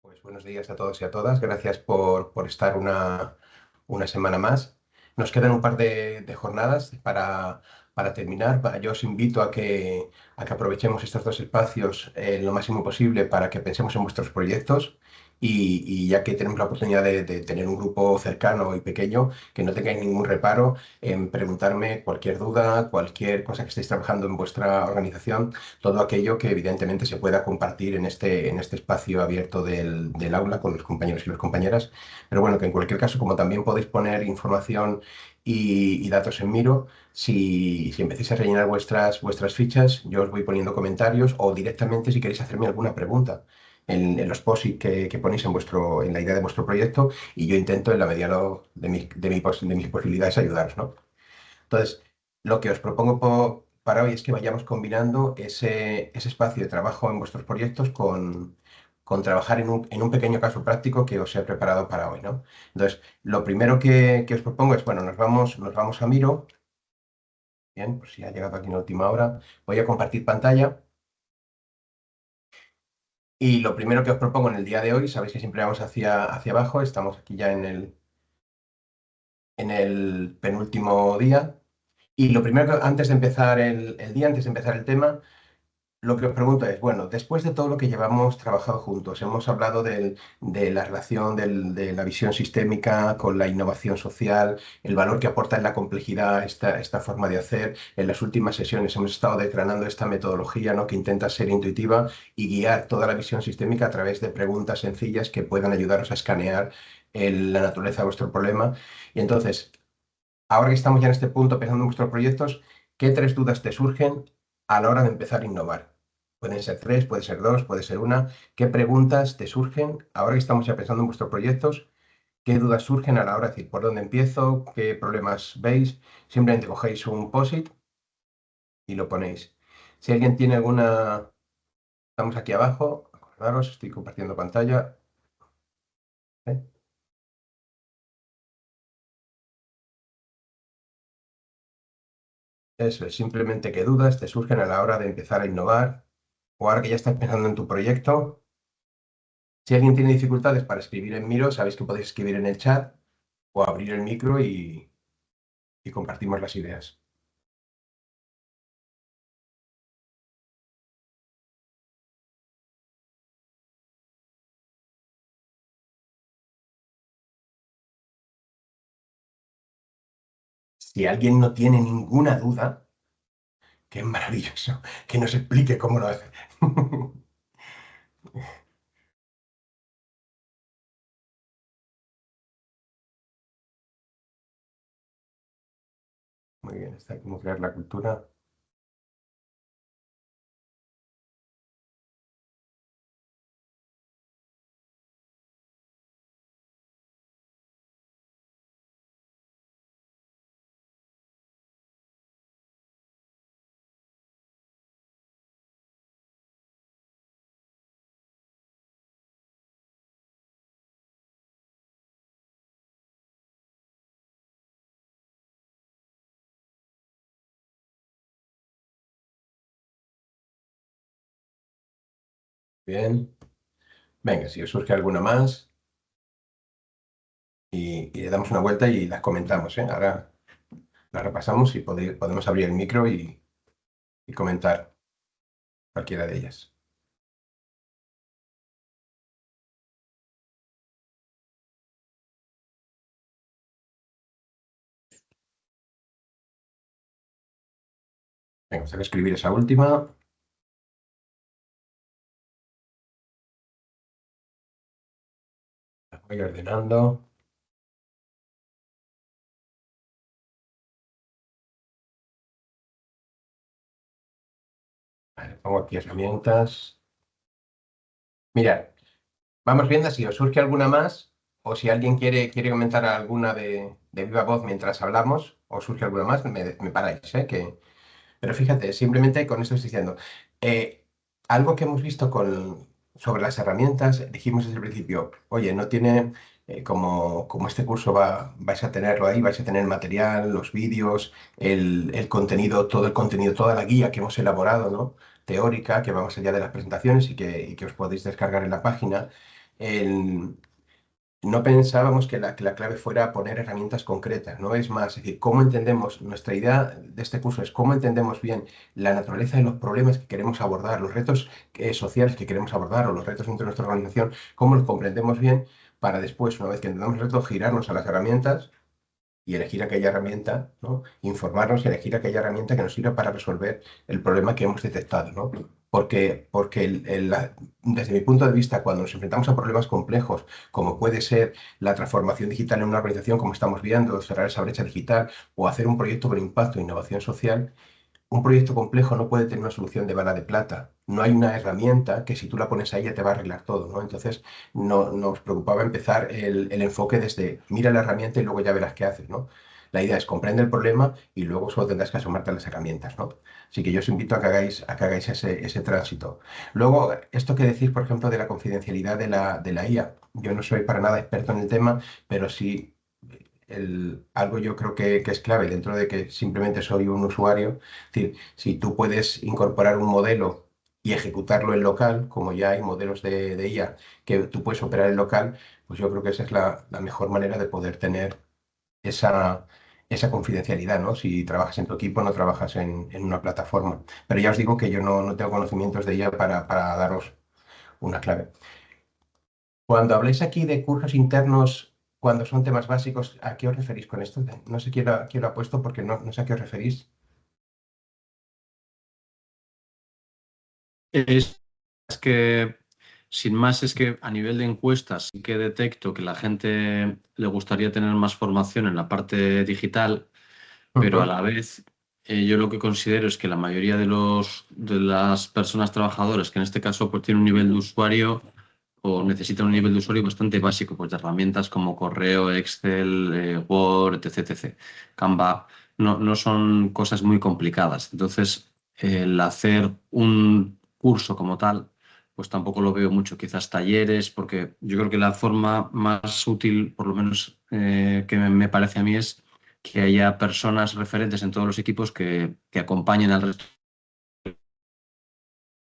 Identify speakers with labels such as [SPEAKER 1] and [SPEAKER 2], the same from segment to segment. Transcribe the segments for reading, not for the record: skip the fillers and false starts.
[SPEAKER 1] Pues buenos días a todos y a todas. Gracias por estar una semana más. Nos quedan un par de jornadas para terminar. Yo os invito a que aprovechemos estos dos espacios lo máximo posible para que pensemos en vuestros proyectos y ya que tenemos la oportunidad de tener un grupo cercano y pequeño, que no tengáis ningún reparo en preguntarme cualquier duda, cualquier cosa que estéis trabajando en vuestra organización, todo aquello que evidentemente se pueda compartir en este espacio abierto del aula con los compañeros y las compañeras. Pero bueno, que en cualquier caso, como también podéis poner información y datos en Miro, si empecéis a rellenar vuestras fichas, yo os voy poniendo comentarios o directamente si queréis hacerme alguna pregunta en los post que ponéis en la idea de vuestro proyecto y yo intento en la medida de mis posibilidades ayudaros, ¿no? Entonces, lo que os propongo para hoy es que vayamos combinando ese espacio de trabajo en vuestros proyectos con trabajar en un pequeño caso práctico que os he preparado para hoy, ¿no? Entonces, lo primero que os propongo es, bueno, nos vamos a Miro. Bien, pues si ha llegado aquí en la última hora, voy a compartir pantalla. Y lo primero que os propongo en el día de hoy, sabéis que siempre vamos hacia abajo, estamos aquí ya en el penúltimo día. Y lo primero que, antes de empezar el día, antes de empezar el tema, lo que os pregunto es, bueno, después de todo lo que llevamos trabajado juntos, hemos hablado de la relación de la visión sistémica con la innovación social, el valor que aporta en la complejidad esta forma de hacer. En las últimas sesiones hemos estado decranando esta metodología, ¿no?, que intenta ser intuitiva y guiar toda la visión sistémica a través de preguntas sencillas que puedan ayudaros a escanear la naturaleza de vuestro problema. Y entonces, ahora que estamos ya en este punto pensando en vuestros proyectos, ¿qué tres dudas te surgen a la hora de empezar a innovar? Pueden ser tres, puede ser dos, puede ser una. ¿Qué preguntas te surgen ahora que estamos ya pensando en vuestros proyectos? ¿Qué dudas surgen a la hora de decir por dónde empiezo? ¿Qué problemas veis? Simplemente cogéis un POSIT y lo ponéis. Si alguien tiene alguna, estamos aquí abajo, acordaros, estoy compartiendo pantalla. ¿eh? Eso es, simplemente qué dudas te surgen a la hora de empezar a innovar o ahora que ya estás pensando en tu proyecto. Si alguien tiene dificultades para escribir en Miro, sabéis que podéis escribir en el chat o abrir el micro y compartimos las ideas. Si alguien no tiene ninguna duda, qué maravilloso, que nos explique cómo lo hace. Muy bien, está como crear la cultura. Bien. Venga, si os surge alguna más y le damos una vuelta y las comentamos, ¿eh? Ahora las repasamos y podemos abrir el micro y comentar cualquiera de ellas. Venga, vamos a escribir esa última. La voy ordenando. Vale, pongo aquí herramientas. Mirad, vamos viendo si os surge alguna más o si alguien quiere comentar alguna de viva voz mientras hablamos o surge alguna más, me paráis, ¿eh? Pero fíjate, simplemente con esto estoy diciendo, eh, algo que hemos visto sobre las herramientas, dijimos desde el principio, oye, no tiene, como este curso vais a tenerlo ahí, vais a tener el material, los vídeos, el contenido, todo el contenido, toda la guía que hemos elaborado, ¿no?, teórica, que va más allá de las presentaciones y que os podéis descargar en la página. no pensábamos que la clave fuera poner herramientas concretas, no es más, es decir, cómo entendemos, nuestra idea de este curso es cómo entendemos bien la naturaleza de los problemas que queremos abordar, los retos sociales que queremos abordar o los retos dentro de nuestra organización, cómo los comprendemos bien para después, una vez que entendamos el reto, girarnos a las herramientas y elegir aquella herramienta, ¿no? Informarnos y elegir aquella herramienta que nos sirva para resolver el problema que hemos detectado, ¿no? Porque desde mi punto de vista, cuando nos enfrentamos a problemas complejos, como puede ser la transformación digital en una organización, como estamos viendo, cerrar esa brecha digital o hacer un proyecto con impacto e innovación social, un proyecto complejo no puede tener una solución de bala de plata. No hay una herramienta que si tú la pones ahí ya te va a arreglar todo, ¿no? Entonces, nos preocupaba empezar el enfoque desde mira la herramienta y luego ya verás qué haces, ¿no? La idea es comprende el problema y luego solo tendrás que asomarte a las herramientas, ¿no? Así que yo os invito a que hagáis ese tránsito. Luego, esto que decís, por ejemplo, de la confidencialidad de la IA. Yo no soy para nada experto en el tema, pero sí algo yo creo que es clave dentro de que simplemente soy un usuario. Es decir, si tú puedes incorporar un modelo y ejecutarlo en local, como ya hay modelos de IA que tú puedes operar en local, pues yo creo que esa es la mejor manera de poder tener esa, esa confidencialidad, ¿no? Si trabajas en tu equipo, no trabajas en una plataforma. Pero ya os digo que yo no tengo conocimientos de IA para daros una clave. Cuando habléis aquí de cursos internos, cuando son temas básicos, ¿a qué os referís con esto? No sé quién lo ha puesto porque no sé a qué os referís.
[SPEAKER 2] Es, es que, sin más, es que a nivel de encuestas sí que detecto que la gente le gustaría tener más formación en la parte digital, pero a
[SPEAKER 1] Ujú.
[SPEAKER 2] la vez yo lo que considero es que la mayoría de las personas trabajadoras, que en este caso pues tienen un nivel de usuario o necesitan un nivel de usuario bastante básico, pues de herramientas como correo, Excel, Word, etc, etc. Canva, no son cosas muy complicadas. Entonces, el hacer un curso como tal, pues tampoco lo veo mucho. Quizás talleres, porque yo creo que la forma más útil, por lo menos que me parece a mí, es que haya personas referentes en todos los equipos que acompañen al resto,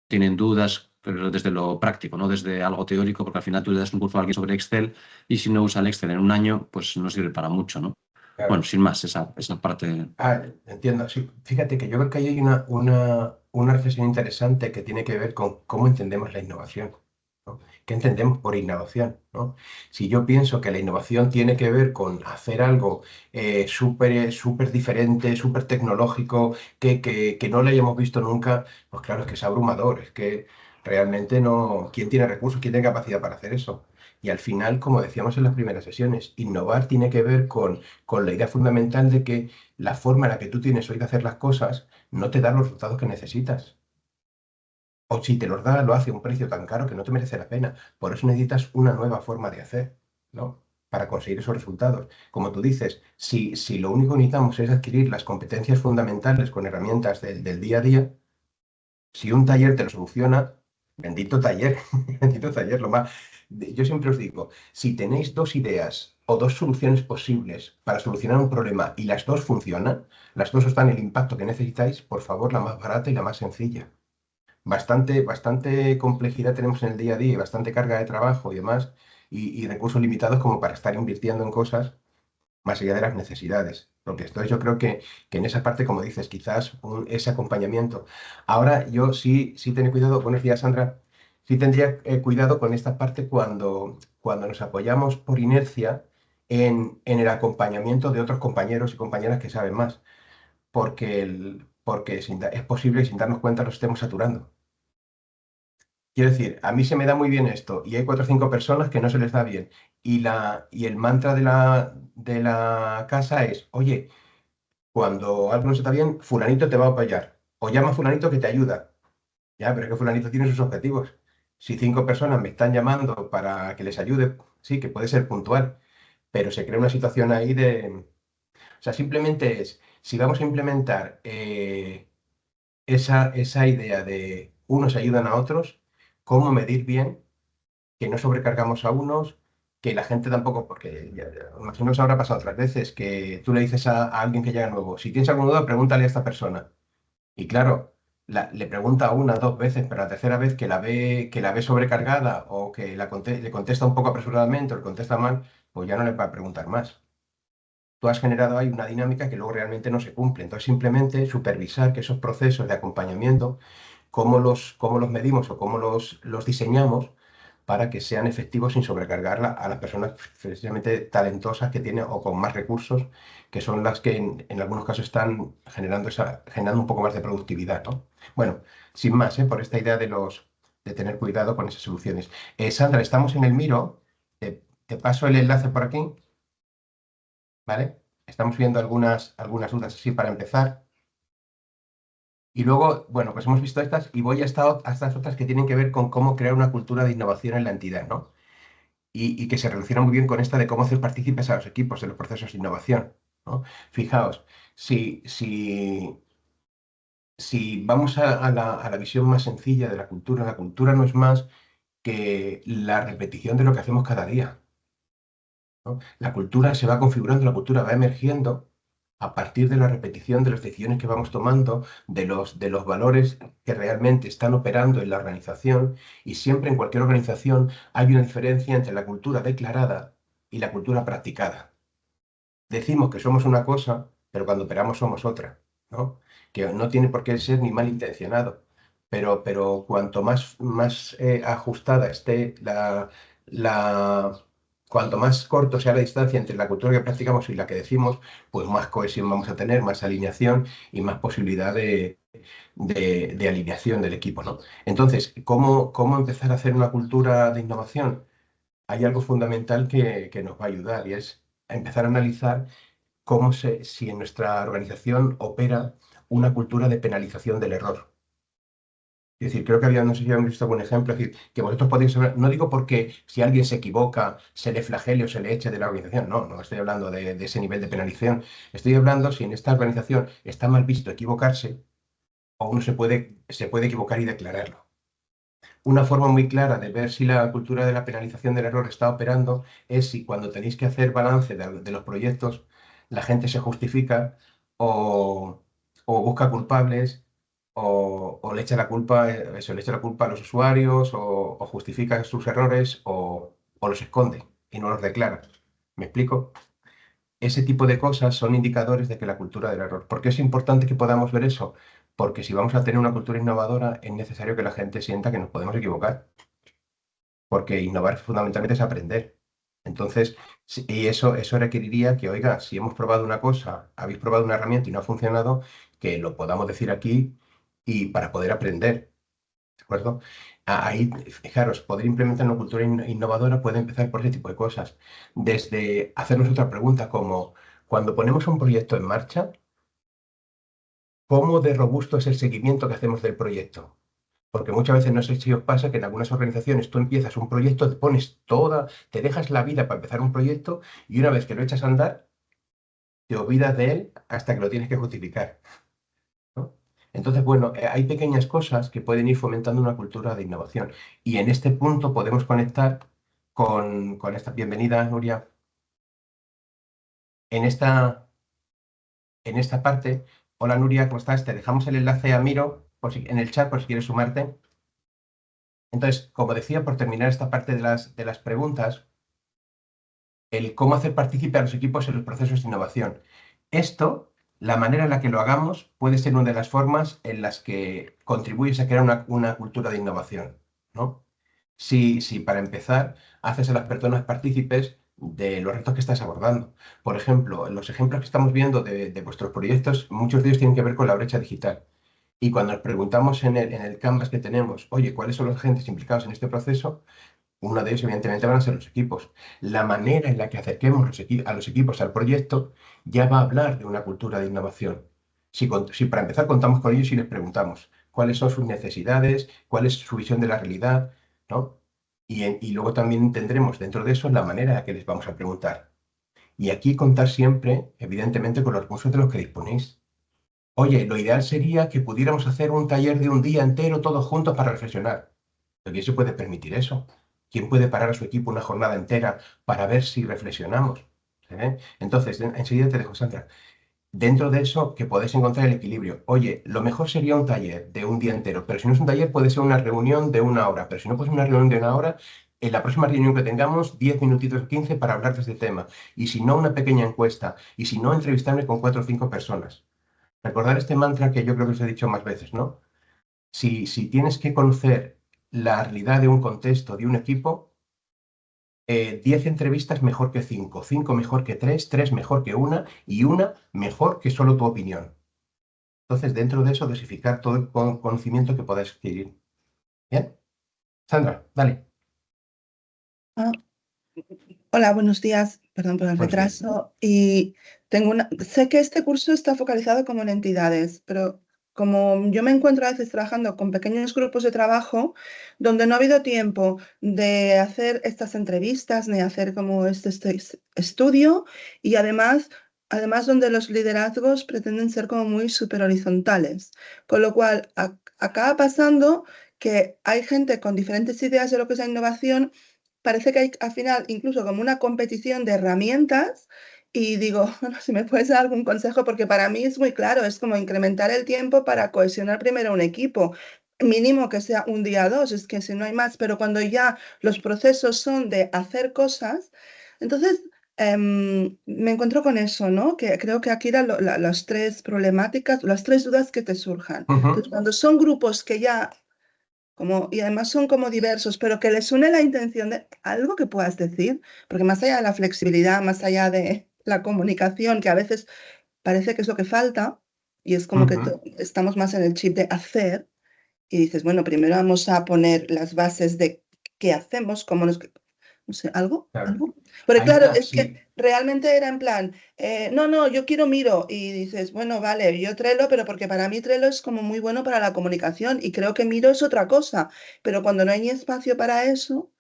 [SPEAKER 2] tienen dudas, pero desde lo práctico, no desde algo teórico, porque al final tú le das un curso a alguien sobre Excel y si no usa el Excel en un año, pues no sirve para mucho, ¿no? Bueno,
[SPEAKER 1] Claro.
[SPEAKER 2] sin más, esa parte.
[SPEAKER 1] Entiendo. Sí, fíjate que yo creo que ahí hay una reflexión interesante que tiene que ver con cómo entendemos la innovación, ¿no? ¿Qué entendemos por innovación, ¿no? Si yo pienso que la innovación tiene que ver con hacer algo súper diferente, súper tecnológico, que no lo hayamos visto nunca, pues claro, es que es abrumador, es que realmente no. ¿Quién tiene recursos? ¿Quién tiene capacidad para hacer eso? Y al final, como decíamos en las primeras sesiones, innovar tiene que ver con la idea fundamental de que la forma en la que tú tienes hoy de hacer las cosas no te da los resultados que necesitas. O si te los da, lo hace a un precio tan caro que no te merece la pena. Por eso necesitas una nueva forma de hacer, ¿no? Para conseguir esos resultados. Como tú dices, si lo único que necesitamos es adquirir las competencias fundamentales con herramientas del día a día, si un taller te lo soluciona, bendito taller, bendito taller, lo más. Yo siempre os digo, si tenéis dos ideas o dos soluciones posibles para solucionar un problema y las dos funcionan, las dos os dan el impacto que necesitáis, por favor, la más barata y la más sencilla. Bastante complejidad tenemos en el día a día, y bastante carga de trabajo y demás, y recursos limitados como para estar invirtiendo en cosas más allá de las necesidades. Porque esto yo creo que en esa parte, como dices, quizás ese acompañamiento. Ahora yo sí tengo cuidado, buenos días Sandra, sí tendría cuidado con esta parte cuando nos apoyamos por inercia en el acompañamiento de otros compañeros y compañeras que saben más, porque es posible que sin darnos cuenta nos estemos saturando. Quiero decir, a mí se me da muy bien esto y hay cuatro o cinco personas que no se les da bien. Y el mantra de la casa es, oye, cuando algo no se está bien, fulanito te va a apoyar. O llama a fulanito que te ayuda. Ya, pero es que fulanito tiene sus objetivos. Si cinco personas me están llamando para que les ayude, sí, que puede ser puntual, pero se crea una situación ahí de. O sea, simplemente es, si vamos a implementar esa idea de unos ayudan a otros, ¿cómo medir bien que no sobrecargamos a unos, que la gente tampoco, porque imagino que os habrá pasado otras veces, que tú le dices a alguien que llega nuevo, si tienes alguna duda, pregúntale a esta persona. Y claro, le pregunta una, dos veces, pero la tercera vez que la ve sobrecargada o que le contesta un poco apresuradamente o le contesta mal, pues ya no le va a preguntar más. Tú has generado ahí una dinámica que luego realmente no se cumple. Entonces, simplemente supervisar que esos procesos de acompañamiento, cómo los medimos o cómo los diseñamos para que sean efectivos sin sobrecargar a las personas precisamente talentosas que tienen o con más recursos, que son las que en algunos casos están generando un poco más de productividad, ¿no? Bueno, sin más, por esta idea de tener cuidado con esas soluciones. Sandra, estamos en el Miro. Te paso el enlace por aquí, ¿vale? Estamos viendo algunas dudas así para empezar. Y luego, bueno, pues hemos visto estas y voy a estas otras que tienen que ver con cómo crear una cultura de innovación en la entidad, ¿no? Y que se relaciona muy bien con esta de cómo hacer partícipes a los equipos de los procesos de innovación, ¿no? Fijaos, si vamos a la visión más sencilla de la cultura no es más que la repetición de lo que hacemos cada día, ¿no? La cultura se va configurando, la cultura va emergiendo a partir de la repetición de las decisiones que vamos tomando, de los valores que realmente están operando en la organización, y siempre en cualquier organización hay una diferencia entre la cultura declarada y la cultura practicada. Decimos que somos una cosa, pero cuando operamos somos otra, ¿no? Que no tiene por qué ser ni malintencionado, pero cuanto más ajustada esté la, cuanto más corto sea la distancia entre la cultura que practicamos y la que decimos, pues más cohesión vamos a tener, más alineación y más posibilidad de alineación del equipo, ¿no? Entonces, ¿cómo empezar a hacer una cultura de innovación? Hay algo fundamental que nos va a ayudar y es empezar a analizar si en nuestra organización opera una cultura de penalización del error. Es decir, creo que no sé si habéis visto algún ejemplo, es decir, que vosotros podéis saber, no digo porque si alguien se equivoca, se le flagele o se le eche de la organización, no estoy hablando de ese nivel de penalización, estoy hablando si en esta organización está mal visto equivocarse o uno se puede equivocar y declararlo. Una forma muy clara de ver si la cultura de la penalización del error está operando es si cuando tenéis que hacer balance de los proyectos, la gente se justifica o, o busca culpables o le echa la culpa, le echa la culpa a los usuarios o justifica sus errores o los esconde y no los declara. ¿Me explico? Ese tipo de cosas son indicadores de que la cultura del error. ¿Por qué es importante que podamos ver eso? Porque si vamos a tener una cultura innovadora, es necesario que la gente sienta que nos podemos equivocar, porque innovar fundamentalmente es aprender. Entonces, y eso requeriría que, oiga, si hemos probado una cosa, habéis probado una herramienta y no ha funcionado, que lo podamos decir aquí y para poder aprender, ¿de acuerdo? Ahí, fijaros, poder implementar una cultura innovadora puede empezar por ese tipo de cosas. Desde hacernos otra pregunta como, cuando ponemos un proyecto en marcha, ¿cómo de robusto es el seguimiento que hacemos del proyecto? Porque muchas veces no sé si os pasa que en algunas organizaciones tú empiezas un proyecto, te dejas la vida para empezar un proyecto y una vez que lo echas a andar, te olvidas de él hasta que lo tienes que justificar, ¿no? Entonces, bueno, hay pequeñas cosas que pueden ir fomentando una cultura de innovación. Y en este punto podemos conectar con esta bienvenida, Nuria. En en esta parte, hola Nuria, ¿cómo estás? Te dejamos el enlace a Miro en el chat por si quieres sumarte. Entonces, como decía, por terminar esta parte de las preguntas, el cómo hacer partícipe a los equipos en los procesos de innovación. Esto, la manera en la que lo hagamos, puede ser una de las formas en las que contribuyes a crear una cultura de innovación, ¿no? Si para empezar haces a las personas partícipes de los retos que estás abordando. Por ejemplo, en los ejemplos que estamos viendo de vuestros proyectos, muchos de ellos tienen que ver con la brecha digital. Y cuando nos preguntamos en el Canvas que tenemos, oye, ¿cuáles son los agentes implicados en este proceso? Uno de ellos, evidentemente, van a ser los equipos. La manera en la que acerquemos a los equipos al proyecto ya va a hablar de una cultura de innovación. Si para empezar contamos con ellos y les preguntamos cuáles son sus necesidades, cuál es su visión de la realidad, ¿no? Y luego también tendremos dentro de eso la manera en la que les vamos a preguntar. Y aquí contar siempre, evidentemente, con los recursos de los que disponéis. Oye, lo ideal sería que pudiéramos hacer un taller de un día entero todos juntos para reflexionar. ¿Pero quién se puede permitir eso? ¿Quién puede parar a su equipo una jornada entera para ver si reflexionamos? ¿Eh? Entonces, enseguida te dejo, Sandra. Dentro de eso, que podéis encontrar el equilibrio. Oye, lo mejor sería un taller de un día entero, pero si no es un taller, puede ser una reunión de una hora. Pero si no puede ser una reunión de una hora, en la próxima reunión que tengamos, 10 minutitos o 15 para hablar de este tema. Y si no, una pequeña encuesta. Y si no, entrevistarme con 4 o 5 personas. Recordar este mantra que yo creo que os he dicho más veces, ¿no? Si tienes que conocer la realidad de un contexto, de un equipo, 10 entrevistas mejor que 5, 5 mejor que 3, 3 mejor que una mejor que solo tu opinión. Entonces, dentro de eso, dosificar todo el conocimiento que podáis adquirir. ¿Bien? Sandra, dale.
[SPEAKER 3] Ah, hola, buenos días. Perdón por el
[SPEAKER 1] Buenos días.
[SPEAKER 3] retraso. Y sé que este curso está focalizado como en entidades, pero como yo me encuentro a veces trabajando con pequeños grupos de trabajo donde no ha habido tiempo de hacer estas entrevistas ni hacer como este estudio y además donde los liderazgos pretenden ser como muy super horizontales, con lo cual acaba pasando que hay gente con diferentes ideas de lo que es la innovación. Parece que hay al final incluso como una competición de herramientas y digo, bueno, si me puedes dar algún consejo, porque para mí es muy claro, es como incrementar el tiempo para cohesionar primero un equipo, mínimo que sea un día o dos, es que si no hay más, pero cuando ya los procesos son de hacer cosas, entonces me encuentro con eso, ¿no? Que creo que aquí eran las tres problemáticas, las tres dudas que te surjan. Entonces,
[SPEAKER 1] Ujú.
[SPEAKER 3] cuando son grupos que ya y además son como diversos, pero que les une la intención de algo que puedas decir, porque más allá de la flexibilidad, más allá de la comunicación, que a veces parece que es lo que falta, y es como que
[SPEAKER 1] Ujú.
[SPEAKER 3] estamos más en el chip de hacer, y dices, bueno, primero vamos a poner las bases de qué hacemos, cómo nos, no sé,
[SPEAKER 1] Claro.
[SPEAKER 3] algo. Porque
[SPEAKER 1] Ahí
[SPEAKER 3] claro,
[SPEAKER 1] está,
[SPEAKER 3] es que
[SPEAKER 1] sí.
[SPEAKER 3] realmente era en plan, no, no, yo quiero Miro. Y dices, bueno, vale, yo Trello, pero porque para mí Trello es como muy bueno para la comunicación y creo que Miro es otra cosa. Pero cuando no hay ni espacio para eso,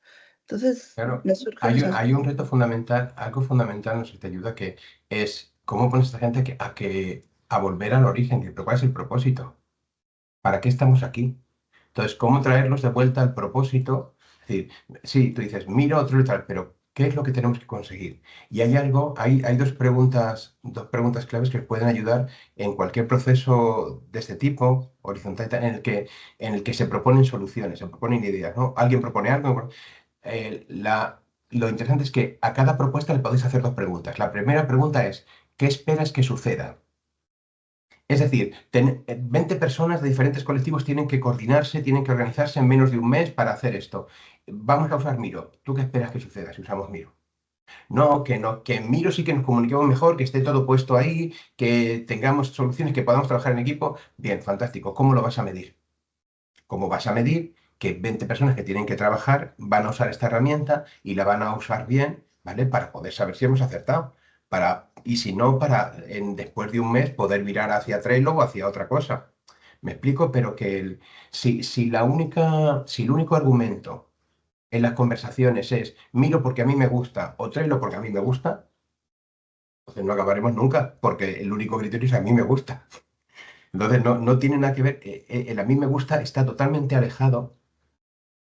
[SPEAKER 3] entonces
[SPEAKER 1] Claro.
[SPEAKER 3] me surgen
[SPEAKER 1] Hay,
[SPEAKER 3] esas
[SPEAKER 1] hay un
[SPEAKER 3] dudas.
[SPEAKER 1] reto fundamental, algo fundamental, no sé si te ayuda, que es cómo pones a esta gente a volver al origen, pero ¿cuál es el propósito? ¿Para qué estamos aquí? Entonces, ¿cómo traerlos de vuelta al propósito? Es decir, sí, tú dices, mira otro y tal, pero ¿qué es lo que tenemos que conseguir? Y hay dos preguntas claves que os pueden ayudar en cualquier proceso de este tipo, horizontal, en el que se proponen soluciones, se proponen ideas, ¿no? Alguien propone algo. Lo interesante es que a cada propuesta le podéis hacer dos preguntas. La primera pregunta es, ¿qué esperas que suceda? Es decir, 20 personas de diferentes colectivos tienen que coordinarse, tienen que organizarse en menos de un mes para hacer esto. Vamos a usar Miro. ¿Tú qué esperas que suceda si usamos Miro? No, que en Miro sí que nos comuniquemos mejor, que esté todo puesto ahí, que tengamos soluciones, que podamos trabajar en equipo. Bien, fantástico. ¿Cómo lo vas a medir? ¿Cómo vas a medir que 20 personas que tienen que trabajar van a usar esta herramienta y la van a usar bien, ¿vale? Para poder saber si hemos acertado. Y si no, después de un mes poder virar hacia Trello o hacia otra cosa. Me explico, pero que si el único argumento en las conversaciones es miro porque a mí me gusta o Trello porque a mí me gusta, entonces no acabaremos nunca, porque el único criterio es a mí me gusta. Entonces no tiene nada que ver, el a mí me gusta está totalmente alejado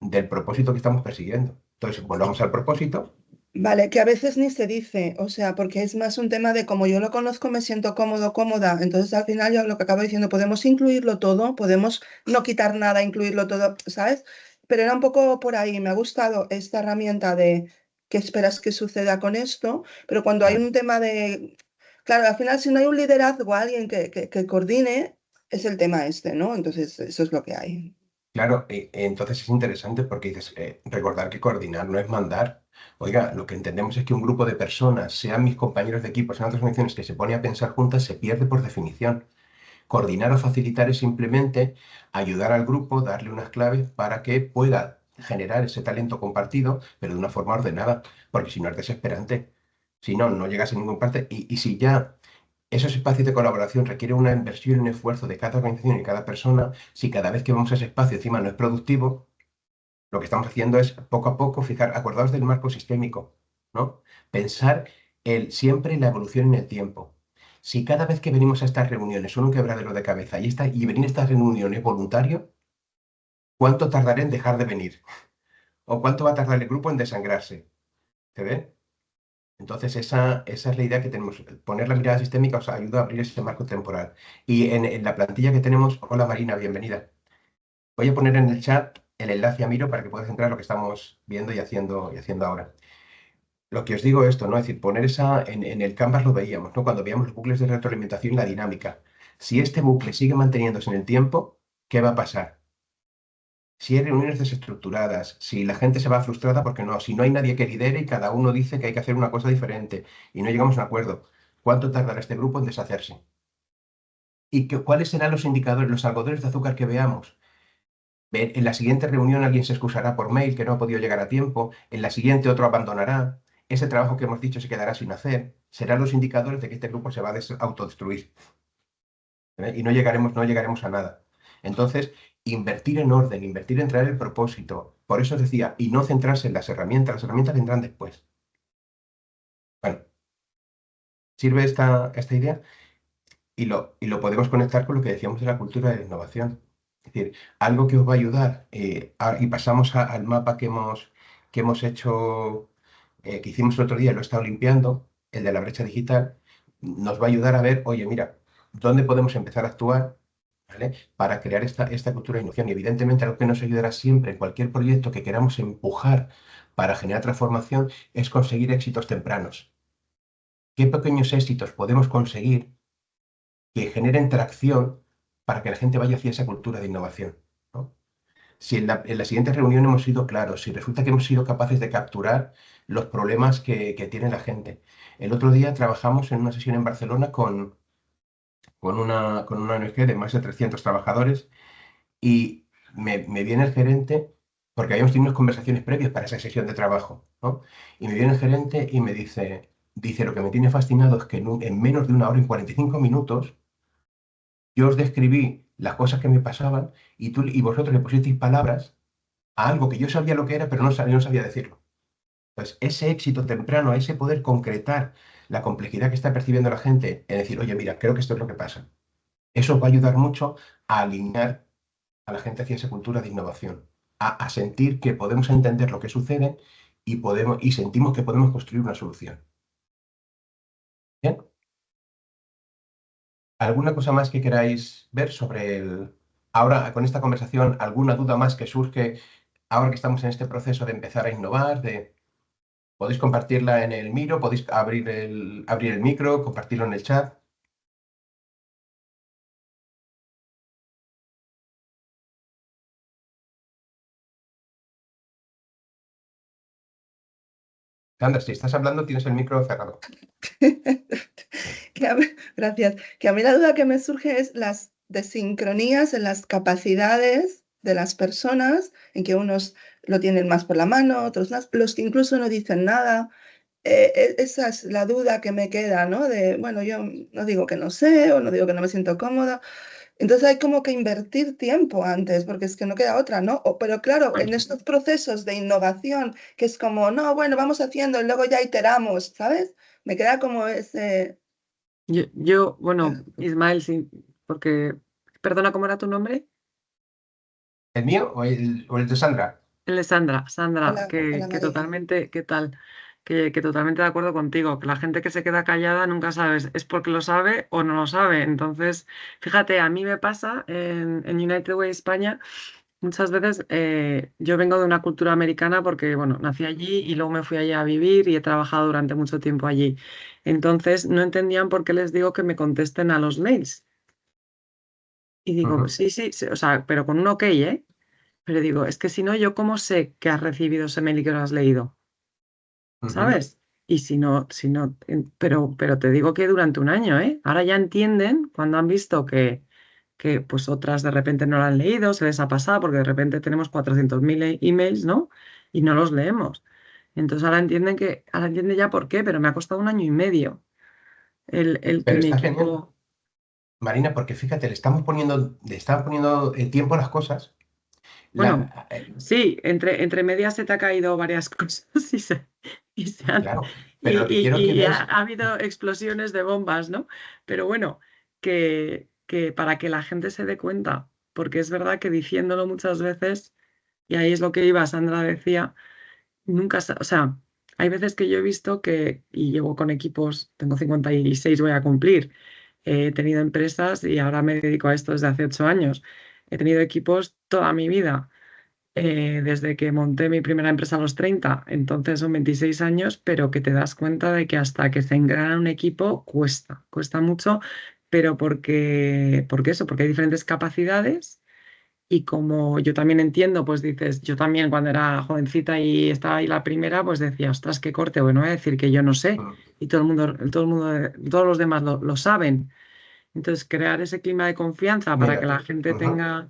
[SPEAKER 1] del propósito que estamos persiguiendo. Entonces, volvamos al propósito.
[SPEAKER 3] Vale, que a veces ni se dice, o sea, porque es más un tema de como yo lo conozco, me siento cómodo, cómoda. Entonces, al final, yo lo que acabo diciendo, podemos incluirlo todo, podemos no quitar nada, incluirlo todo, ¿sabes? Pero era un poco por ahí. Me ha gustado esta herramienta de qué esperas que suceda con esto, pero cuando hay un tema de, claro, al final, si no hay un liderazgo, alguien que coordine, es el tema este, ¿no? Entonces, eso es lo que hay.
[SPEAKER 1] Claro, entonces es interesante porque dices, recordar que coordinar no es mandar. Oiga, lo que entendemos es que un grupo de personas, sean mis compañeros de equipo, sean otras organizaciones, que se pone a pensar juntas, se pierde por definición. Coordinar o facilitar es simplemente ayudar al grupo, darle unas claves para que pueda generar ese talento compartido, pero de una forma ordenada, porque si no es desesperante. Si no, no llegas a ninguna parte. Y si ya esos espacios de colaboración requieren una inversión y un esfuerzo de cada organización y cada persona, si cada vez que vamos a ese espacio encima no es productivo, lo que estamos haciendo es poco a poco fijar, acordaos del marco sistémico, ¿no? Pensar siempre en la evolución en el tiempo. Si cada vez que venimos a estas reuniones son un quebradero de cabeza y venir a estas reuniones voluntario, ¿cuánto tardaré en dejar de venir? ¿O cuánto va a tardar el grupo en desangrarse? ¿Se ve? Entonces, esa es la idea que tenemos. Poner la mirada sistémica os ayuda a abrir ese marco temporal. Y en la plantilla que tenemos, hola Marina, bienvenida. Voy a poner en el chat el enlace a Miro para que puedas entrar a lo que estamos viendo y haciendo ahora. Lo que os digo esto, ¿no? Es decir, poner en el Canvas lo veíamos, ¿no? Cuando veíamos los bucles de retroalimentación y la dinámica. Si este bucle sigue manteniéndose en el tiempo, ¿qué va a pasar? Si hay reuniones desestructuradas, si la gente se va frustrada porque no, si no hay nadie que lidere y cada uno dice que hay que hacer una cosa diferente y no llegamos a un acuerdo, ¿cuánto tardará este grupo en deshacerse? ¿Y cuáles serán los indicadores, los algodones de azúcar que veamos? En la siguiente reunión alguien se excusará por mail que no ha podido llegar a tiempo, en la siguiente otro abandonará, ese trabajo que hemos dicho se quedará sin hacer, serán los indicadores de que este grupo se va a autodestruir, ¿eh? Y no llegaremos a nada. Entonces, invertir en orden, invertir en traer el propósito, por eso os decía, y no centrarse en las herramientas vendrán después. Bueno, ¿sirve esta idea? Y lo podemos conectar con lo que decíamos de la cultura de la innovación. Es decir, algo que os va a ayudar, y pasamos al mapa que hemos hecho, que hicimos el otro día, lo he estado limpiando, el de la brecha digital, nos va a ayudar a ver, oye, mira, ¿dónde podemos empezar a actuar? ¿Vale? Para crear esta cultura de innovación. Y evidentemente algo que nos ayudará siempre en cualquier proyecto que queramos empujar para generar transformación es conseguir éxitos tempranos. ¿Qué pequeños éxitos podemos conseguir que generen tracción para que la gente vaya hacia esa cultura de innovación, ¿no? Si en la siguiente reunión hemos sido claros, si resulta que hemos sido capaces de capturar los problemas que tiene la gente. El otro día trabajamos en una sesión en Barcelona con una ONG de más de 300 trabajadores y me viene el gerente, porque habíamos tenido unas conversaciones previas para esa sesión de trabajo, ¿no? Y me viene el gerente y me dice, lo que me tiene fascinado es que en menos de una hora, en 45 minutos, yo os describí las cosas que me pasaban y vosotros le pusisteis palabras a algo que yo sabía lo que era, pero no sabía decirlo. Entonces, ese éxito temprano, ese poder concretar la complejidad que está percibiendo la gente, en decir, oye, mira, creo que esto es lo que pasa. Eso va a ayudar mucho a alinear a la gente hacia esa cultura de innovación, a sentir que podemos entender lo que sucede y sentimos que podemos construir una solución. ¿Bien? ¿Alguna cosa más que queráis ver ahora con esta conversación, alguna duda más que surge ahora que estamos en este proceso de empezar a innovar? Podéis compartirla en el Miro, podéis abrir el micro, compartirlo en el chat. Sandra, si estás hablando, tienes el micro cerrado.
[SPEAKER 3] Gracias. Que a mí la duda que me surge es las desincronías en las capacidades de las personas, en que unos lo tienen más por la mano, otros más, los que incluso no dicen nada. Esa es la duda que me queda, ¿no? Bueno, yo no digo que no sé o no digo que no me siento cómoda. Entonces hay como que invertir tiempo antes, porque es que no queda otra, ¿no? Pero claro, en estos procesos de innovación, que es como, no, bueno, vamos haciendo y luego ya iteramos, ¿sabes? Me queda como ese...
[SPEAKER 4] Bueno, Ismael, sí, porque, perdona, ¿cómo era tu nombre?
[SPEAKER 1] ¿El mío o el de Sandra?
[SPEAKER 4] El de Sandra,
[SPEAKER 3] Hola,
[SPEAKER 4] que
[SPEAKER 3] hola, María.
[SPEAKER 4] totalmente, ¿qué tal? Que totalmente de acuerdo contigo, que la gente que se queda callada nunca sabes, es porque lo sabe o no lo sabe. Entonces, fíjate, a mí me pasa en United Way España, muchas veces yo vengo de una cultura americana porque, bueno, nací allí y luego me fui allí a vivir y he trabajado durante mucho tiempo allí. Entonces, no entendían por qué les digo que me contesten a los mails. Y digo,
[SPEAKER 1] Ujú,
[SPEAKER 4] sí, sí, sí, o sea, pero con un ok, ¿eh? Pero digo, es que si no, ¿yo cómo sé que has recibido ese mail y que lo has leído?
[SPEAKER 1] ujú.
[SPEAKER 4] ¿Sabes? Y pero te digo que durante un año, ¿eh? Ahora ya entienden cuando han visto que pues otras de repente no lo han leído, se les ha pasado, porque de repente tenemos 400.000 emails, ¿no? Y no los leemos. Entonces ahora entienden ya por qué, pero me ha costado un año y medio el que
[SPEAKER 1] Pero
[SPEAKER 4] mi
[SPEAKER 1] está genial,
[SPEAKER 4] equipo.
[SPEAKER 1] Marina, porque fíjate, le estamos poniendo tiempo a las cosas.
[SPEAKER 4] Bueno,
[SPEAKER 1] La-
[SPEAKER 4] sí, entre medias se te ha caído varias cosas y se han,
[SPEAKER 1] claro, pero lo que quiero que
[SPEAKER 4] ha
[SPEAKER 1] veáis.
[SPEAKER 4] habido explosiones de bombas, ¿no? Pero bueno, que para que la gente se dé cuenta, porque es verdad que diciéndolo muchas veces, y ahí es lo que iba, Sandra decía, nunca, o sea, hay veces que yo he visto que, y llevo con equipos, tengo 56, voy a cumplir, he tenido empresas y ahora me dedico a esto desde hace 8 años. He tenido equipos toda mi vida, desde que monté mi primera empresa a los 30, entonces son 26 años, pero que te das cuenta de que hasta que se engrana un equipo cuesta mucho, pero porque hay diferentes capacidades. Y como yo también entiendo, pues dices, yo también cuando era jovencita y estaba ahí la primera, pues decía, ostras, qué corte, bueno, voy a decir que yo no sé.
[SPEAKER 1] Mm.
[SPEAKER 4] Y todos los demás lo saben. Entonces, crear ese clima de confianza para
[SPEAKER 1] Mira,
[SPEAKER 4] que la gente
[SPEAKER 1] ujú.
[SPEAKER 4] tenga...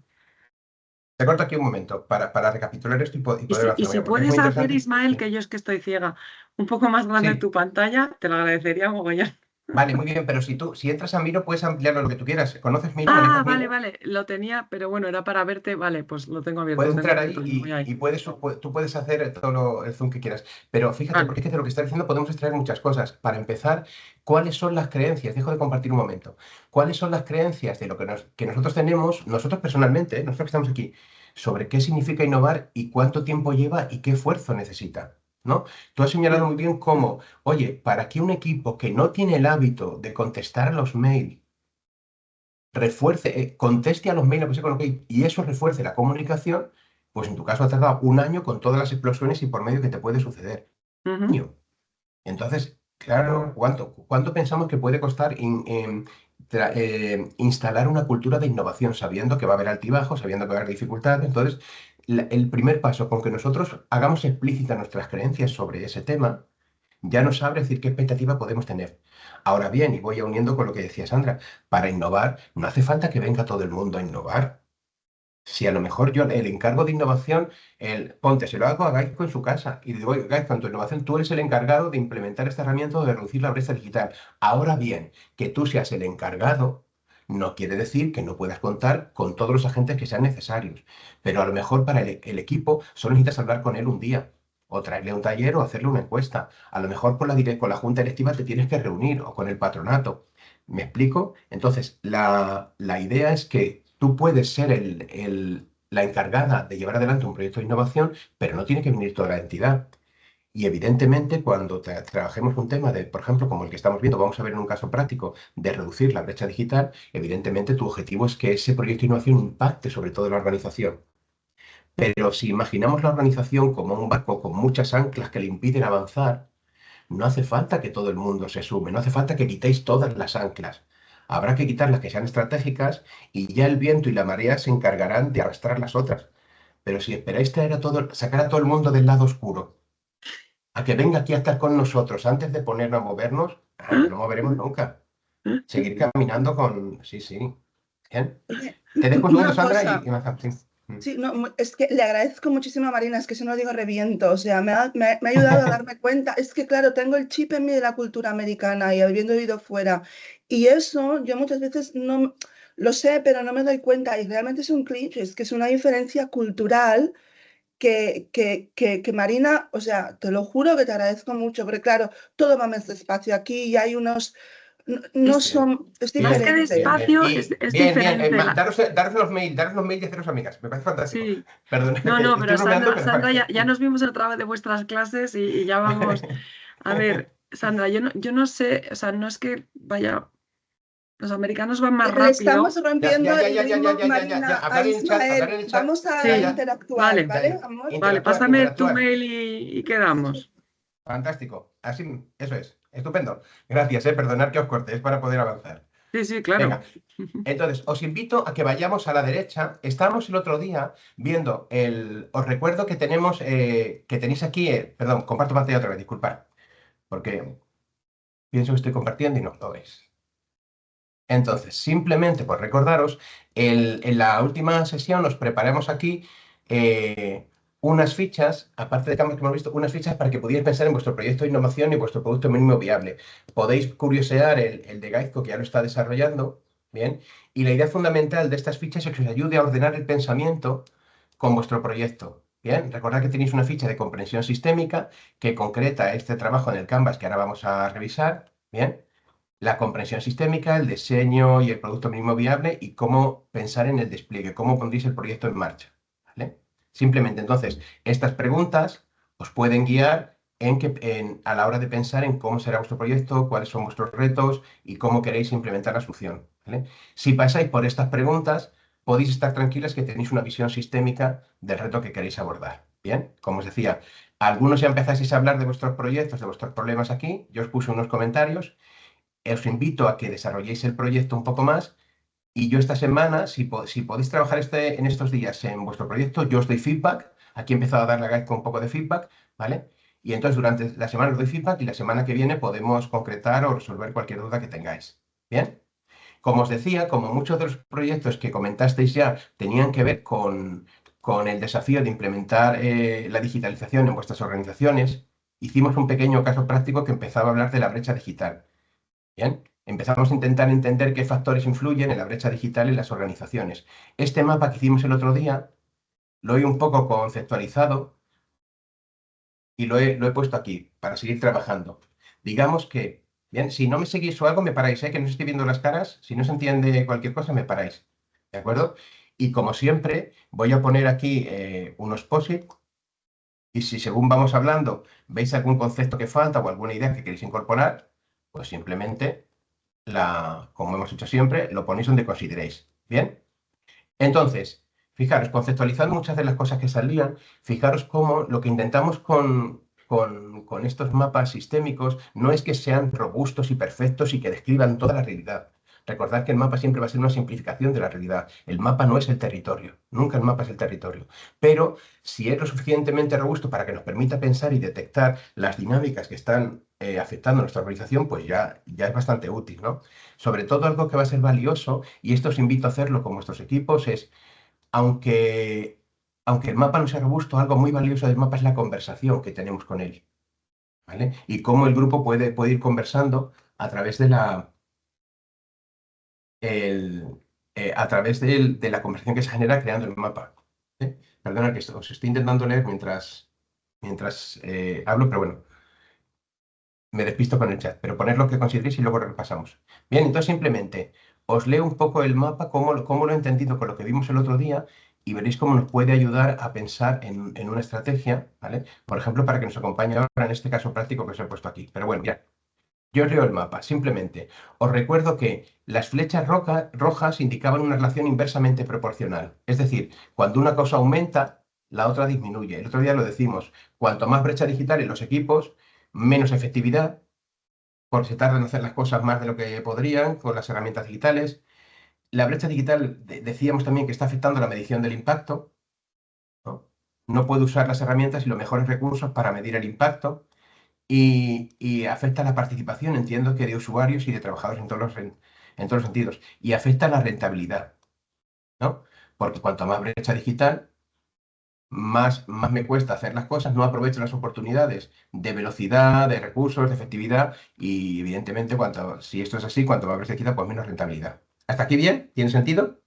[SPEAKER 1] Te corto aquí un momento para recapitular esto y
[SPEAKER 4] Y
[SPEAKER 1] poder
[SPEAKER 4] si, y
[SPEAKER 1] avanzar,
[SPEAKER 4] si
[SPEAKER 1] mira, porque es muy
[SPEAKER 4] puedes hacer,
[SPEAKER 1] interesante.
[SPEAKER 4] Ismael,
[SPEAKER 1] Sí.
[SPEAKER 4] que yo es que estoy ciega, un poco más grande
[SPEAKER 1] Sí.
[SPEAKER 4] tu pantalla, te lo agradecería mogollón.
[SPEAKER 1] Vale, muy bien, pero si entras a Miro puedes ampliarlo lo que tú quieras. ¿Conoces Miro?
[SPEAKER 4] Ah,
[SPEAKER 1] ¿Manejas
[SPEAKER 4] vale,
[SPEAKER 1] Miro?
[SPEAKER 4] vale, lo tenía, pero bueno, era para verte. Vale, pues lo tengo abierto,
[SPEAKER 1] Puedes
[SPEAKER 4] lo tengo
[SPEAKER 1] entrar ahí
[SPEAKER 4] abierto, me voy ahí.
[SPEAKER 1] y tú puedes hacer el zoom que quieras. Pero fíjate,
[SPEAKER 4] Vale.
[SPEAKER 1] porque es que de lo que estás diciendo podemos extraer muchas cosas. Para empezar, ¿cuáles son las creencias? Dejo de compartir un momento. ¿Cuáles son las creencias de lo que nosotros tenemos, nosotros personalmente, nosotros que estamos aquí, sobre qué significa innovar y cuánto tiempo lleva y qué esfuerzo necesita? ¿No? Tú has señalado
[SPEAKER 4] Mm,
[SPEAKER 1] muy bien cómo, oye, para que un equipo que no tiene el hábito de contestar a los mails refuerce, conteste a los mails, lo que sea con lo que, y eso refuerce la comunicación, pues en tu caso ha tardado un año con todas las explosiones y por medio que te puede suceder.
[SPEAKER 4] ujú.
[SPEAKER 1] Año. Entonces, claro, ¿cuánto pensamos que puede costar instalar una cultura de innovación, sabiendo que va a haber altibajos, sabiendo que va a haber dificultades? Entonces, el primer paso con que nosotros hagamos explícitas nuestras creencias sobre ese tema, ya nos sabe decir qué expectativa podemos tener. Ahora bien, y voy uniendo con lo que decía Sandra, para innovar no hace falta que venga todo el mundo a innovar. Si a lo mejor yo el encargo de innovación, ponte, se lo hago a Gaizko en su casa y le digo, "Oye, Gaizko, en tu innovación tú eres el encargado de implementar esta herramienta o de reducir la brecha digital. Ahora bien, que tú seas el encargado no quiere decir que no puedas contar con todos los agentes que sean necesarios, pero a lo mejor para el equipo solo necesitas hablar con él un día o traerle un taller o hacerle una encuesta. A lo mejor con la junta directiva te tienes que reunir o con el patronato. ¿Me explico? Entonces, la idea es que tú puedes ser la encargada de llevar adelante un proyecto de innovación, pero no tiene que venir toda la entidad. Y evidentemente, cuando trabajemos un tema de, por ejemplo, como el que estamos viendo, vamos a ver en un caso práctico, de reducir la brecha digital, evidentemente tu objetivo es que ese proyecto de innovación impacte sobre todo en la organización. Pero si imaginamos la organización como un barco con muchas anclas que le impiden avanzar, no hace falta que todo el mundo se sume, no hace falta que quitéis todas las anclas. Habrá que quitar las que sean estratégicas y ya el viento y la marea se encargarán de arrastrar las otras. Pero si esperáis sacar a todo el mundo del lado oscuro, a que venga aquí a estar con nosotros antes de ponernos a movernos, no nos moveremos nunca. Seguir caminando con... Sí, sí. Bien.
[SPEAKER 3] Oye,
[SPEAKER 1] Te dejo un segundo,
[SPEAKER 3] una
[SPEAKER 1] Sandra,
[SPEAKER 3] cosa.
[SPEAKER 1] y avanzamos. Sí.
[SPEAKER 3] Sí, no, es que le agradezco muchísimo a Marina, es que si no lo digo reviento, o sea, me ha ayudado a darme cuenta, es que claro, tengo el chip en mí de la cultura americana y habiendo vivido fuera, y eso yo muchas veces no lo sé, pero no me doy cuenta, y realmente es un cliché, es que es una diferencia cultural que Marina, o sea, te lo juro que te agradezco mucho, porque claro, todo va más despacio aquí y hay unos, no
[SPEAKER 4] Es,
[SPEAKER 1] Bien,
[SPEAKER 3] son, es
[SPEAKER 4] más que
[SPEAKER 1] bien, bien,
[SPEAKER 3] diferente.
[SPEAKER 1] bien.
[SPEAKER 4] despacio, es,
[SPEAKER 1] Y
[SPEAKER 4] es
[SPEAKER 1] bien, bien.
[SPEAKER 4] diferente.
[SPEAKER 1] Daros los mails y haceros amigas. Me parece fantástico.
[SPEAKER 4] Sí,
[SPEAKER 1] Perdona,
[SPEAKER 4] no,
[SPEAKER 1] que
[SPEAKER 4] no,
[SPEAKER 1] estoy
[SPEAKER 4] pero
[SPEAKER 1] bromeando,
[SPEAKER 4] Sandra,
[SPEAKER 1] pero
[SPEAKER 4] Sandra, ya nos vimos otra vez de vuestras clases y ya vamos. A ver, Sandra, yo no sé, o sea, no es que vaya, los americanos van más
[SPEAKER 3] Le estamos
[SPEAKER 4] rápido.
[SPEAKER 1] Ya, ya,
[SPEAKER 3] rompiendo
[SPEAKER 1] ya,
[SPEAKER 3] el
[SPEAKER 1] ya, ya, ya,
[SPEAKER 3] ritmo,
[SPEAKER 1] ya, ya, ya, ya.
[SPEAKER 3] Marina, a
[SPEAKER 1] Hablar
[SPEAKER 3] Ismael.
[SPEAKER 1] en el chat.
[SPEAKER 3] Vamos a
[SPEAKER 1] Ya,
[SPEAKER 4] Sí,
[SPEAKER 1] ya,
[SPEAKER 3] interactuar,
[SPEAKER 4] vale,
[SPEAKER 1] ya,
[SPEAKER 3] ¿vale,
[SPEAKER 1] ya.
[SPEAKER 3] amor?
[SPEAKER 4] vale,
[SPEAKER 1] Interactuar,
[SPEAKER 4] pásame tu
[SPEAKER 1] interactuar.
[SPEAKER 4] mail y quedamos.
[SPEAKER 1] Fantástico. Así, eso es. Estupendo. Gracias, perdonad que os corte, es para poder avanzar.
[SPEAKER 4] Sí, sí,
[SPEAKER 1] Venga,
[SPEAKER 4] claro.
[SPEAKER 1] entonces, os invito a que vayamos a la derecha. Estábamos el otro día viendo os recuerdo que que tenéis aquí, perdón, comparto pantalla otra vez, disculpad, porque pienso que estoy compartiendo y no lo veis. Entonces, simplemente por recordaros, en la última sesión os preparamos aquí unas fichas, aparte de cambios que hemos visto, unas fichas para que pudierais pensar en vuestro proyecto de innovación y vuestro producto mínimo viable. Podéis curiosear el de Gaizko, que ya lo está desarrollando, ¿bien? Y la idea fundamental de estas fichas es que os ayude a ordenar el pensamiento con vuestro proyecto. Bien, recordad que tenéis una ficha de comprensión sistémica que concreta este trabajo en el Canvas que ahora vamos a revisar, ¿bien? La comprensión sistémica, el diseño y el producto mínimo viable y cómo pensar en el despliegue, cómo pondréis el proyecto en marcha. ¿Vale? Simplemente entonces, estas preguntas os pueden guiar a la hora de pensar en cómo será vuestro proyecto, cuáles son vuestros retos y cómo queréis implementar la solución, ¿vale? Si pasáis por estas preguntas, podéis estar tranquilas que tenéis una visión sistémica del reto que queréis abordar. Bien, como os decía, algunos ya empezáis a hablar de vuestros proyectos, de vuestros problemas aquí. Yo os puse unos comentarios. Os invito a que desarrolléis el proyecto un poco más. Y yo esta semana, si podéis trabajar en estos días en vuestro proyecto, yo os doy feedback. Aquí he empezado a dar la guide con un poco de feedback, ¿vale? Y entonces durante la semana os doy feedback y la semana que viene podemos concretar o resolver cualquier duda que tengáis. ¿Bien? Como os decía, como muchos de los proyectos que comentasteis ya tenían que ver con el desafío de implementar la digitalización en vuestras organizaciones, hicimos un pequeño caso práctico que empezaba a hablar de la brecha digital. Bien, empezamos a intentar entender qué factores influyen en la brecha digital en las organizaciones. Este mapa que hicimos el otro día lo he un poco conceptualizado y lo he puesto aquí para seguir trabajando. Digamos que, bien, si no me seguís o algo, me paráis, ¿eh? Que no os estoy viendo las caras. Si no se entiende cualquier cosa, me paráis. ¿De acuerdo? Y como siempre, voy a poner aquí unos post-it y si según vamos hablando veis algún concepto que falta o alguna idea que queréis incorporar, pues simplemente, como hemos hecho siempre, lo ponéis donde consideréis. ¿Bien? Entonces, fijaros, conceptualizando muchas de las cosas que salían, fijaros cómo lo que intentamos con estos mapas sistémicos no es que sean robustos y perfectos y que describan toda la realidad. Recordad que el mapa siempre va a ser una simplificación de la realidad. El mapa no es el territorio, nunca el mapa es el territorio. Pero si es lo suficientemente robusto para que nos permita pensar y detectar las dinámicas que están afectando a nuestra organización, pues ya es bastante útil, ¿no? Sobre todo algo que va a ser valioso, y esto os invito a hacerlo con vuestros equipos, es, aunque, aunque el mapa no sea robusto, algo muy valioso del mapa es la conversación que tenemos con él, ¿vale? Y cómo el grupo puede ir conversando a través de de la conversación que se genera creando el mapa. ¿Eh? Perdona que os estoy intentando leer mientras hablo, pero bueno, me despisto con el chat, pero poned lo que consideréis y luego repasamos. Bien, entonces simplemente os leo un poco el mapa, cómo lo he entendido con lo que vimos el otro día, y veréis cómo nos puede ayudar a pensar en una estrategia, ¿vale? Por ejemplo, para que nos acompañe ahora en este caso práctico que os he puesto aquí. Pero bueno, ya, yo os leo el mapa. Simplemente os recuerdo que las flechas rojas indicaban una relación inversamente proporcional. Es decir, cuando una cosa aumenta, la otra disminuye. El otro día lo decimos, cuanto más brecha digital en los equipos, menos efectividad, porque se tardan en hacer las cosas más de lo que podrían con las herramientas digitales. La brecha digital, decíamos también que está afectando la medición del impacto, ¿no? No puede usar las herramientas y los mejores recursos para medir el impacto y afecta la participación, entiendo que de usuarios y de trabajadores en todos los sentidos, y afecta la rentabilidad, ¿no? Porque cuanto más brecha digital, más me cuesta hacer las cosas, no aprovecho las oportunidades de velocidad, de recursos, de efectividad y evidentemente si esto es así, cuanto más brecha digital, pues menos rentabilidad. ¿Hasta aquí bien? ¿Tiene sentido?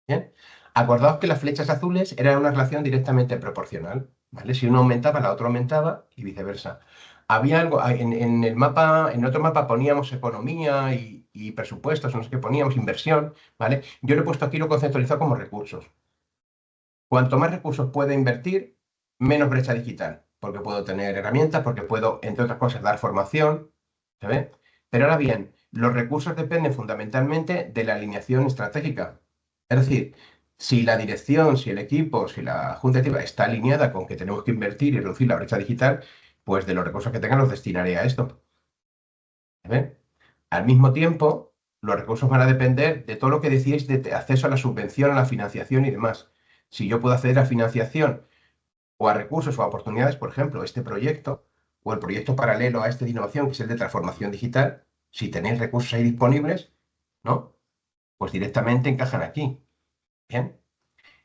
[SPEAKER 1] Bien. Acordaos que las flechas azules eran una relación directamente proporcional, ¿vale? Si uno aumentaba, la otra aumentaba y viceversa. Había algo, en el mapa, en otro mapa poníamos economía y presupuestos, no sé qué poníamos, inversión, ¿vale? Yo lo he puesto aquí, lo he conceptualizado como recursos. Cuanto más recursos pueda invertir, menos brecha digital, porque puedo tener herramientas, porque puedo, entre otras cosas, dar formación, ¿se ve? Pero ahora bien, los recursos dependen fundamentalmente de la alineación estratégica. Es decir, si la dirección, si el equipo, si la junta directiva está alineada con que tenemos que invertir y reducir la brecha digital, pues de los recursos que tengan los destinaré a esto. ¿Se ve? Al mismo tiempo, los recursos van a depender de todo lo que decíais de acceso a la subvención, a la financiación y demás. Si yo puedo acceder a financiación o a recursos o a oportunidades, por ejemplo, este proyecto o el proyecto paralelo a este de innovación, que es el de transformación digital, si tenéis recursos ahí disponibles, ¿no? Pues directamente encajan aquí. Bien.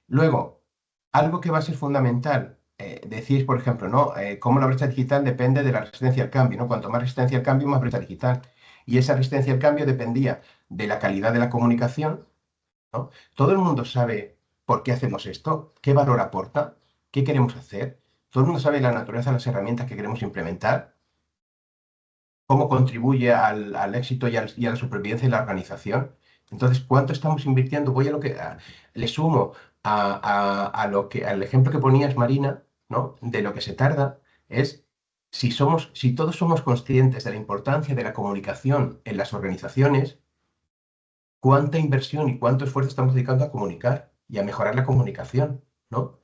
[SPEAKER 1] Luego, algo que va a ser fundamental, decís, por ejemplo, ¿no? Cómo la brecha digital depende de la resistencia al cambio, ¿no? Cuanto más resistencia al cambio, más brecha digital. Y esa resistencia al cambio dependía de la calidad de la comunicación, ¿no? Todo el mundo sabe por qué hacemos esto, qué valor aporta, qué queremos hacer. Todo el mundo sabe la naturaleza de las herramientas que queremos implementar, cómo contribuye al éxito y a la supervivencia de la organización. Entonces, ¿cuánto estamos invirtiendo? Voy a lo que le sumo al ejemplo que ponías, Marina, ¿no? De lo que se tarda, es si todos somos conscientes de la importancia de la comunicación en las organizaciones, ¿cuánta inversión y cuánto esfuerzo estamos dedicando a comunicar y a mejorar la comunicación, ¿no?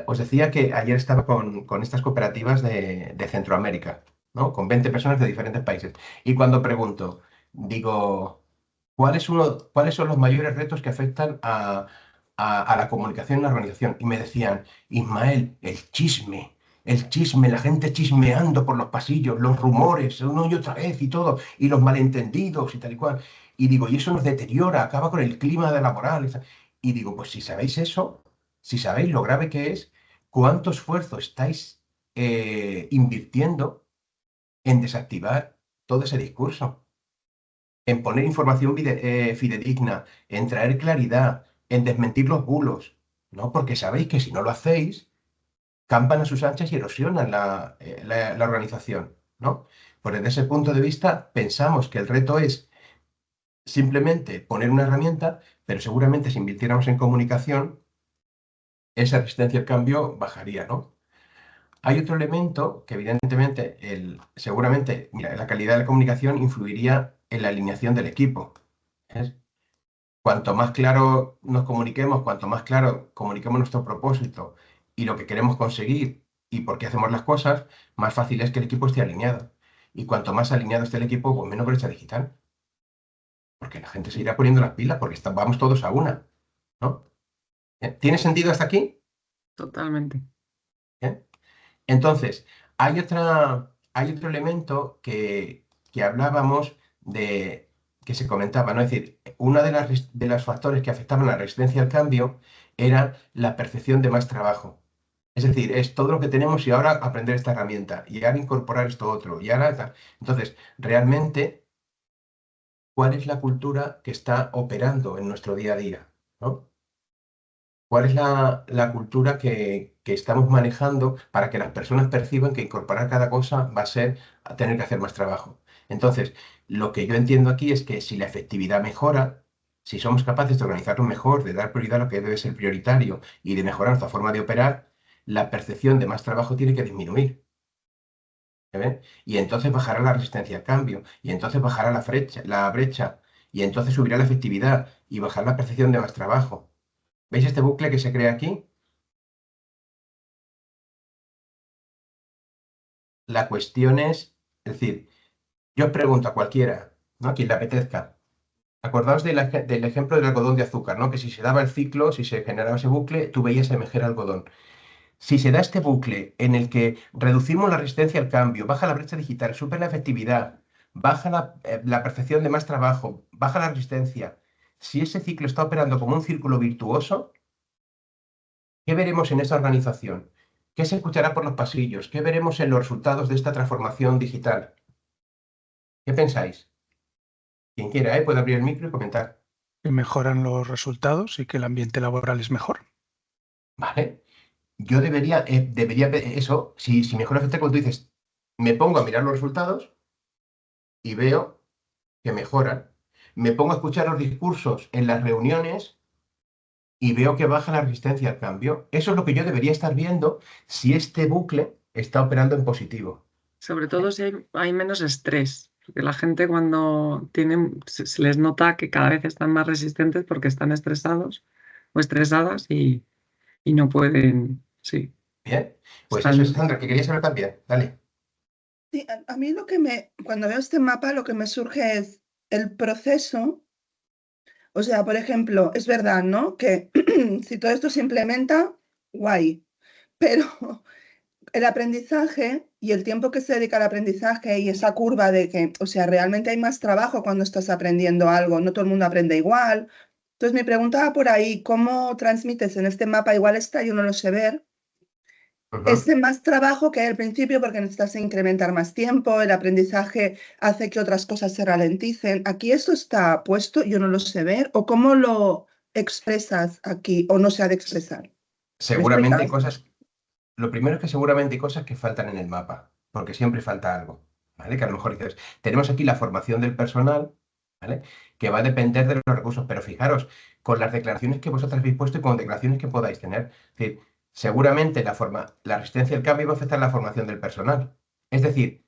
[SPEAKER 1] Os decía que ayer estaba con estas cooperativas de Centroamérica, ¿no? Con 20 personas de diferentes países. Y cuando pregunto, digo, ¿cuáles son los mayores retos que afectan a la comunicación en la organización? Y me decían, Ismael, el chisme, la gente chismeando por los pasillos, los rumores, una y otra vez y todo, y los malentendidos y tal y cual. Y digo, y eso nos deteriora, acaba con el clima de laboral. Y digo, pues si sabéis eso, si sabéis lo grave que es, ¿cuánto esfuerzo estáis invirtiendo en desactivar todo ese discurso? En poner información fidedigna, en traer claridad, en desmentir los bulos, ¿no? Porque sabéis que si no lo hacéis, campan a sus anchas y erosionan la organización, ¿no? Pues desde ese punto de vista, pensamos que el reto es simplemente poner una herramienta, pero seguramente si invirtiéramos en comunicación, esa resistencia al cambio bajaría, ¿no? Hay otro elemento que evidentemente, seguramente, mira, la calidad de la comunicación influiría en la alineación del equipo. ¿Ves? Cuanto más claro nos comuniquemos, cuanto más claro comuniquemos nuestro propósito y lo que queremos conseguir y por qué hacemos las cosas, más fácil es que el equipo esté alineado. Y cuanto más alineado esté el equipo, pues menos brecha digital. Porque la gente se irá poniendo las pilas porque vamos todos a una, ¿no? ¿Tiene sentido hasta aquí?
[SPEAKER 4] Totalmente.
[SPEAKER 1] ¿Eh? Entonces, hay otro elemento que hablábamos de, que se comentaba, ¿no? Es decir, uno de los factores que afectaban la resistencia al cambio era la percepción de más trabajo. Es decir, es todo lo que tenemos y ahora aprender esta herramienta y ahora incorporar esto otro y ahora tal. Entonces, realmente, ¿cuál es la cultura que está operando en nuestro día a día? ¿No? ¿Cuál es la cultura que estamos manejando para que las personas perciban que incorporar cada cosa va a ser a tener que hacer más trabajo? Entonces, lo que yo entiendo aquí es que si la efectividad mejora, si somos capaces de organizarlo mejor, de dar prioridad a lo que debe ser prioritario y de mejorar nuestra forma de operar, la percepción de más trabajo tiene que disminuir. ¿Ven? Y entonces bajará la resistencia al cambio, y entonces bajará la brecha, y entonces subirá la efectividad y bajará la percepción de más trabajo. ¿Veis este bucle que se crea aquí? La cuestión es decir, yo os pregunto a cualquiera, ¿no? A quien le apetezca. Acordaos del ejemplo del algodón de azúcar, ¿no? Que si se daba el ciclo, si se generaba ese bucle, tú veías emerger algodón. Si se da este bucle en el que reducimos la resistencia al cambio, baja la brecha digital, sube la efectividad, baja la percepción de más trabajo, baja la resistencia, si ese ciclo está operando como un círculo virtuoso, ¿qué veremos en esa organización? ¿Qué se escuchará por los pasillos? ¿Qué veremos en los resultados de esta transformación digital? ¿Qué pensáis? Quien quiera, puede abrir el micro y comentar.
[SPEAKER 5] Que mejoran los resultados y que el ambiente laboral es mejor.
[SPEAKER 1] ¿Vale? Yo debería eso, si mejora efecto, como tú dices, me pongo a mirar los resultados y veo que mejoran. Me pongo a escuchar los discursos en las reuniones y veo que baja la resistencia al cambio. Eso es lo que yo debería estar viendo si este bucle está operando en positivo.
[SPEAKER 4] Sobre todo si hay menos estrés, porque la gente cuando se les nota que cada vez están más resistentes porque están estresados o estresadas y no pueden, sí.
[SPEAKER 1] Bien, pues eso es, Sandra, que quería saber también. Dale.
[SPEAKER 3] Sí, a mí cuando veo este mapa, lo que me surge es el proceso. O sea, por ejemplo, es verdad, ¿no? Que si todo esto se implementa, guay. Pero el aprendizaje y el tiempo que se dedica al aprendizaje y esa curva de que, o sea, realmente hay más trabajo cuando estás aprendiendo algo, no todo el mundo aprende igual. Entonces, mi pregunta va por ahí, ¿cómo transmites en este mapa? Igual está, yo no lo sé ver. Ese más trabajo que hay al principio porque necesitas incrementar más tiempo, el aprendizaje hace que otras cosas se ralenticen. Aquí esto está puesto, yo no lo sé ver, o cómo lo expresas aquí, o no se ha de expresar.
[SPEAKER 1] Seguramente hay cosas, lo primero es que seguramente hay cosas que faltan en el mapa, porque siempre falta algo, ¿vale? Que a lo mejor dices, tenemos aquí la formación del personal, ¿vale? Que va a depender de los recursos, pero fijaros, con las declaraciones que vosotros habéis puesto y con declaraciones que podáis tener, es decir, seguramente la resistencia al cambio va a afectar la formación del personal, Es decir,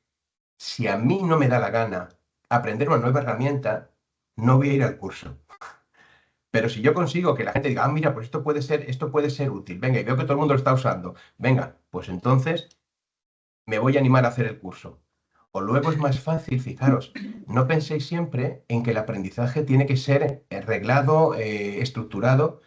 [SPEAKER 1] si a mí no me da la gana aprender una nueva herramienta, no voy a ir al curso. Pero si yo consigo que la gente diga, mira, pues esto puede ser útil, venga, y veo que todo el mundo lo está usando, venga, pues entonces me voy a animar a hacer el curso. O luego es más fácil, fijaros, no penséis siempre en que el aprendizaje tiene que ser reglado, estructurado.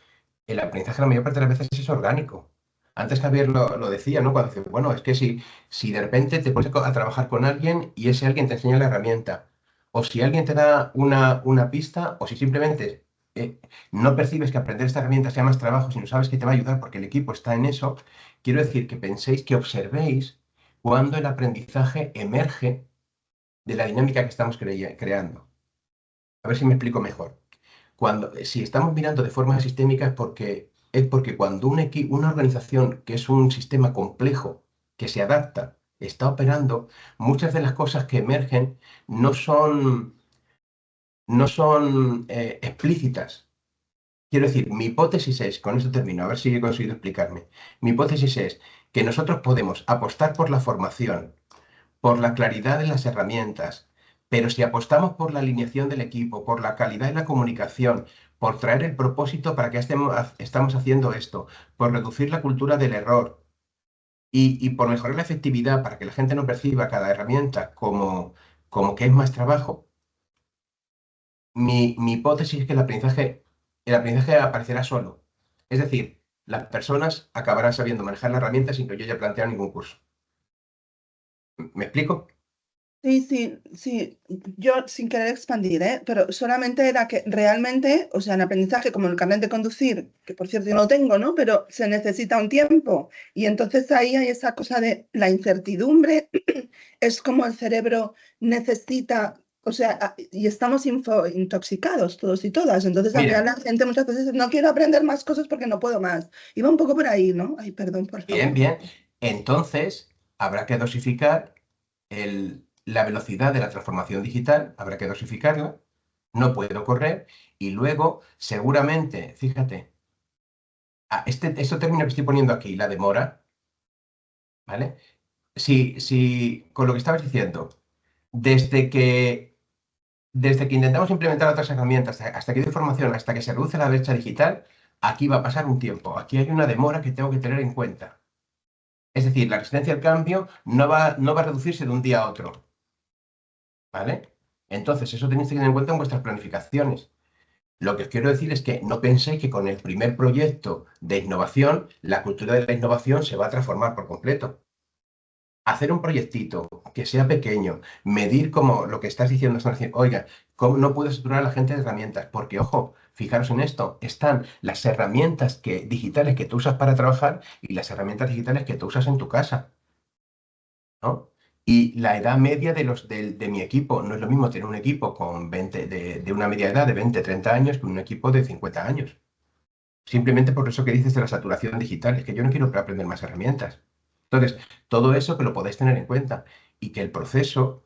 [SPEAKER 1] El aprendizaje la mayor parte de las veces es orgánico. Antes Javier lo decía, ¿no? Cuando dice, bueno, es que si de repente te pones a trabajar con alguien y ese alguien te enseña la herramienta, o si alguien te da una pista, o si simplemente no percibes que aprender esta herramienta sea más trabajo, sino sabes que te va a ayudar porque el equipo está en eso, quiero decir que penséis, que observéis cuando el aprendizaje emerge de la dinámica que estamos creando. A ver si me explico mejor. Si estamos mirando de forma sistémica es porque cuando una organización que es un sistema complejo, que se adapta, está operando, muchas de las cosas que emergen no son explícitas. Quiero decir, mi hipótesis es, con esto termino, a ver si he conseguido explicarme. Mi hipótesis es que nosotros podemos apostar por la formación, por la claridad de las herramientas, pero si apostamos por la alineación del equipo, por la calidad de la comunicación, por traer el propósito para que estamos haciendo esto, por reducir la cultura del error y por mejorar la efectividad para que la gente no perciba cada herramienta como que es más trabajo, mi hipótesis es que el aprendizaje aparecerá solo. Es decir, las personas acabarán sabiendo manejar la herramienta sin que yo haya planteado ningún curso. ¿Me explico?
[SPEAKER 3] Sí, sí, sí, yo sin querer expandir, pero solamente era que realmente, o sea, en aprendizaje como el carnet de conducir, que por cierto yo no tengo, ¿no? Pero se necesita un tiempo y entonces ahí hay esa cosa de la incertidumbre, es como el cerebro necesita, o sea, y estamos intoxicados todos y todas, entonces al final
[SPEAKER 1] Mira,
[SPEAKER 3] la gente muchas veces dice, no quiero aprender más cosas porque no puedo más. Iba un poco por ahí, ¿no? Ay, perdón, por
[SPEAKER 1] bien,
[SPEAKER 3] favor.
[SPEAKER 1] bien. Entonces, habrá que dosificar la velocidad de la transformación digital, habrá que dosificarla, no puedo correr, y luego, seguramente, fíjate, este término que estoy poniendo aquí, la demora, ¿vale? Si con lo que estabas diciendo, desde que, desde que intentamos implementar otras herramientas, hasta que hay información, hasta que se reduce la brecha digital, aquí va a pasar un tiempo, aquí hay una demora que tengo que tener en cuenta. Es decir, la resistencia al cambio no va a reducirse de un día a otro, ¿vale? Entonces, eso tenéis que tener en cuenta en vuestras planificaciones. Lo que os quiero decir es que no penséis que con el primer proyecto de innovación, la cultura de la innovación se va a transformar por completo. Hacer un proyectito que sea pequeño, medir como lo que estás diciendo, oiga, ¿cómo no puedo saturar a la gente de herramientas? Porque, ojo, fijaros en esto, están las herramientas digitales que tú usas para trabajar y las herramientas digitales que tú usas en tu casa, ¿no? Y la edad media de mi equipo, no es lo mismo tener un equipo de una media edad de 20, 30 años que un equipo de 50 años. Simplemente por eso que dices de la saturación digital, es que yo no quiero aprender más herramientas. Entonces, todo eso que lo podéis tener en cuenta y que el proceso,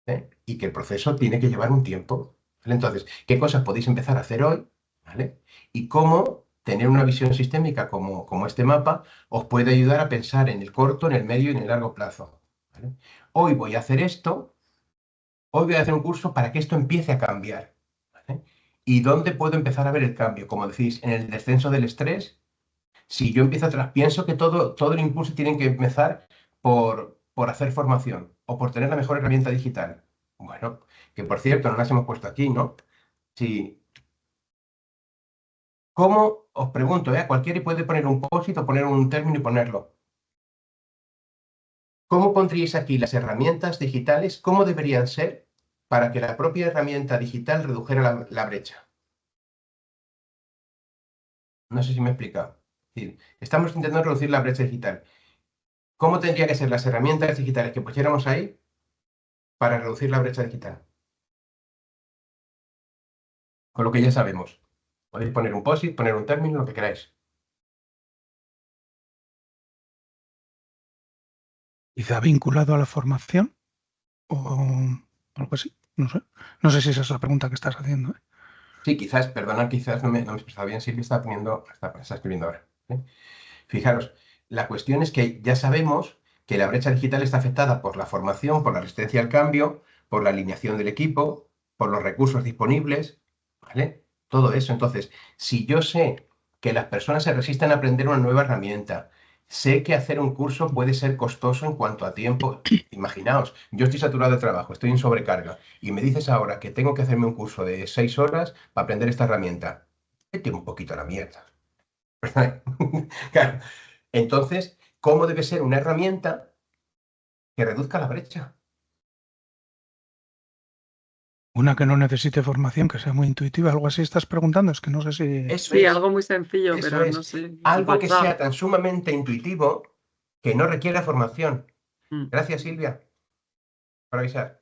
[SPEAKER 1] tiene que llevar un tiempo. ¿Vale? Entonces, ¿qué cosas podéis empezar a hacer hoy? ¿Vale? Y cómo tener una visión sistémica como este mapa os puede ayudar a pensar en el corto, en el medio y en el largo plazo. ¿Vale? Hoy voy a hacer esto, hoy voy a hacer un curso para que esto empiece a cambiar. ¿Vale? ¿Y dónde puedo empezar a ver el cambio? Como decís, en el descenso del estrés. Si yo empiezo atrás, pienso que todo el impulso tiene que empezar por hacer formación o por tener la mejor herramienta digital. Bueno, que por cierto, no las hemos puesto aquí, ¿no? Sí. ¿Cómo? Os pregunto, cualquiera puede poner un post-it o poner un término y ponerlo. ¿Cómo pondríais aquí las herramientas digitales? ¿Cómo deberían ser para que la propia herramienta digital redujera la brecha? No sé si me he explicado. Es decir, estamos intentando reducir la brecha digital. ¿Cómo tendrían que ser las herramientas digitales que pusiéramos ahí para reducir la brecha digital? Con lo que ya sabemos. Podéis poner un post-it, poner un término, lo que queráis.
[SPEAKER 5] Quizá vinculado a la formación o algo así, no sé. No sé si esa es la pregunta que estás haciendo, ¿eh?
[SPEAKER 1] Sí, quizás, perdonad, quizás no me he expresado bien. Silvia está escribiendo ahora. ¿Eh? Fijaros, la cuestión es que ya sabemos que la brecha digital está afectada por la formación, por la resistencia al cambio, por la alineación del equipo, por los recursos disponibles, ¿vale? Todo eso. Entonces, si yo sé que las personas se resisten a aprender una nueva herramienta, sé que hacer un curso puede ser costoso en cuanto a tiempo. Imaginaos, yo estoy saturado de trabajo, estoy en sobrecarga, y me dices ahora que tengo que hacerme un curso de 6 horas para aprender esta herramienta. Vete un poquito a la mierda. Claro. Entonces, ¿cómo debe ser una herramienta que reduzca la brecha?
[SPEAKER 5] Una que no necesite formación, que sea muy intuitiva, algo así estás preguntando, es que no sé si...
[SPEAKER 1] Eso
[SPEAKER 4] Sí,
[SPEAKER 1] es,
[SPEAKER 4] algo muy sencillo,
[SPEAKER 1] eso
[SPEAKER 4] pero no
[SPEAKER 1] es.
[SPEAKER 4] sé,
[SPEAKER 1] Algo que
[SPEAKER 4] WhatsApp.
[SPEAKER 1] sea tan sumamente intuitivo que no requiera formación.
[SPEAKER 4] Mm.
[SPEAKER 1] Gracias, Silvia, por avisar.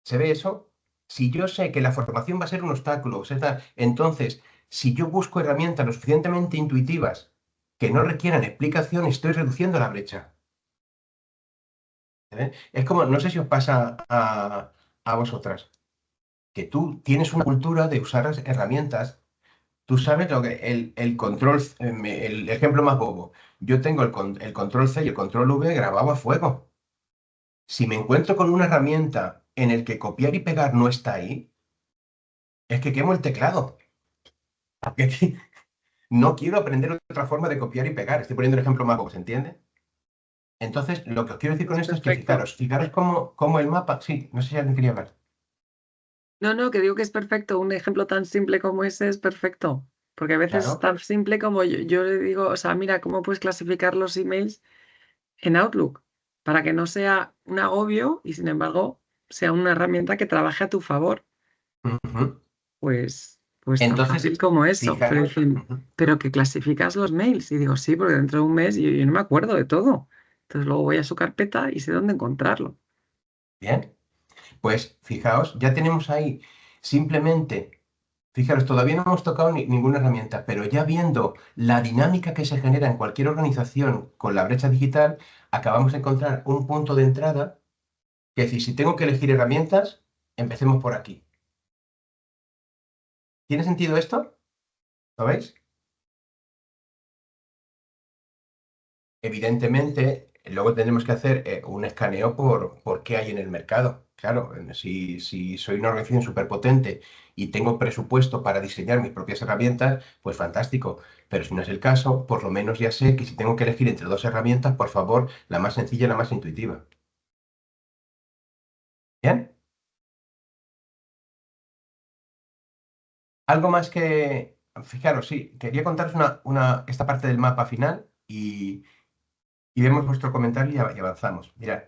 [SPEAKER 1] ¿Se ve eso? Si yo sé que la formación va a ser un obstáculo, o sea, entonces, si yo busco herramientas lo suficientemente intuitivas que no requieran explicación, estoy reduciendo la brecha. ¿Eh? Es como, no sé si os pasa a vosotras, que tú tienes una cultura de usar las herramientas. Tú sabes lo que el control, el ejemplo más bobo. Yo tengo el control C y el control V grabado a fuego. Si me encuentro con una herramienta en el que copiar y pegar no está ahí, es que quemo el teclado. Porque no quiero aprender otra forma de copiar y pegar. Estoy poniendo el ejemplo más bobo, ¿se entiende? Entonces, lo que os quiero decir con
[SPEAKER 4] Es
[SPEAKER 1] esto es que
[SPEAKER 4] perfecto.
[SPEAKER 1] fijaros cómo el mapa. Sí, no sé si alguien quería hablar.
[SPEAKER 4] No, que digo que es perfecto. Un ejemplo tan simple como ese es perfecto. Porque a veces es
[SPEAKER 1] Claro.
[SPEAKER 4] tan simple como yo le digo, o sea, mira, ¿cómo puedes clasificar los emails en Outlook? Para que no sea un agobio y sin embargo sea una herramienta que trabaje a tu favor.
[SPEAKER 1] Ujú.
[SPEAKER 4] Pues tan
[SPEAKER 1] Entonces,
[SPEAKER 4] fácil como eso. Pero
[SPEAKER 1] fijaros.
[SPEAKER 4] dicen,
[SPEAKER 1] Ujú.
[SPEAKER 4] pero que clasificas los mails. Y digo, sí, porque dentro de un mes yo no me acuerdo de todo. Entonces luego voy a su carpeta y sé dónde encontrarlo.
[SPEAKER 1] Bien. Pues fijaos, ya tenemos ahí simplemente, fijaros, todavía no hemos tocado ninguna herramienta, pero ya viendo la dinámica que se genera en cualquier organización con la brecha digital, acabamos de encontrar un punto de entrada, que es decir, si tengo que elegir herramientas, empecemos por aquí. ¿Tiene sentido esto? ¿Lo veis? Evidentemente, luego tendremos que hacer un escaneo por qué hay en el mercado. Claro, si soy una organización superpotente y tengo presupuesto para diseñar mis propias herramientas, pues fantástico. Pero si no es el caso, por lo menos ya sé que si tengo que elegir entre dos herramientas, por favor, la más sencilla y la más intuitiva. ¿Bien? Algo más que... Fijaros, sí, quería contaros esta parte del mapa final y vemos vuestro comentario y avanzamos. Mirad.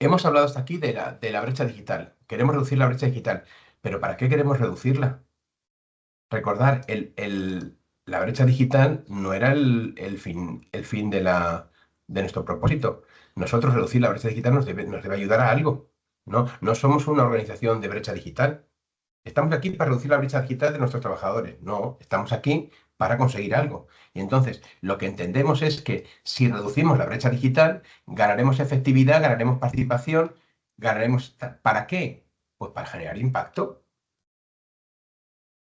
[SPEAKER 1] Hemos hablado hasta aquí de la brecha digital. Queremos reducir la brecha digital. ¿Pero para qué queremos reducirla? Recordar, la brecha digital no era el fin de nuestro propósito. Nosotros reducir la brecha digital nos debe ayudar a algo. No somos una organización de brecha digital. Estamos aquí para reducir la brecha digital de nuestros trabajadores. No, estamos aquí para conseguir algo. Y entonces, lo que entendemos es que si reducimos la brecha digital, ganaremos efectividad, ganaremos participación, ganaremos... ¿Para qué? Pues para generar impacto.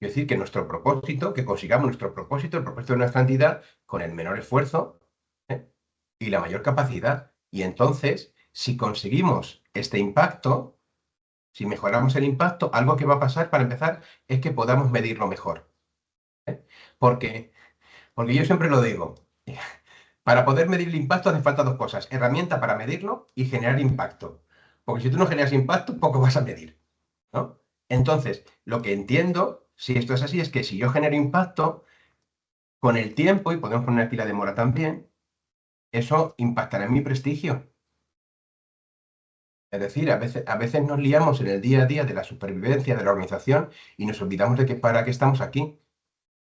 [SPEAKER 1] Es decir, que nuestro propósito, que consigamos nuestro propósito, el propósito de nuestra entidad, con el menor esfuerzo, ¿eh? Y la mayor capacidad. Y entonces, si conseguimos este impacto, si mejoramos el impacto, algo que va a pasar para empezar es que podamos medirlo mejor. ¿Eh? Porque, porque yo siempre lo digo, para poder medir el impacto hace falta dos cosas, herramienta para medirlo y generar impacto. Porque si tú no generas impacto, poco vas a medir, ¿no? Entonces, lo que entiendo, si esto es así, es que si yo genero impacto, con el tiempo, y podemos poner aquí la demora también, eso impactará en mi prestigio. Es decir, a veces nos liamos en el día a día de la supervivencia de la organización y nos olvidamos de que para qué estamos aquí.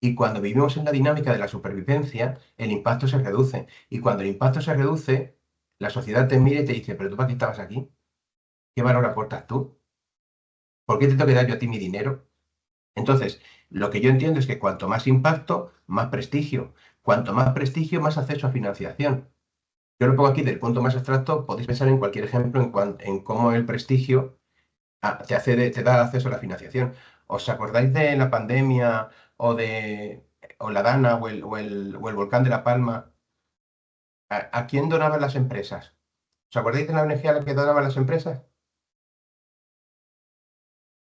[SPEAKER 1] Y cuando vivimos en la dinámica de la supervivencia, el impacto se reduce. Y cuando el impacto se reduce, la sociedad te mira y te dice, pero tú para qué estabas aquí, ¿qué valor aportas tú? ¿Por qué te tengo que dar yo a ti mi dinero? Entonces, lo que yo entiendo es que cuanto más impacto, más prestigio. Cuanto más prestigio, más acceso a financiación. Yo lo pongo aquí del punto más abstracto, podéis pensar en cualquier ejemplo en cómo el prestigio te da acceso a la financiación. ¿Os acordáis de la pandemia o la Dana o el volcán de La Palma? ¿A quién donaban las empresas? ¿Os acordáis de la ONG a la que donaban las empresas?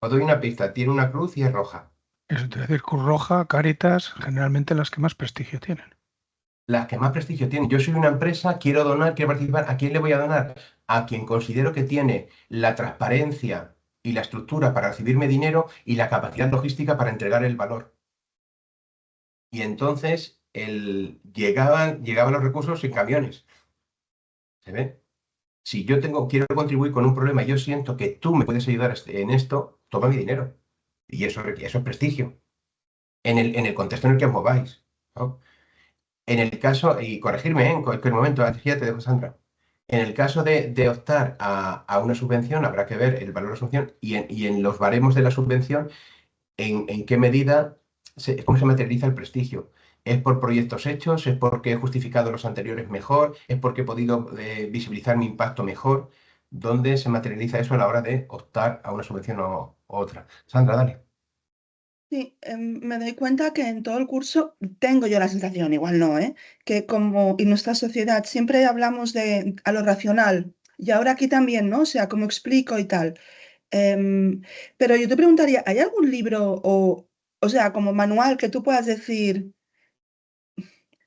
[SPEAKER 1] Os doy una pista, tiene una cruz y es roja.
[SPEAKER 5] Eso te voy a decir, Cruz Roja, Cáritas, generalmente las que más prestigio tienen.
[SPEAKER 1] Las que más prestigio tienen. Yo soy una empresa, quiero donar, quiero participar. ¿A quién le voy a donar? A quien considero que tiene la transparencia y la estructura para recibirme dinero y la capacidad logística para entregar el valor. Y entonces llegaban los recursos en camiones. ¿Se ve? Si yo quiero contribuir con un problema y yo siento que tú me puedes ayudar en esto, toma mi dinero. Y eso es prestigio. En el contexto en el que os mováis, ¿no? En el caso, y corregirme en cualquier momento, así ya te dejo, Sandra. En el caso de optar a una subvención, habrá que ver el valor de la subvención y en los baremos de la subvención, en qué medida, cómo se materializa el prestigio. ¿Es por proyectos hechos? ¿Es porque he justificado los anteriores mejor? ¿Es porque he podido visibilizar mi impacto mejor? ¿Dónde se materializa eso a la hora de optar a una subvención o otra? Sandra, dale.
[SPEAKER 3] Sí, me doy cuenta que en todo el curso tengo yo la sensación, igual no, que como en nuestra sociedad siempre hablamos a lo racional y ahora aquí también, ¿no? O sea, cómo explico y tal. Pero yo te preguntaría, ¿hay algún libro o sea, como manual que tú puedas decir,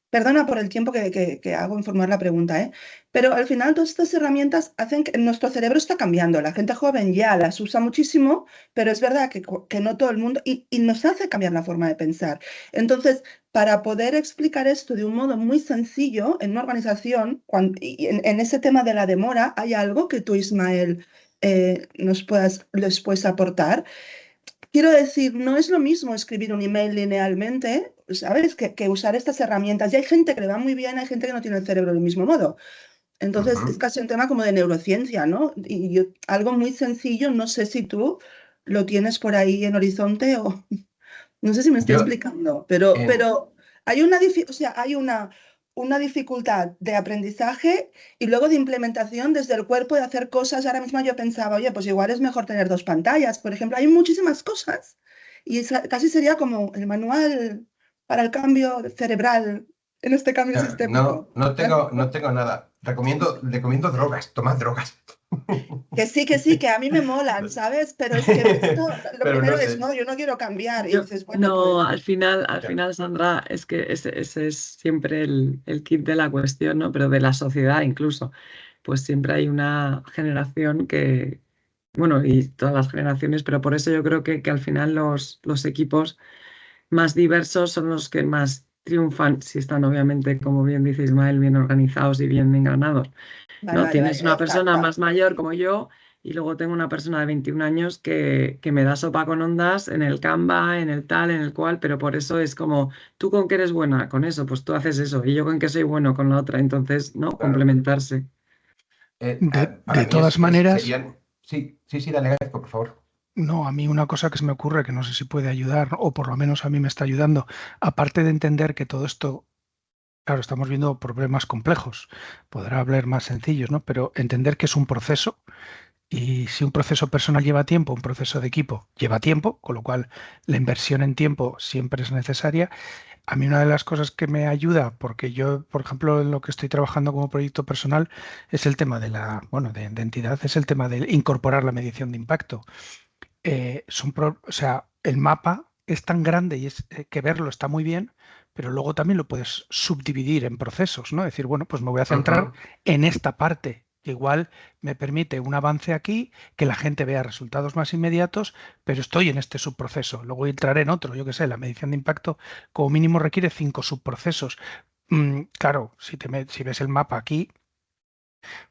[SPEAKER 3] perdona por el tiempo que hago en formular la pregunta, pero al final todas estas herramientas hacen que nuestro cerebro está cambiando. La gente joven ya las usa muchísimo, pero es verdad que no todo el mundo, y nos hace cambiar la forma de pensar. Entonces, para poder explicar esto de un modo muy sencillo en una organización, y en ese tema de la demora, ¿hay algo que tú, Ismael, les puedes aportar? Quiero decir, no es lo mismo escribir un email linealmente, ¿sabes? Que usar estas herramientas. Y hay gente que le va muy bien, hay gente que no tiene el cerebro del mismo modo. Entonces, es
[SPEAKER 1] Ujú.
[SPEAKER 3] casi un tema como de neurociencia, ¿no? Y algo muy sencillo, no sé si tú lo tienes por ahí en horizonte o no sé si me estoy
[SPEAKER 1] Yo,
[SPEAKER 3] explicando, pero,
[SPEAKER 1] en,
[SPEAKER 3] pero hay o sea, hay una dificultad de aprendizaje y luego de implementación desde el cuerpo de hacer cosas. Ahora mismo yo pensaba, oye, pues igual es mejor tener dos pantallas, por ejemplo, hay muchísimas cosas y casi sería como el manual para el cambio cerebral en este cambio
[SPEAKER 1] no,
[SPEAKER 3] sistémico.
[SPEAKER 1] no
[SPEAKER 3] ¿Has
[SPEAKER 1] tengo, no
[SPEAKER 3] visto?
[SPEAKER 1] tengo nada. Recomiendo drogas, tomad drogas.
[SPEAKER 3] Que sí, que a mí me molan, ¿sabes? Pero es que esto, lo
[SPEAKER 1] Pero no
[SPEAKER 3] primero es,
[SPEAKER 1] sé.
[SPEAKER 3] no, yo no quiero cambiar. Y
[SPEAKER 4] Yo,
[SPEAKER 3] dices, bueno,
[SPEAKER 4] no,
[SPEAKER 3] pues,
[SPEAKER 1] Ya.
[SPEAKER 4] al final, Sandra, es que ese es siempre el kit de la cuestión, ¿no? Pero de la sociedad incluso. Pues siempre hay una generación que, bueno, y todas las generaciones, pero por eso yo creo que al final los equipos más diversos son los que más triunfan, si están obviamente, como bien dice Ismael, bien organizados y bien engranados.
[SPEAKER 3] vale,
[SPEAKER 4] ¿No?
[SPEAKER 3] vale,
[SPEAKER 4] Tienes una
[SPEAKER 3] vale,
[SPEAKER 4] persona más mayor como yo y luego tengo una persona de 21 años que me da sopa con ondas en el Canva, en el tal, en el cual, pero por eso es como, ¿tú con qué eres buena? Con eso, pues tú haces eso y yo con qué soy bueno con la otra, entonces, ¿no?
[SPEAKER 1] Claro.
[SPEAKER 4] Complementarse.
[SPEAKER 1] Para
[SPEAKER 5] De
[SPEAKER 1] mí
[SPEAKER 5] todas maneras,
[SPEAKER 1] serían. Sí, sí, sí, dale, Gaizko, por favor.
[SPEAKER 5] no, a mí una cosa que se me ocurre, que no sé si puede ayudar, o por lo menos a mí me está ayudando, aparte de entender que todo esto, claro, estamos viendo problemas complejos, podrá hablar más sencillos, ¿no? Pero entender que es un proceso. Y si un proceso personal lleva tiempo, un proceso de equipo lleva tiempo, con lo cual la inversión en tiempo siempre es necesaria. A mí una de las cosas que me ayuda, porque yo, por ejemplo, en lo que estoy trabajando como proyecto personal, es el tema de bueno, de entidad, es el tema de incorporar la medición de impacto. O sea, el mapa es tan grande y es que verlo está muy bien, pero luego también lo puedes subdividir en procesos, ¿no? Decir, bueno, pues me voy a centrar
[SPEAKER 1] Ujú.
[SPEAKER 5] en esta parte, que igual me permite un avance aquí, que la gente vea resultados más inmediatos, pero estoy en este subproceso. Luego entraré en otro, yo qué sé, la medición de impacto como mínimo requiere 5 subprocesos. Claro, si ves el mapa aquí,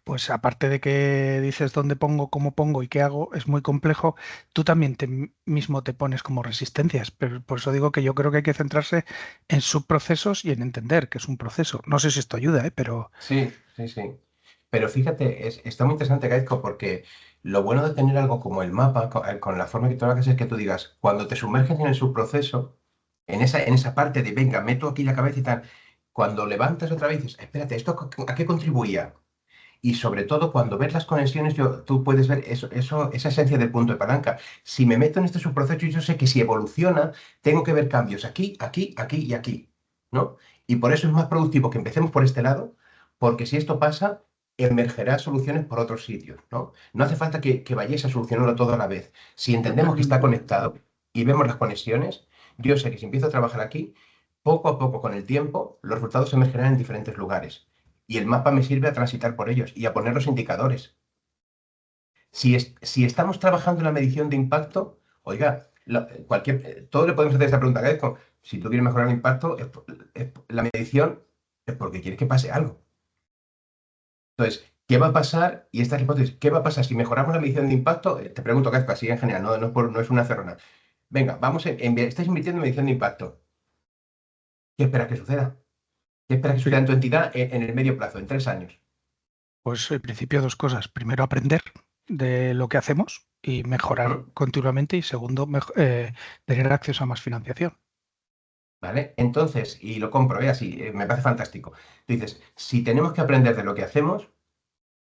[SPEAKER 5] pues aparte de que dices dónde pongo, cómo pongo y qué hago, es muy complejo, tú también mismo te pones como resistencias. Pero por eso digo que yo creo que hay que centrarse en subprocesos y en entender que es un proceso. No sé si esto ayuda, pero
[SPEAKER 1] Sí, sí, sí. Pero fíjate, está muy interesante, Gaizko, porque lo bueno de tener algo como el mapa, con la forma que tú lo haces, es que tú digas, cuando te sumerges en el subproceso, en esa parte de, venga, meto aquí la cabeza y tal, cuando levantas otra vez y dices, espérate, ¿esto a qué contribuía? Y sobre todo, cuando ves las conexiones, tú puedes ver esa esencia del punto de palanca. Si me meto en este subproceso, yo sé que si evoluciona, tengo que ver cambios aquí, aquí, aquí y aquí, ¿no? Y por eso es más productivo que empecemos por este lado, porque si esto pasa, emergerán soluciones por otros sitios, ¿no? No hace falta que vayáis a solucionarlo todo a la vez. Si entendemos que está conectado y vemos las conexiones, yo sé que si empiezo a trabajar aquí, poco a poco con el tiempo, los resultados emergerán en diferentes lugares. Y el mapa me sirve a transitar por ellos y a poner los indicadores. Si estamos trabajando en la medición de impacto, oiga, todo le podemos hacer esta pregunta, que es como, si tú quieres mejorar el impacto, la medición es porque quieres que pase algo. Entonces, ¿qué va a pasar? Y esta es la hipótesis, ¿qué va a pasar si mejoramos la medición de impacto? Te pregunto, Caspa, así en general, no es una cerrona. Venga, estáis invirtiendo en medición de impacto. ¿Qué esperas que suceda? ¿Qué esperas que suceda en tu entidad en el medio plazo, en 3 años?
[SPEAKER 5] Pues en principio 2 cosas. Primero, aprender de lo que hacemos y mejorar continuamente. Y segundo, tener acceso a más financiación.
[SPEAKER 1] ¿Vale? Entonces, y lo compro, así, me parece fantástico. Tú dices, si tenemos que aprender de lo que hacemos,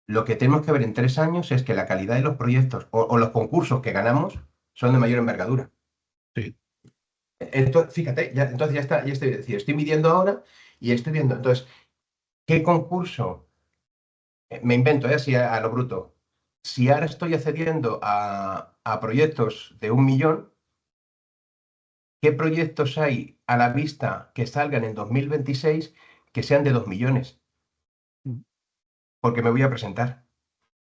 [SPEAKER 1] lo que tenemos que ver en 3 años es que la calidad de los proyectos o los concursos que ganamos son de mayor envergadura.
[SPEAKER 5] Sí.
[SPEAKER 1] Entonces, fíjate, entonces ya estoy midiendo ahora y estoy viendo. Entonces, ¿qué concurso? Me invento, así a lo bruto. Si ahora estoy accediendo a proyectos de 1 millón, ¿qué proyectos hay a la vista que salgan en 2026 que sean de 2 millones? Porque me voy a presentar.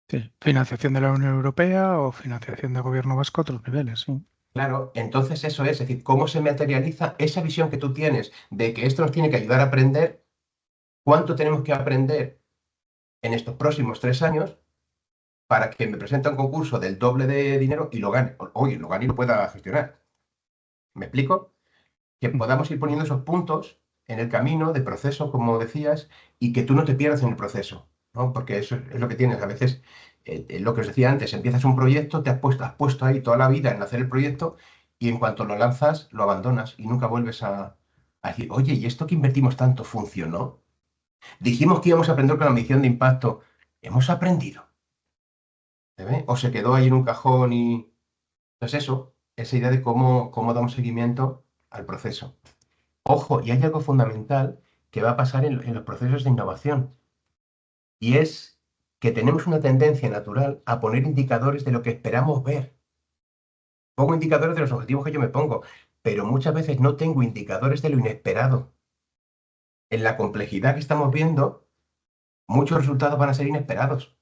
[SPEAKER 5] Sí. Financiación de la Unión Europea o financiación del gobierno vasco a otros niveles. Sí.
[SPEAKER 1] Claro, entonces eso es decir, cómo se materializa esa visión que tú tienes de que esto nos tiene que ayudar a aprender, cuánto tenemos que aprender en estos próximos 3 años para que me presente a un concurso del doble de dinero y lo gane. Oye, lo gane y lo pueda gestionar. ¿Me explico? Que podamos ir poniendo esos puntos en el camino de proceso, como decías, y que tú no te pierdas en el proceso, ¿no? Porque eso es lo que tienes. A veces, lo que os decía antes, empiezas un proyecto, has puesto ahí toda la vida en hacer el proyecto y en cuanto lo lanzas, lo abandonas y nunca vuelves a decir, oye, ¿y esto que invertimos tanto funcionó? Dijimos que íbamos a aprender con la medición de impacto. ¿Hemos aprendido? ¿Se ve? ¿O se quedó ahí en un cajón y...? Entonces eso, esa idea de cómo damos seguimiento al proceso. Ojo, y hay algo fundamental que va a pasar en los procesos de innovación, y es que tenemos una tendencia natural a poner indicadores de lo que esperamos ver. Pongo indicadores de los objetivos que yo me pongo, pero muchas veces no tengo indicadores de lo inesperado. En la complejidad que estamos viendo, muchos resultados van a ser inesperados.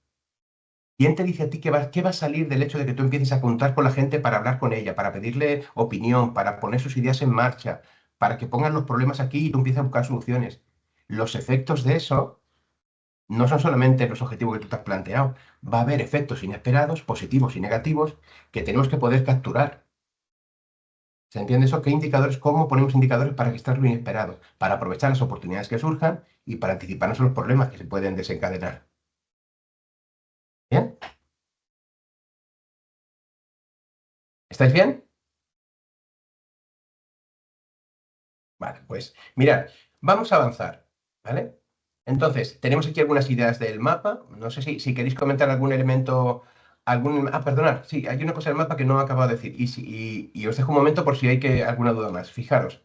[SPEAKER 1] ¿Quién te dice a ti qué va a salir del hecho de que tú empieces a contar con la gente para hablar con ella, para pedirle opinión, para poner sus ideas en marcha, para que pongan los problemas aquí y tú empieces a buscar soluciones? Los efectos de eso no son solamente los objetivos que tú te has planteado. Va a haber efectos inesperados, positivos y negativos, que tenemos que poder capturar. ¿Se entiende eso? ¿Qué indicadores? ¿Cómo ponemos indicadores para registrar lo inesperado? Para aprovechar las oportunidades que surjan y para anticiparnos a los problemas que se pueden desencadenar. ¿Bien? ¿Estáis bien? Vale, pues mirad, vamos a avanzar, ¿vale? Entonces, tenemos aquí algunas ideas del mapa. No sé si queréis comentar algún elemento, perdonad, sí, hay una cosa del mapa que no he acabado de decir y os dejo un momento por si hay alguna duda más. Fijaros,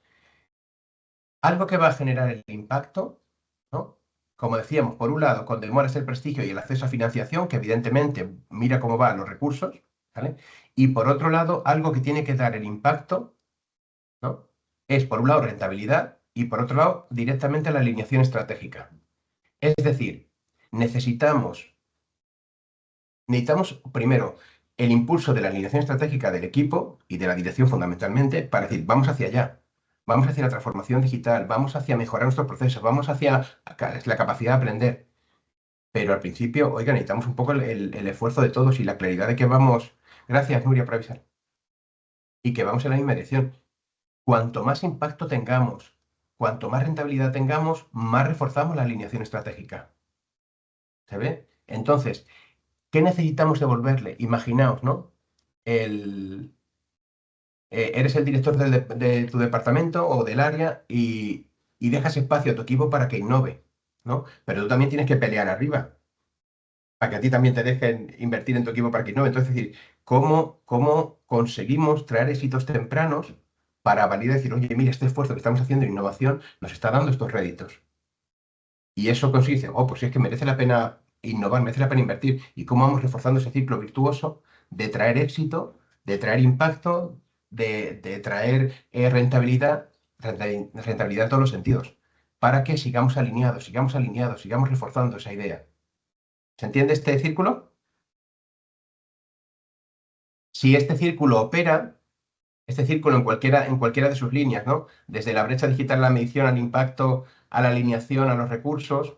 [SPEAKER 1] algo que va a generar el impacto, ¿no? Como decíamos, por un lado, con demoras el prestigio y el acceso a financiación, que evidentemente mira cómo van los recursos, ¿vale? Y por otro lado, algo que tiene que dar el impacto, ¿no? Es por un lado rentabilidad y por otro lado directamente la alineación estratégica. Es decir, necesitamos primero el impulso de la alineación estratégica del equipo y de la dirección fundamentalmente para decir, vamos hacia allá, vamos hacia la transformación digital, vamos hacia mejorar nuestros procesos, vamos hacia la capacidad de aprender. Pero al principio, oiga, necesitamos un poco el esfuerzo de todos y la claridad de que vamos, gracias Nuria por avisar, y que vamos en la misma dirección. Cuanto más impacto tengamos, cuanto más rentabilidad tengamos, más reforzamos la alineación estratégica. ¿Se ve? Entonces, ¿qué necesitamos devolverle? Imaginaos, ¿no? Eres el director de tu departamento o del área y dejas espacio a tu equipo para que innove, ¿no? Pero tú también tienes que pelear arriba para que a ti también te dejen invertir en tu equipo para que innove. Entonces, es decir, ¿cómo conseguimos traer éxitos tempranos para validar y decir, oye, mira, este esfuerzo que estamos haciendo en innovación nos está dando estos réditos? Y eso consiste, pues es que merece la pena innovar, merece la pena invertir. ¿Y cómo vamos reforzando ese ciclo virtuoso de traer éxito, de traer impacto, de traer rentabilidad en todos los sentidos? Para que sigamos alineados, sigamos reforzando esa idea. ¿Se entiende este círculo? Si este círculo opera, este círculo en cualquiera de sus líneas, ¿no? Desde la brecha digital a la medición, al impacto, a la alineación, a los recursos,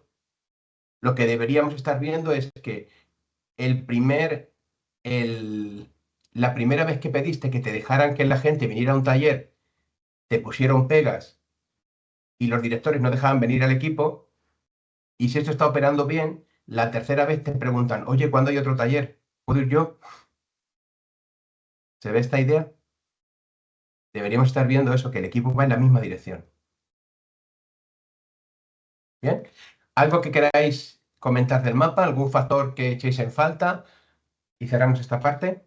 [SPEAKER 1] lo que deberíamos estar viendo es que la primera vez que pediste que te dejaran que la gente viniera a un taller, te pusieron pegas y los directores no dejaban venir al equipo, y si esto está operando bien, la tercera vez te preguntan, oye, ¿cuándo hay otro taller? ¿Puedo ir yo? ¿Se ve esta idea? Deberíamos estar viendo eso, que el equipo va en la misma dirección. ¿Bien? ¿Algo que queráis comentar del mapa? ¿Algún factor que echéis en falta? Y cerramos esta parte.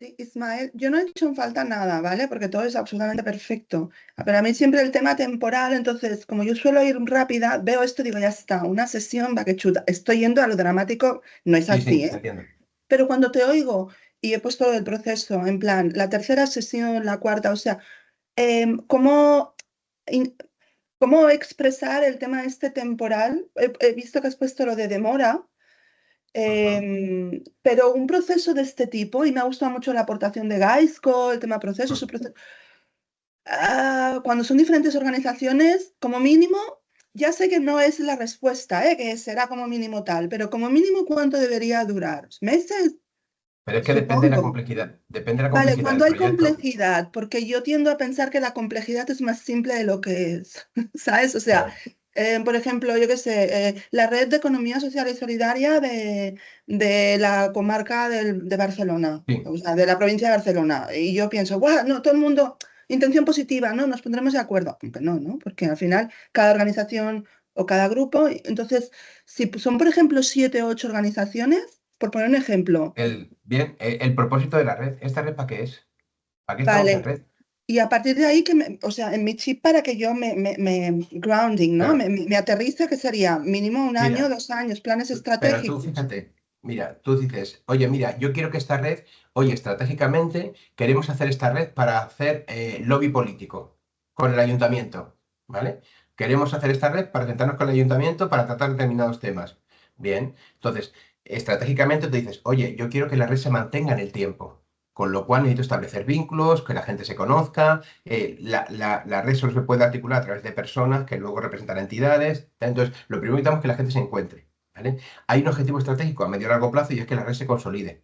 [SPEAKER 3] Sí, Ismael, yo no he hecho en falta nada, ¿vale? Porque todo es absolutamente perfecto. Pero a mí siempre el tema temporal, entonces, como yo suelo ir rápida, veo esto y digo, ya está, una sesión va que chuta. Estoy yendo a lo dramático, no es
[SPEAKER 1] Sí,
[SPEAKER 3] así,
[SPEAKER 1] sí,
[SPEAKER 3] ¿eh?
[SPEAKER 1] entiendo.
[SPEAKER 3] Pero cuando te oigo y he puesto el proceso, en plan, la tercera sesión, la cuarta, o sea, ¿cómo, cómo expresar el tema este temporal? He visto que has puesto lo de demora. Pero un proceso de este tipo, y me ha gustado mucho la aportación de Gaisco, el tema proceso, cuando son diferentes organizaciones, como mínimo, ya sé que no es la respuesta, que será como mínimo tal, pero como mínimo, ¿cuánto debería durar? ¿Meses?
[SPEAKER 1] Pero es que depende de la
[SPEAKER 3] Supongo.
[SPEAKER 1] complejidad. Depende de la
[SPEAKER 3] Vale,
[SPEAKER 1] complejidad
[SPEAKER 3] cuando
[SPEAKER 1] del
[SPEAKER 3] hay
[SPEAKER 1] proyecto.
[SPEAKER 3] complejidad, porque yo tiendo a pensar que la complejidad es más simple de lo que es, ¿sabes? O sea,
[SPEAKER 1] Claro.
[SPEAKER 3] por ejemplo, yo qué sé, la red de economía social y solidaria de la comarca de Barcelona,
[SPEAKER 1] Sí.
[SPEAKER 3] o sea, de la provincia de Barcelona. Y yo pienso, ¡guau! No, todo el mundo, intención positiva, ¿no? Nos pondremos de acuerdo. Aunque no, ¿no? Porque al final cada organización o cada grupo, entonces, si son, por ejemplo, 7 o 8 organizaciones, por poner un ejemplo,
[SPEAKER 1] Bien, el propósito de la red. ¿Esta red para qué es? ¿Para qué estamos en
[SPEAKER 3] vale.
[SPEAKER 1] red?
[SPEAKER 3] Y a partir de ahí, o sea, en mi chip para que yo me grounding, ¿no?
[SPEAKER 1] Claro.
[SPEAKER 3] Me aterrice, que sería mínimo un año,
[SPEAKER 1] Mira,
[SPEAKER 3] 2 años, planes
[SPEAKER 1] pero tú
[SPEAKER 3] estratégicos.
[SPEAKER 1] fíjate, mira, tú dices, oye, mira, yo quiero que esta red, oye, estratégicamente queremos hacer esta red para hacer lobby político con el ayuntamiento, ¿vale? Queremos hacer esta red para sentarnos con el ayuntamiento para tratar determinados temas. Bien, entonces, estratégicamente tú dices, oye, yo quiero que la red se mantenga en el tiempo, con lo cual necesito establecer vínculos, que la gente se conozca, la red solo se puede articular a través de personas que luego representan a entidades, entonces, lo primero que necesitamos es que la gente se encuentre. ¿Vale? Hay un objetivo estratégico a medio y largo plazo y es que la red se consolide.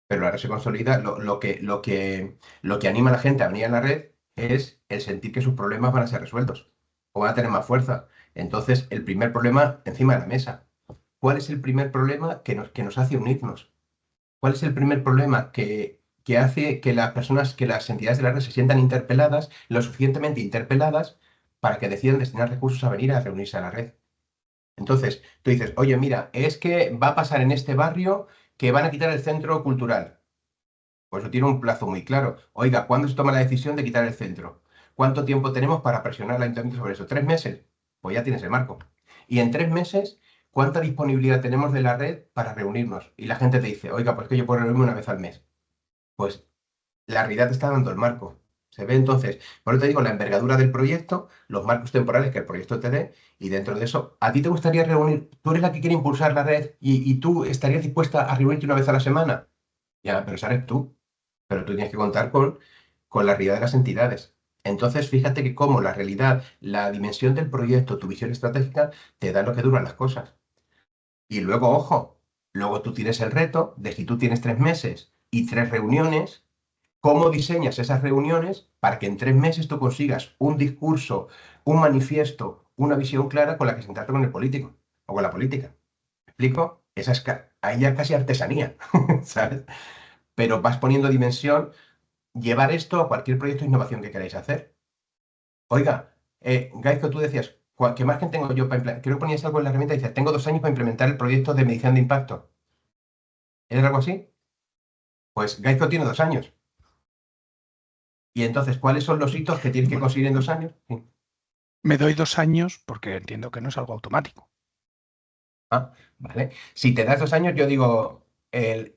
[SPEAKER 1] Pero la red se consolida, lo que anima a la gente a venir a la red es el sentir que sus problemas van a ser resueltos o van a tener más fuerza. Entonces, el primer problema encima de la mesa. ¿Cuál es el primer problema que nos hace unirnos? ¿Cuál es el primer problema que hace que las personas, que las entidades de la red se sientan interpeladas, lo suficientemente interpeladas para que decidan destinar recursos a venir a reunirse a la red? Entonces, tú dices, oye, mira, es que va a pasar en este barrio que van a quitar el centro cultural. Pues eso tiene un plazo muy claro. Oiga, ¿cuándo se toma la decisión de quitar el centro? ¿Cuánto tiempo tenemos para presionar al ayuntamiento sobre eso? ¿3 meses? Pues ya tienes el marco. Y en 3 meses, ¿cuánta disponibilidad tenemos de la red para reunirnos? Y la gente te dice, oiga, pues que yo puedo reunirme una vez al mes. Pues la realidad te está dando el marco. Se ve entonces, por eso te digo, la envergadura del proyecto, los marcos temporales que el proyecto te dé, y dentro de eso, ¿a ti te gustaría reunir? Tú eres la que quiere impulsar la red y tú estarías dispuesta a reunirte una vez a la semana. Ya, pero esa eres tú. Pero tú tienes que contar con la realidad de las entidades. Entonces, fíjate que como la realidad, la dimensión del proyecto, tu visión estratégica, te da lo que duran las cosas. Y luego, ojo, luego tú tienes el reto de si tú tienes 3 meses y 3 reuniones. ¿Cómo diseñas esas reuniones para que en 3 meses tú consigas un discurso, un manifiesto, una visión clara con la que sentarte con el político o con la política? ¿Me explico? Esa es ahí ya casi artesanía, ¿sabes? Pero vas poniendo dimensión, llevar esto a cualquier proyecto de innovación que queráis hacer. Oiga, Gaizko, tú decías, ¿qué margen tengo yo para implementar? Creo que ponías algo en la herramienta y dices, tengo 2 años para implementar el proyecto de medición de impacto. ¿Es algo así? Pues Gaizko tiene 2 años. Y entonces, ¿cuáles son los hitos que tienes que conseguir en 2 años? Sí.
[SPEAKER 5] Me doy 2 años porque entiendo que no es algo automático.
[SPEAKER 1] Ah, vale. Si te das 2 años, yo digo,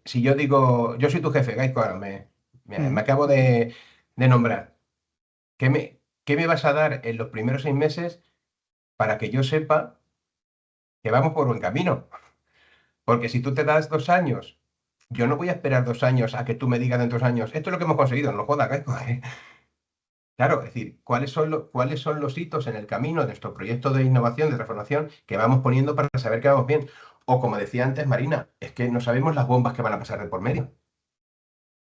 [SPEAKER 1] si yo digo, yo soy tu jefe, Gaico, ahora me acabo de nombrar. ¿Qué me vas a dar en los primeros 6 meses para que yo sepa que vamos por buen camino? Porque si tú te das 2 años, yo no voy a esperar 2 años a que tú me digas dentro de 2 años, esto es lo que hemos conseguido, no jodas, Gaico. Claro, es decir, ¿cuáles son los hitos en el camino de nuestro proyecto de innovación, de transformación que vamos poniendo para saber que vamos bien? O como decía antes Marina, es que no sabemos las bombas que van a pasar de por medio.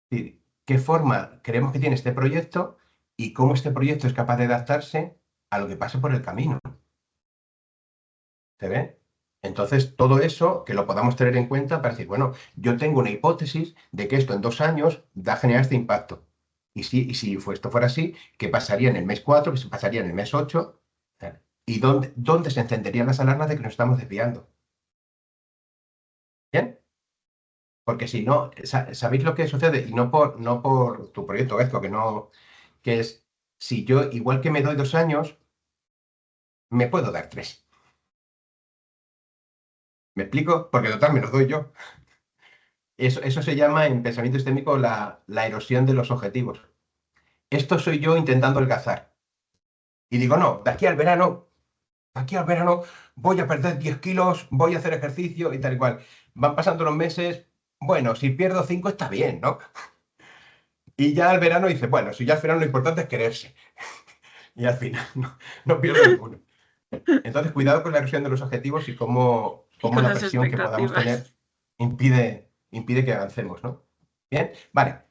[SPEAKER 1] Es decir, ¿qué forma creemos que tiene este proyecto y cómo este proyecto es capaz de adaptarse a lo que pase por el camino? ¿Se ve? Entonces, todo eso que lo podamos tener en cuenta para decir, bueno, yo tengo una hipótesis de que esto en 2 años va a generar este impacto. Y si esto fuera así, ¿qué pasaría en el mes 4? ¿Qué pasaría en el mes 8? ¿Y dónde se encenderían las alarmas de que nos estamos desviando? ¿Bien? Porque si no, ¿sabéis lo que sucede? Y no por tu proyecto, Gezco, que es, si yo, igual que me doy 2 años, me puedo dar 3. ¿Me explico? Porque total, me los doy yo. Eso se llama en pensamiento sistémico la erosión de los objetivos. Esto soy yo intentando alcanzar. Y digo, no, de aquí al verano voy a perder 10 kilos, voy a hacer ejercicio y tal y cual. Van pasando los meses, bueno, si pierdo 5 está bien, ¿no? Y ya al verano dice, bueno, si ya al verano lo importante es quererse. Y al final no pierdo ninguno. Entonces, cuidado con la erosión de los objetivos y cómo,
[SPEAKER 4] Y
[SPEAKER 1] cómo
[SPEAKER 4] con
[SPEAKER 1] la
[SPEAKER 4] las
[SPEAKER 1] presión que podamos tener
[SPEAKER 4] expectativas.
[SPEAKER 1] impide que avancemos, ¿no? Bien, vale.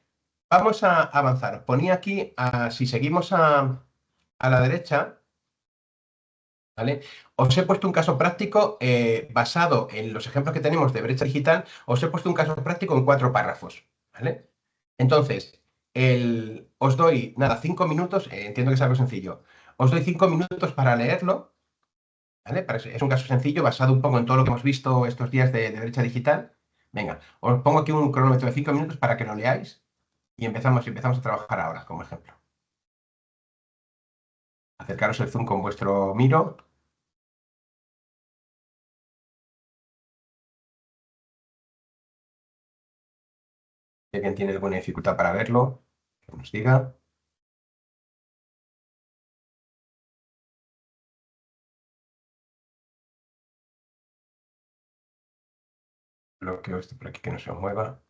[SPEAKER 1] Vamos a avanzar. Os ponía aquí, si seguimos a la derecha, ¿vale? Os he puesto un caso práctico basado en los ejemplos que tenemos de brecha digital. Os he puesto un caso práctico en 4 párrafos, ¿vale? Entonces, os doy, nada, 5 minutos, entiendo que es algo sencillo. Os doy 5 minutos para leerlo, ¿vale? Es un caso sencillo basado un poco en todo lo que hemos visto estos días de brecha digital. Venga, os pongo aquí un cronómetro de 5 minutos para que lo leáis y empezamos a trabajar ahora como ejemplo. Acercaros el zoom con vuestro miro. Si alguien tiene alguna dificultad para verlo, que nos diga. Bloqueo esto por aquí que no se mueva.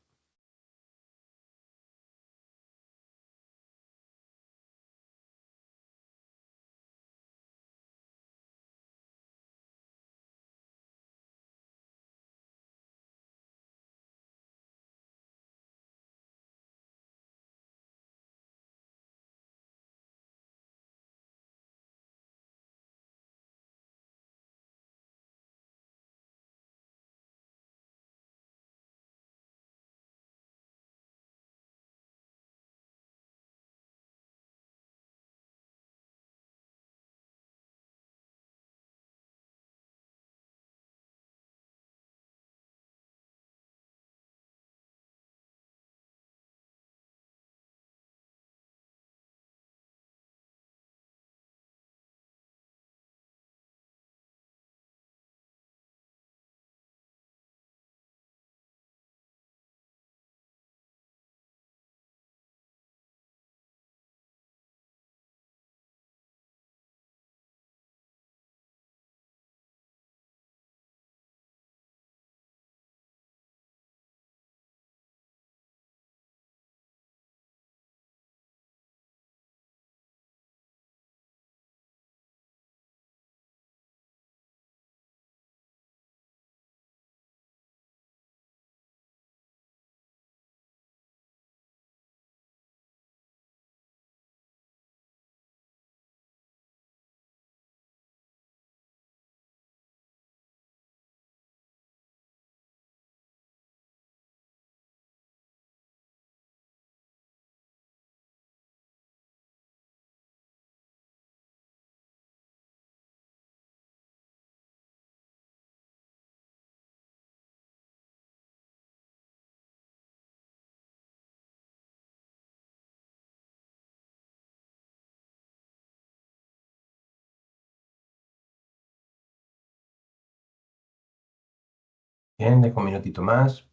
[SPEAKER 1] Bien, dejo un minutito más.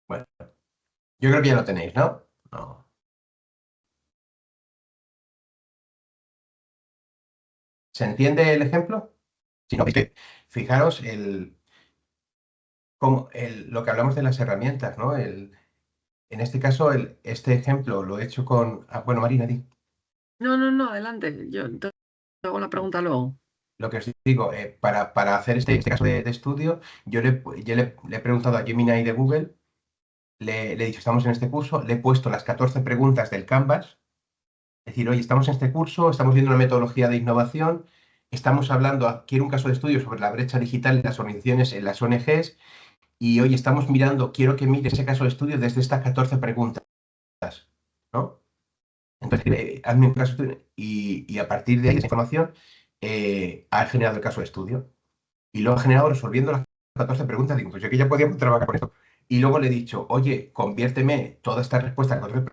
[SPEAKER 1] Bueno, yo creo que ya lo tenéis, ¿no? No. ¿Se entiende el ejemplo? Si no, es que fijaros lo que hablamos de las herramientas, ¿no? En este caso, este ejemplo lo he hecho con... bueno, Marina, di.
[SPEAKER 4] No, adelante. Yo te hago la pregunta luego.
[SPEAKER 1] Lo que os digo, para hacer este caso de estudio, yo le he preguntado a Gemini de Google, le he dicho, estamos en este curso, le he puesto las 14 preguntas del Canvas, es decir, oye, estamos en este curso, estamos viendo una metodología de innovación, estamos hablando, quiero un caso de estudio sobre la brecha digital en las organizaciones, en las ONGs, y hoy estamos mirando, quiero que mires ese caso de estudio desde estas 14 preguntas, ¿no? Entonces, hazme un caso de estudio y a partir de ahí, esa información, ha generado el caso de estudio y lo ha generado resolviendo las 14 preguntas. Digo, pues yo que ya podíamos trabajar con esto. Y luego le he dicho, oye, conviérteme toda esta respuesta a 14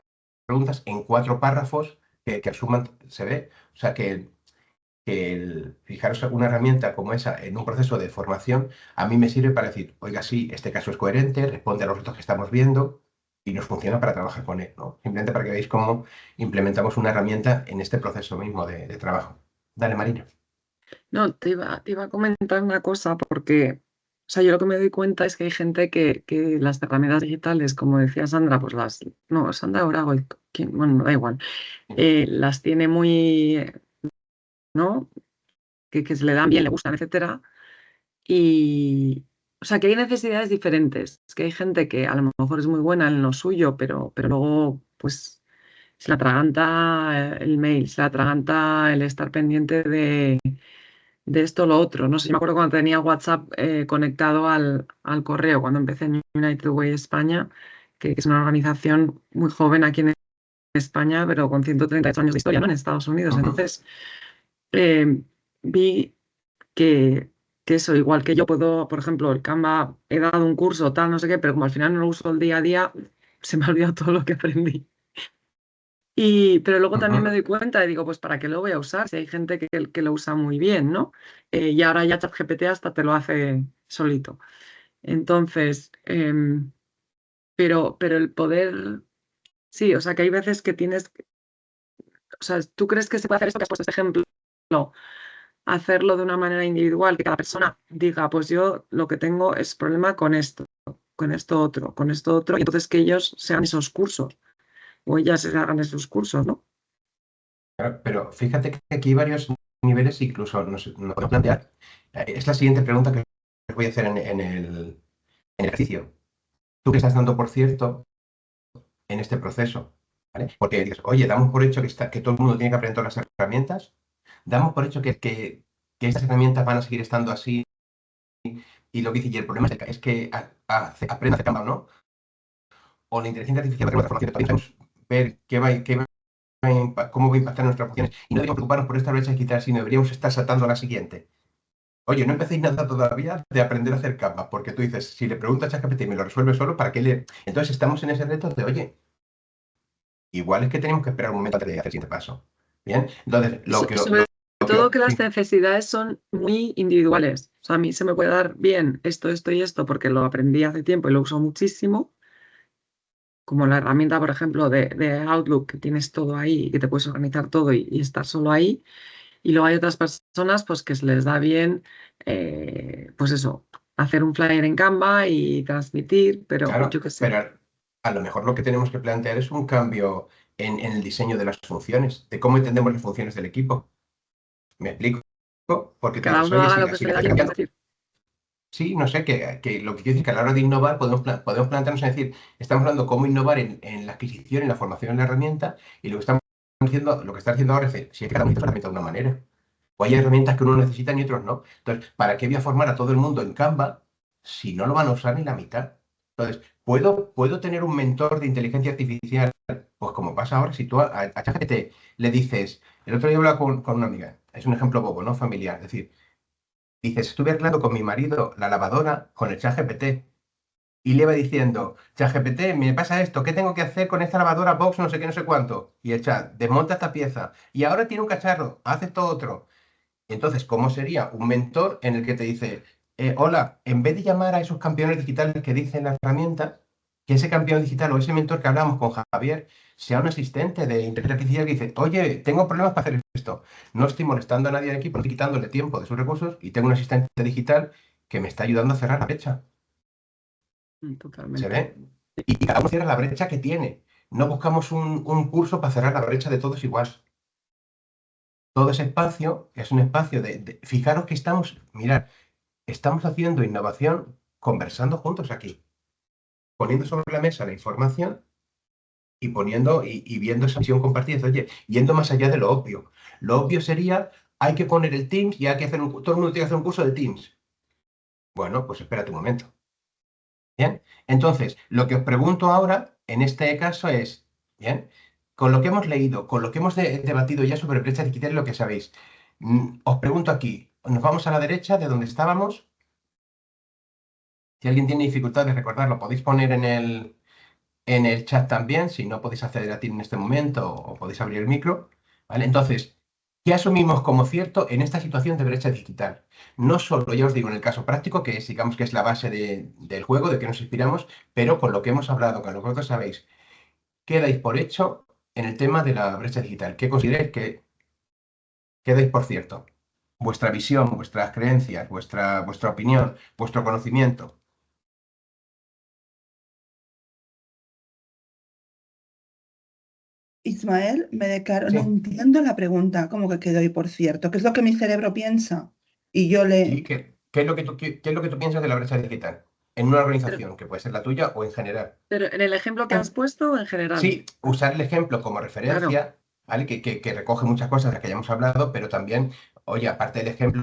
[SPEAKER 1] preguntas en 4 párrafos que resuman, se ve. O sea, fijaros, una herramienta como esa en un proceso de formación, a mí me sirve para decir, oiga, sí, este caso es coherente, responde a los retos que estamos viendo y nos funciona para trabajar con él, ¿no? Simplemente para que veáis cómo implementamos una herramienta en este proceso mismo de trabajo. Dale, Marina.
[SPEAKER 4] No, te iba a comentar una cosa porque, o sea, yo lo que me doy cuenta es que hay gente que las herramientas digitales, como decía Sandra, pues no, Sandra Orago, bueno, da igual, las tiene muy, ¿no? Que se le dan bien, le gustan, etcétera. Y, o sea, que hay necesidades diferentes. Es que hay gente que a lo mejor es muy buena en lo suyo, pero luego, pues, se le atraganta el mail, se le atraganta el estar pendiente de esto o lo otro. No sé, yo me acuerdo cuando tenía WhatsApp conectado al correo, cuando empecé en United Way España, que es una organización muy joven aquí en España, pero con 138 años de historia, ¿no? En Estados Unidos. Entonces, vi que eso, igual que yo puedo, por ejemplo, el Canva, he dado un curso, tal, no sé qué, pero como al final no lo uso el día a día, se me ha olvidado todo lo que aprendí. Pero luego también me doy cuenta y digo, pues ¿para qué lo voy a usar? Si hay gente que lo usa muy bien, ¿no? Y ahora ya ChatGPT hasta te lo hace solito. Entonces, pero el poder, sí, o sea, que hay veces que tienes, o sea, ¿tú crees que se puede hacer esto que has puesto este ejemplo? Hacerlo de una manera individual, que cada persona diga, pues yo lo que tengo es problema con esto con esto otro, y entonces que ellos se hagan esos cursos, o ellas se hagan esos cursos, ¿no?
[SPEAKER 1] Claro, pero fíjate que aquí hay varios niveles, incluso nos podemos plantear. Es la siguiente pregunta que os voy a hacer en el ejercicio. ¿Tú qué estás dando por cierto en este proceso? ¿Vale? Porque dices, oye, damos por hecho que todo el mundo tiene que aprender todas las herramientas, damos por hecho que estas herramientas van a seguir estando así, y lo que dice, y el problema es que aprende a hacer Canva o no, o la inteligencia artificial va a tener la formación, ver cómo va a impactar nuestras funciones, y no debemos preocuparnos por esta brecha digital, sino deberíamos estar saltando a la siguiente. Oye, no empecéis nada todavía de aprender a hacer Canva, porque tú dices, si le preguntas a ChatGPT y me lo resuelve solo, ¿para qué le...? Entonces estamos en ese reto de, oye, igual es que tenemos que esperar un momento antes de hacer el siguiente paso. Bien, entonces,
[SPEAKER 4] Sobre todo que las necesidades son muy individuales. O sea, a mí se me puede dar bien esto y esto porque lo aprendí hace tiempo y lo uso muchísimo, como la herramienta, por ejemplo, de Outlook, que tienes todo ahí y que te puedes organizar todo y estar solo ahí. Y luego hay otras personas pues, que se les da bien, pues eso, hacer un flyer en Canva y transmitir, pero
[SPEAKER 1] claro,
[SPEAKER 4] yo qué sé.
[SPEAKER 1] pero a lo mejor lo que tenemos que plantear es un cambio en el diseño de las funciones, de cómo entendemos las funciones del equipo. ¿Me explico? Porque tú
[SPEAKER 4] Cada
[SPEAKER 1] dices,
[SPEAKER 4] uno
[SPEAKER 1] oye,
[SPEAKER 4] haga
[SPEAKER 1] si
[SPEAKER 4] lo
[SPEAKER 1] la,
[SPEAKER 4] que
[SPEAKER 1] si
[SPEAKER 4] se
[SPEAKER 1] la
[SPEAKER 4] le da
[SPEAKER 1] estáis
[SPEAKER 4] bien, es
[SPEAKER 1] cambiando.
[SPEAKER 4] decir.
[SPEAKER 1] Sí, no sé, que lo que quiero decir es que a la hora de innovar podemos plantearnos es decir, estamos hablando de cómo innovar en la adquisición, en la formación en la herramienta, y lo que está haciendo ahora es decir, si es que cada uno utiliza la herramienta de una manera. O hay herramientas que uno necesita y otros no. Entonces, ¿para qué voy a formar a todo el mundo en Canva si no lo van a usar ni la mitad? Entonces, ¿puedo tener un mentor de inteligencia artificial? Pues como pasa ahora, si tú a ChatGPT le dices, el otro día hablaba con una amiga, es un ejemplo bobo, ¿no? Familiar, es decir, dices, estuve arreglando con mi marido la lavadora con el ChatGPT. y le va diciendo, ChatGPT, me pasa esto, ¿qué tengo que hacer con esta lavadora Box, no sé qué, no sé cuánto? Y el chat, desmonta esta pieza. Y ahora tiene un cacharro, hace esto otro. Entonces, ¿cómo sería un mentor en el que te dice, hola, en vez de llamar a esos campeones digitales que dicen la herramienta, que ese campeón digital o ese mentor que hablamos con Javier sea un asistente de inteligencia artificial que dice, oye, tengo problemas para hacer esto, no estoy molestando a nadie del equipo, no estoy quitándole tiempo de sus recursos y tengo un asistente digital que me está ayudando a cerrar la brecha. ¿Se
[SPEAKER 4] Totalmente.
[SPEAKER 1] ve? Y cada uno cierra la brecha que tiene. No buscamos un curso para cerrar la brecha de todos igual. Todo ese espacio es un espacio fijaros que mirad, estamos haciendo innovación conversando juntos aquí, poniendo sobre la mesa la información y poniendo y viendo esa visión compartida. Oye, yendo más allá de lo obvio. Lo obvio sería, hay que poner el Teams y hay que hacer todo el mundo tiene que hacer un curso de Teams. Bueno, pues espera un momento. Bien, entonces, lo que os pregunto ahora, en este caso es, bien, con lo que hemos leído, con lo que hemos debatido ya sobre brecha digital y lo que sabéis, os pregunto aquí, nos vamos a la derecha de donde estábamos. Si alguien tiene dificultad de recordarlo, podéis poner en el chat también, si no podéis acceder a ti en este momento o podéis abrir el micro, ¿vale? Entonces, ¿qué asumimos como cierto en esta situación de brecha digital? No solo, ya os digo, en el caso práctico, que es, digamos que es la base del juego, de que nos inspiramos, pero con lo que hemos hablado, con lo que vosotros sabéis, ¿qué dais por hecho en el tema de la brecha digital? ¿Qué consideráis que dais por cierto? Vuestra visión, vuestras creencias, vuestra opinión, vuestro conocimiento.
[SPEAKER 3] Ismael, me declaro, no
[SPEAKER 1] Sí.
[SPEAKER 3] entiendo la pregunta, como que quedo ahí, por cierto, ¿qué es lo que mi cerebro piensa? Y yo
[SPEAKER 1] ¿Y
[SPEAKER 3] le...
[SPEAKER 1] qué es lo que qué es lo que tú piensas de la brecha digital? En una
[SPEAKER 4] Pero,
[SPEAKER 1] organización, que puede ser la tuya o en general.
[SPEAKER 4] pero en el ejemplo que
[SPEAKER 3] Ah,
[SPEAKER 4] has puesto o en general,
[SPEAKER 1] Sí, usar el ejemplo como
[SPEAKER 4] claro.
[SPEAKER 1] referencia, ¿vale? Que recoge muchas cosas de las que hayamos hablado, pero también, oye, aparte del ejemplo,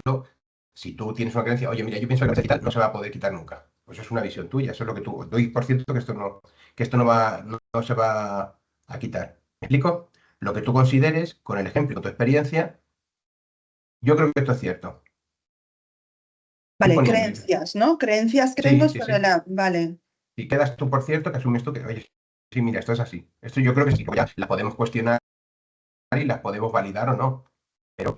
[SPEAKER 1] si tú tienes una creencia, oye, mira, yo pienso que la brecha digital no se va a poder quitar nunca. Pues eso es una visión tuya, eso es lo que tú. Doy por cierto que esto no se va a quitar. ¿Me explico? Lo que tú consideres con el ejemplo y con tu experiencia, yo creo que esto es cierto. Ir
[SPEAKER 3] vale,
[SPEAKER 1] poniendo.
[SPEAKER 3] creencias, ¿no? Creencias que
[SPEAKER 1] Sí,
[SPEAKER 3] tengo
[SPEAKER 1] sí,
[SPEAKER 3] sobre
[SPEAKER 1] sí.
[SPEAKER 3] la... Vale.
[SPEAKER 1] Y quedas tú por cierto que asumes tú que, oye, sí, mira, esto es así. Esto yo creo que sí, que ya la podemos cuestionar y las podemos validar o no. Pero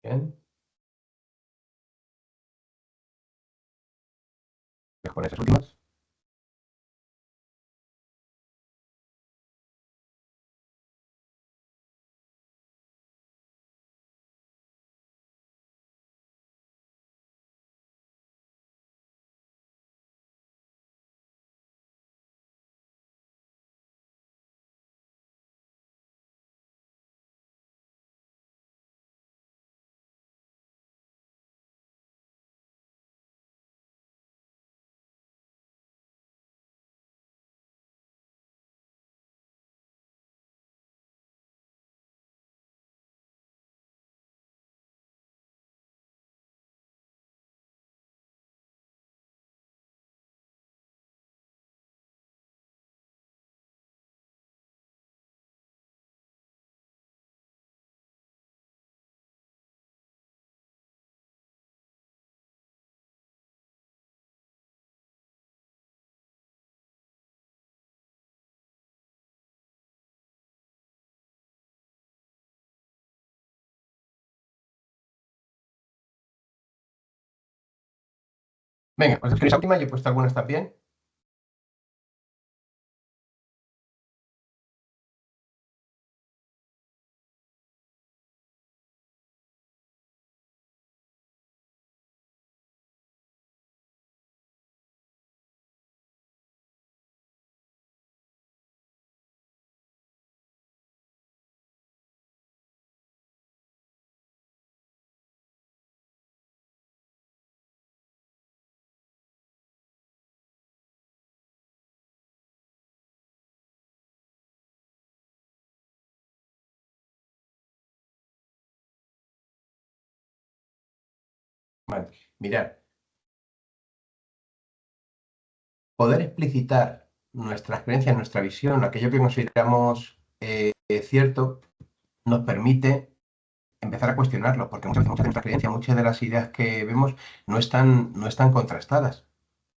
[SPEAKER 1] bien, con esas últimas. Venga, pues escribís la última, yo he puesto algunas también. Vale, mirad. Poder explicitar nuestras creencias, nuestra visión, aquello que consideramos cierto, nos permite empezar a cuestionarlo, porque muchas de nuestras creencias, muchas de las ideas que vemos no están contrastadas,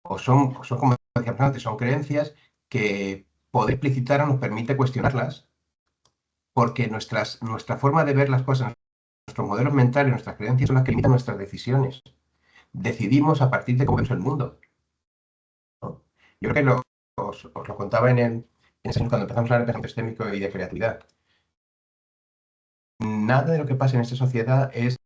[SPEAKER 1] o son, como decíamos antes, son creencias que poder explicitar nos permite cuestionarlas, porque nuestra forma de ver las cosas, nuestros modelos mentales, nuestras creencias son las que limitan nuestras decisiones. Decidimos a partir de cómo vemos el mundo, ¿no? Yo creo que os lo contaba cuando empezamos a hablar de pensamiento sistémico y de creatividad. Nada de lo que pasa en esta sociedad es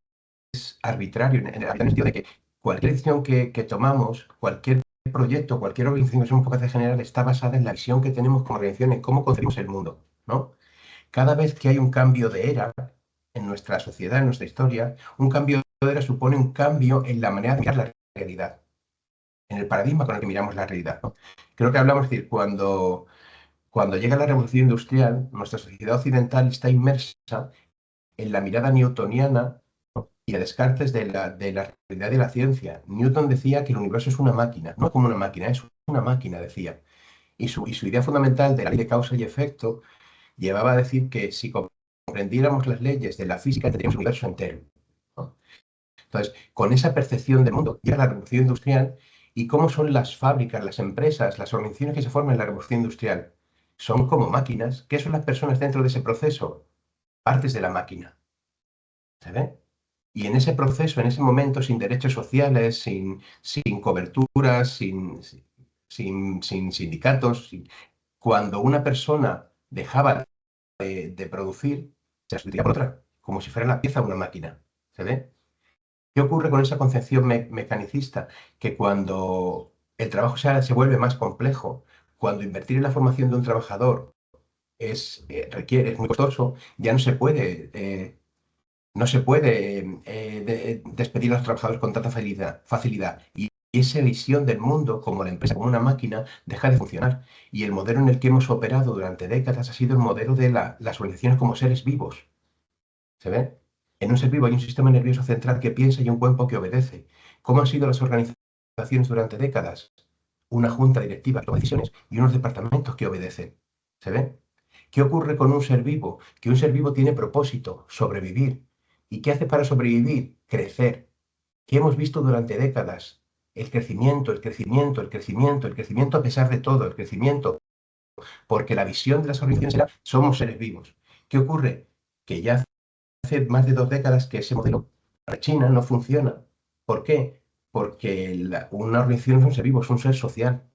[SPEAKER 1] arbitrario, en el sentido de que cualquier decisión que tomamos, cualquier proyecto, cualquier organización que somos capaces de generar está basada en la visión que tenemos como organización, en cómo concebimos el mundo, ¿no? Cada vez que hay un cambio de era en nuestra sociedad, en nuestra historia, un cambio de era supone un cambio en la manera de mirar la realidad, en el paradigma con el que miramos la realidad, ¿no? Creo que hablamos, es decir, cuando llega la revolución industrial, nuestra sociedad occidental está inmersa en la mirada newtoniana y a Descartes de la realidad de la ciencia. Newton decía que el universo es una máquina, no como una máquina, es una máquina, decía. Y su idea fundamental de la ley de causa y efecto llevaba a decir que si comprendiéramos las leyes de la física, tendríamos el universo entero, ¿no? Entonces, con esa percepción del mundo llega la revolución industrial y cómo son las fábricas, las empresas, las organizaciones que se forman en la revolución industrial. Son como máquinas. ¿Qué son las personas dentro de ese proceso? Partes de la máquina. ¿Se ve? Y en ese proceso, en ese momento, sin derechos sociales, sin coberturas, sin sindicatos, cuando una persona dejaba de producir, se sustituía por otra, como si fuera la pieza de una máquina. ¿Se ve? ¿Qué ocurre con esa concepción mecanicista? Que cuando el trabajo se vuelve más complejo, cuando invertir en la formación de un trabajador es muy costoso, ya no se puede despedir a los trabajadores con tanta facilidad. Y esa visión del mundo como la empresa, como una máquina, deja de funcionar. Y el modelo en el que hemos operado durante décadas ha sido el modelo de las organizaciones como seres vivos. ¿Se ve? En un ser vivo hay un sistema nervioso central que piensa y un cuerpo que obedece. ¿Cómo han sido las organizaciones durante décadas? Una junta directiva que toma decisiones y unos departamentos que obedecen. ¿Se ve? ¿Qué ocurre con un ser vivo? Que un ser vivo tiene propósito, sobrevivir. ¿Y qué hace para sobrevivir? Crecer. ¿Qué hemos visto durante décadas? El crecimiento, el crecimiento, el crecimiento, el crecimiento a pesar de todo, el crecimiento, porque la visión de las organizaciones era somos seres vivos. ¿Qué ocurre? Que ya hace más de 2 décadas que ese modelo para China no funciona. ¿Por qué? Porque una organización es un ser vivo, es un ser social.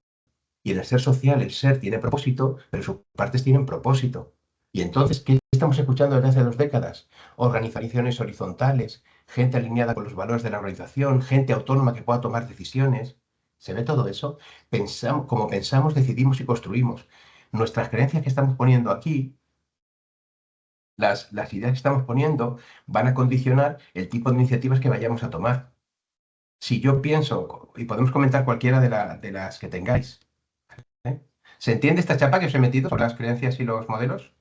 [SPEAKER 1] Y en el ser social, el ser tiene propósito, pero sus partes tienen propósito. Y entonces, ¿qué estamos escuchando desde hace 2 décadas? Organizaciones horizontales, gente alineada con los valores de la organización, gente autónoma que pueda tomar decisiones. ¿Se ve todo eso? Como pensamos, decidimos y construimos. Nuestras creencias que estamos poniendo aquí, las ideas que estamos poniendo, van a condicionar el tipo de iniciativas que vayamos a tomar. Si yo pienso, y podemos comentar cualquiera de las que tengáis, ¿eh? ¿Se entiende esta chapa que os he metido sobre las creencias y los modelos?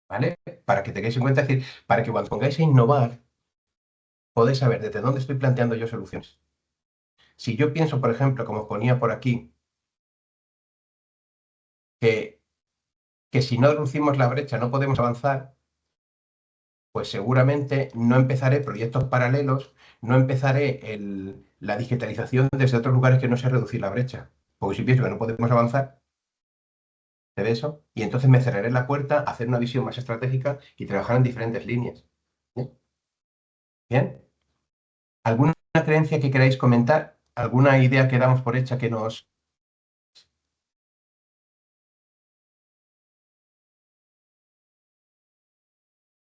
[SPEAKER 1] ¿Vale? Para que tengáis en cuenta, es decir, para que cuando pongáis a innovar, podáis saber desde dónde estoy planteando yo soluciones. Si yo pienso, por ejemplo, como ponía por aquí, que si no reducimos la brecha no podemos avanzar, pues seguramente no empezaré proyectos paralelos, no empezaré la digitalización desde otros lugares que no sea reducir la brecha. Porque si pienso que no podemos avanzar, de eso, y entonces me cerraré la puerta a hacer una visión más estratégica y trabajar en diferentes líneas. ¿Bien? ¿Bien? ¿Alguna creencia que queráis comentar? ¿Alguna idea que damos por hecha que nos...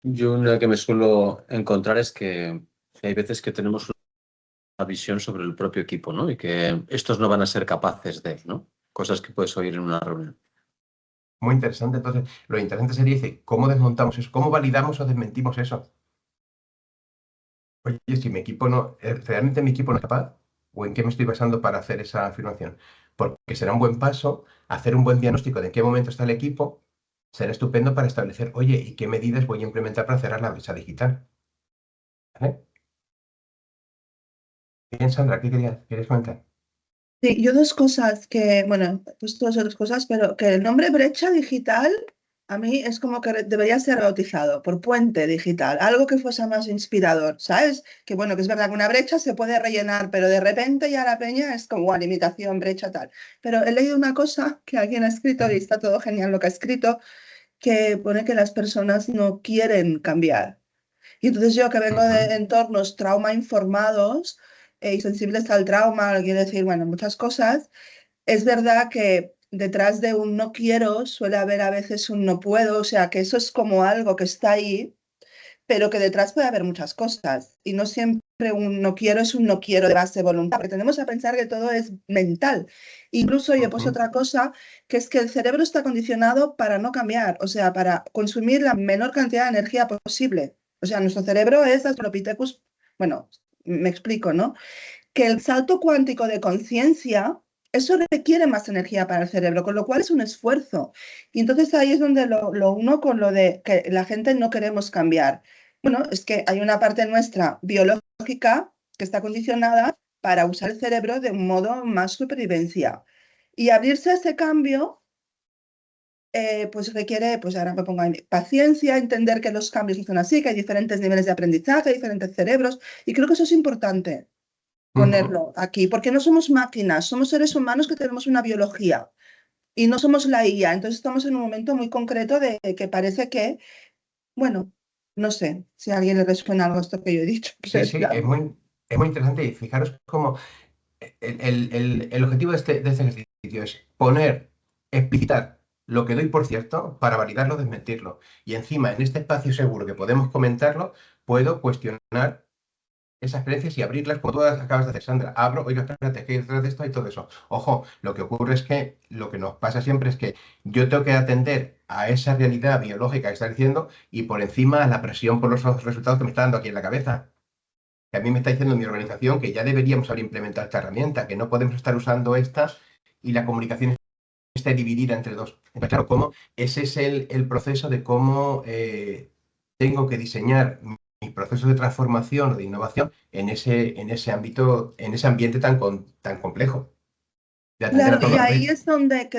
[SPEAKER 2] Yo una que me suelo encontrar es que hay veces que tenemos una visión sobre el propio equipo, ¿no? Y que estos no van a ser capaces de, ¿no? Cosas que puedes oír en una reunión.
[SPEAKER 1] Muy interesante. Entonces, lo interesante sería, dice, ¿cómo desmontamos eso? ¿Cómo validamos o desmentimos eso? Oye, si mi equipo no, realmente mi equipo no es capaz, ¿o en qué me estoy basando para hacer esa afirmación? Porque será un buen paso hacer un buen diagnóstico de en qué momento está el equipo, será estupendo para establecer, oye, ¿y qué medidas voy a implementar para cerrar la brecha digital? ¿Vale? Bien, Sandra, ¿qué querías comentar?
[SPEAKER 3] Sí, yo dos cosas que, bueno, pues dos otras cosas, pero que el nombre brecha digital a mí es como que debería ser bautizado por puente digital, algo que fuese más inspirador, ¿sabes? Que bueno, que es verdad que una brecha se puede rellenar, pero de repente ya la peña es como, limitación, brecha, tal. Pero he leído una cosa que alguien ha escrito y está todo genial lo que ha escrito, que pone que las personas no quieren cambiar. Y entonces yo que vengo de entornos trauma informados y sensibles al trauma, quiero decir, bueno, muchas cosas, es verdad que detrás de un no quiero suele haber a veces un no puedo, o sea, que eso es como algo que está ahí, pero que detrás puede haber muchas cosas. Y no siempre un no quiero es un no quiero de base de voluntad, porque tenemos a pensar que todo es mental. Incluso yo he puesto otra cosa, que es que el cerebro está condicionado para no cambiar, o sea, para consumir la menor cantidad de energía posible. O sea, nuestro cerebro es Australopithecus, bueno, me explico, ¿no? Que el salto cuántico de conciencia, eso requiere más energía para el cerebro, con lo cual es un esfuerzo. Y entonces ahí es donde lo uno con lo de que la gente no queremos cambiar. Bueno, es que hay una parte nuestra biológica que está condicionada para usar el cerebro de un modo más supervivencia. Y abrirse a ese cambio, pues requiere, pues ahora me pongo ahí, paciencia, entender que los cambios son así, que hay diferentes niveles de aprendizaje, diferentes cerebros, y creo que eso es importante ponerlo aquí, porque no somos máquinas, somos seres humanos que tenemos una biología y no somos la IA. Entonces estamos en un momento muy concreto de que parece que, bueno, no sé si a alguien le resuena algo esto que yo he dicho.
[SPEAKER 1] Sí, sí, es muy interesante y fijaros cómo el objetivo de este ejercicio es poner, explicitar lo que doy por cierto para validarlo, desmentirlo. Y encima, en este espacio seguro que podemos comentarlo, puedo cuestionar esas creencias y abrirlas, como tú acabas de hacer, Sandra. Abro, oiga, espérate, que detrás de esto hay todo eso. Ojo, lo que ocurre es que lo que nos pasa siempre es que yo tengo que atender a esa realidad biológica que está diciendo y por encima a la presión por los resultados que me está dando aquí en la cabeza. Que a mí me está diciendo mi organización que ya deberíamos haber implementado esta herramienta, que no podemos estar usando esta y la comunicación está dividida entre dos. Entonces, claro, ese es el proceso de cómo tengo que diseñar mi proceso de transformación o de innovación en ese ámbito, en ese ambiente tan complejo. De atender a
[SPEAKER 3] Claro, y
[SPEAKER 1] todo.
[SPEAKER 3] ahí es donde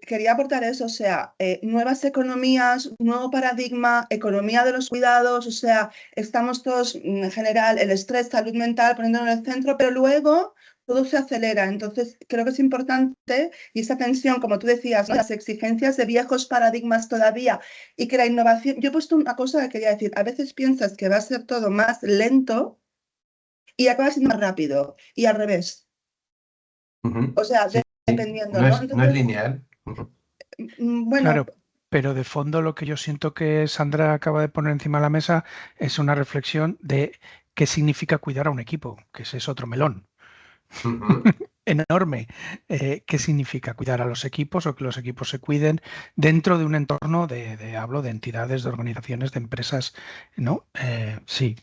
[SPEAKER 3] quería aportar eso, o sea, nuevas economías, nuevo paradigma, economía de los cuidados, o sea, estamos todos, en general, el estrés, salud mental, poniéndolo en el centro, pero luego todo se acelera. Entonces, creo que es importante, y esa tensión, como tú decías, ¿no? Las exigencias de viejos paradigmas todavía, y que la innovación, yo he puesto una cosa que quería decir, a veces piensas que va a ser todo más lento y acaba siendo más rápido, y al revés. O sea,
[SPEAKER 1] Sí,
[SPEAKER 3] dependiendo,
[SPEAKER 1] no
[SPEAKER 3] ¿no?
[SPEAKER 1] es
[SPEAKER 3] Entonces,
[SPEAKER 1] lineal.
[SPEAKER 3] bueno,
[SPEAKER 5] Claro, pero de fondo lo que yo siento que Sandra acaba de poner encima de la mesa es una reflexión de qué significa cuidar a un equipo, que ese es otro melón enorme. ¿Qué significa cuidar a los equipos o que los equipos se cuiden dentro de un entorno hablo de entidades, de organizaciones, de empresas, ¿no? Sí,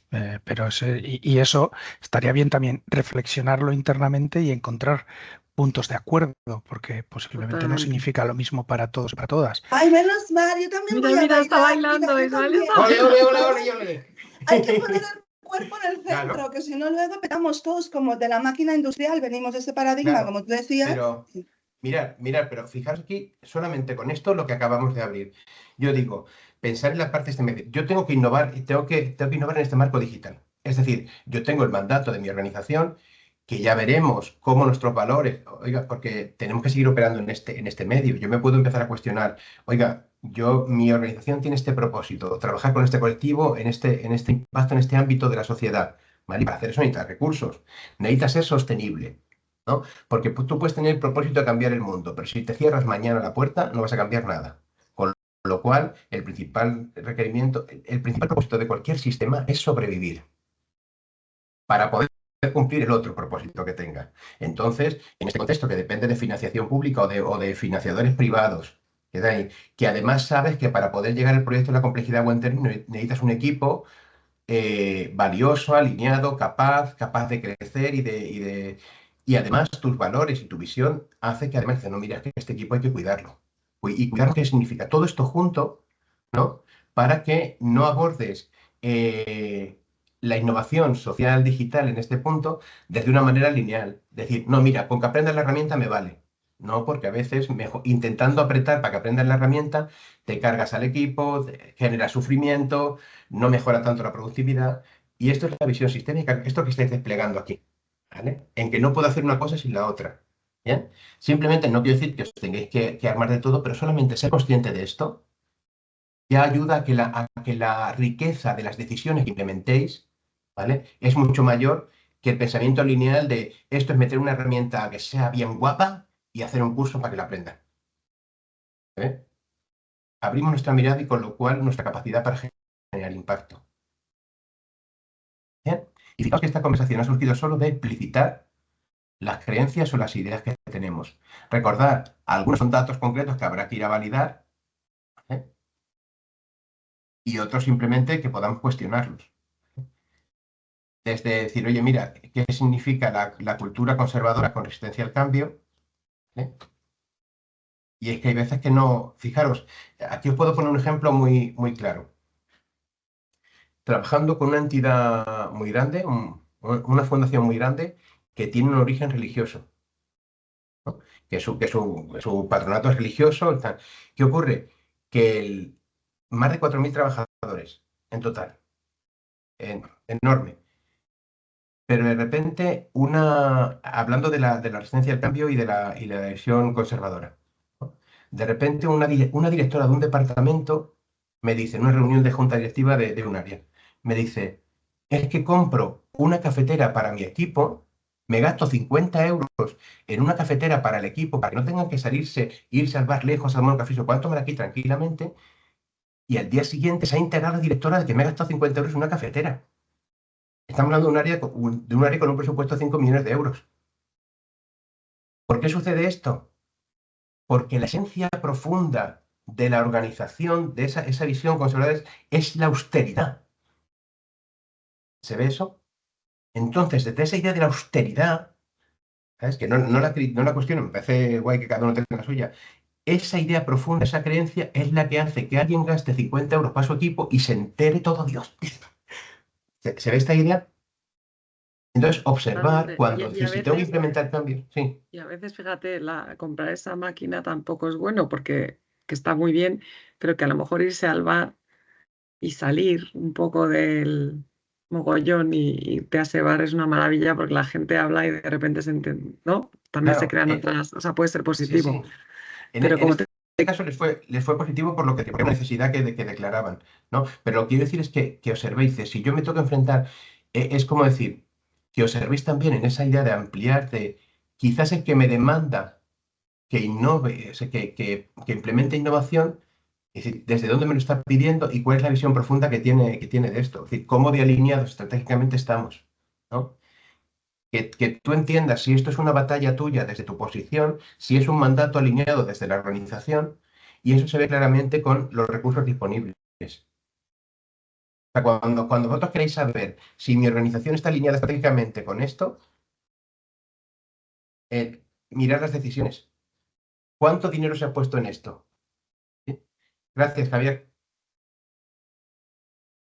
[SPEAKER 5] pero y eso estaría bien también reflexionarlo internamente y encontrar puntos de acuerdo, porque posiblemente no
[SPEAKER 4] Totalmente.
[SPEAKER 5] significa lo mismo para todos y para todas.
[SPEAKER 3] ay, menos mal, yo también
[SPEAKER 4] Mira,
[SPEAKER 3] voy a
[SPEAKER 4] mira, está
[SPEAKER 3] bailar.
[SPEAKER 4] bailando,
[SPEAKER 3] Yo
[SPEAKER 4] Isabel
[SPEAKER 3] también.
[SPEAKER 4] está
[SPEAKER 1] ¡Ole, ole, ole, ole, ole!
[SPEAKER 3] Hay que poner el cuerpo en el centro,
[SPEAKER 1] Claro,
[SPEAKER 3] que si no luego estamos todos como de la máquina industrial, venimos de ese paradigma,
[SPEAKER 1] claro.
[SPEAKER 3] como tú decías.
[SPEAKER 1] Pero mirad, pero fijaros aquí, solamente con esto lo que acabamos de abrir. Yo digo, pensar en las partes de medio. Yo tengo que innovar y tengo que innovar en este marco digital. Es decir, yo tengo el mandato de mi organización, que ya veremos cómo nuestros valores, oiga, porque tenemos que seguir operando en este medio. Yo me puedo empezar a cuestionar, oiga, mi organización tiene este propósito, trabajar con este colectivo en este impacto, en este ámbito de la sociedad. ¿vale? Y para hacer eso necesitas recursos, necesitas ser sostenible, ¿no? Porque tú puedes tener el propósito de cambiar el mundo, pero si te cierras mañana la puerta, no vas a cambiar nada. Con lo cual, el principal requerimiento, el principal propósito de cualquier sistema es sobrevivir para poder cumplir el otro propósito que tenga. Entonces, en este contexto que depende de financiación pública o de financiadores privados, que además sabes que para poder llegar al proyecto de la complejidad buen término necesitas un equipo valioso, alineado, capaz de crecer y además tus valores y tu visión hace que además dices, no, mira, que este equipo hay que cuidarlo. Y cuidarlo, ¿qué significa? Todo esto junto, ¿no? Para que no abordes la innovación social digital en este punto desde una manera lineal. Decir, no, mira, con que aprendas la herramienta me vale. No, porque a veces intentando apretar para que aprendas la herramienta, te cargas al equipo, genera sufrimiento, no mejora tanto la productividad. Y esto es la visión sistémica, esto que estáis desplegando aquí, ¿vale? En que no puedo hacer una cosa sin la otra. ¿Bien? Simplemente no quiero decir que os tengáis que armar de todo, pero solamente ser consciente de esto ya ayuda a que la riqueza de las decisiones que implementéis, ¿vale? Es mucho mayor que el pensamiento lineal de esto es meter una herramienta que sea bien guapa y hacer un curso para que la aprendan. ¿Eh? Abrimos nuestra mirada y con lo cual nuestra capacidad para generar impacto. ¿Bien? Y fijaos que esta conversación ha surgido solo de explicitar las creencias o las ideas que tenemos. Recordad, algunos son datos concretos que habrá que ir a validar, ¿eh? Y otros simplemente que podamos cuestionarlos. Desde decir, oye, mira, ¿qué significa la cultura conservadora con resistencia al cambio? ¿Eh? Y es que hay veces que no, fijaros, aquí os puedo poner un ejemplo muy claro. Trabajando con una entidad muy grande, una fundación muy grande que tiene un origen religioso, ¿no? Que su patronato es religioso. Tal. ¿Qué ocurre? Que más de 4.000 trabajadores en total, enorme. Pero de repente, hablando de la resistencia al cambio y la visión conservadora, ¿no? De repente una directora de un departamento me dice, en una reunión de junta directiva de un área, me dice, es que compro una cafetera para mi equipo, me gasto 50 euros en una cafetera para el equipo, para que no tengan que irse al bar lejos a tomar un café, o puedan tomar aquí tranquilamente, y al día siguiente se ha enterado la directora de que me he gastado 50 euros en una cafetera. Estamos hablando de un área con un presupuesto de 5 millones de euros. ¿Por qué sucede esto? Porque la esencia profunda de la organización, de esa visión conservadora, es la austeridad. ¿Se ve eso? Entonces, desde esa idea de la austeridad, ¿sabes? Que no la cuestiono, me parece guay que cada uno tenga la suya. Esa idea profunda, esa creencia, es la que hace que alguien gaste 50 euros para su equipo y se entere todo Dios. ¿Se ve esta idea? Entonces, observar
[SPEAKER 4] Totalmente.
[SPEAKER 1] cuando
[SPEAKER 4] Y
[SPEAKER 1] decir,
[SPEAKER 4] a
[SPEAKER 1] si tengo que
[SPEAKER 4] veces,
[SPEAKER 1] implementar cambios, sí.
[SPEAKER 4] y a veces, fíjate, comprar esa máquina tampoco es bueno porque que está muy bien, pero que a lo mejor irse al bar y salir un poco del mogollón y irte a ese bar es una maravilla porque la gente habla y de repente se entiende, ¿no? También se
[SPEAKER 1] Claro,
[SPEAKER 4] crean otras, o sea, puede ser
[SPEAKER 1] sí,
[SPEAKER 4] positivo.
[SPEAKER 1] sí. En,
[SPEAKER 4] Pero
[SPEAKER 1] en
[SPEAKER 4] como
[SPEAKER 1] este caso les fue positivo por lo que por una necesidad que declaraban, ¿no? Pero lo que quiero decir es que observéis, si yo me tengo que enfrentar, es como decir, que observéis también en esa idea de ampliar, quizás el que me demanda que innove, o sea, que implemente innovación, es decir, desde dónde me lo está pidiendo y cuál es la visión profunda que tiene de esto, es decir, cómo de alineados estratégicamente estamos, ¿no? Que tú entiendas si esto es una batalla tuya desde tu posición, si es un mandato alineado desde la organización, y eso se ve claramente con los recursos disponibles. O sea, cuando vosotros queréis saber si mi organización está alineada estratégicamente con esto, mirad las decisiones. ¿Cuánto dinero se ha puesto en esto? ¿Sí? Gracias, Javier.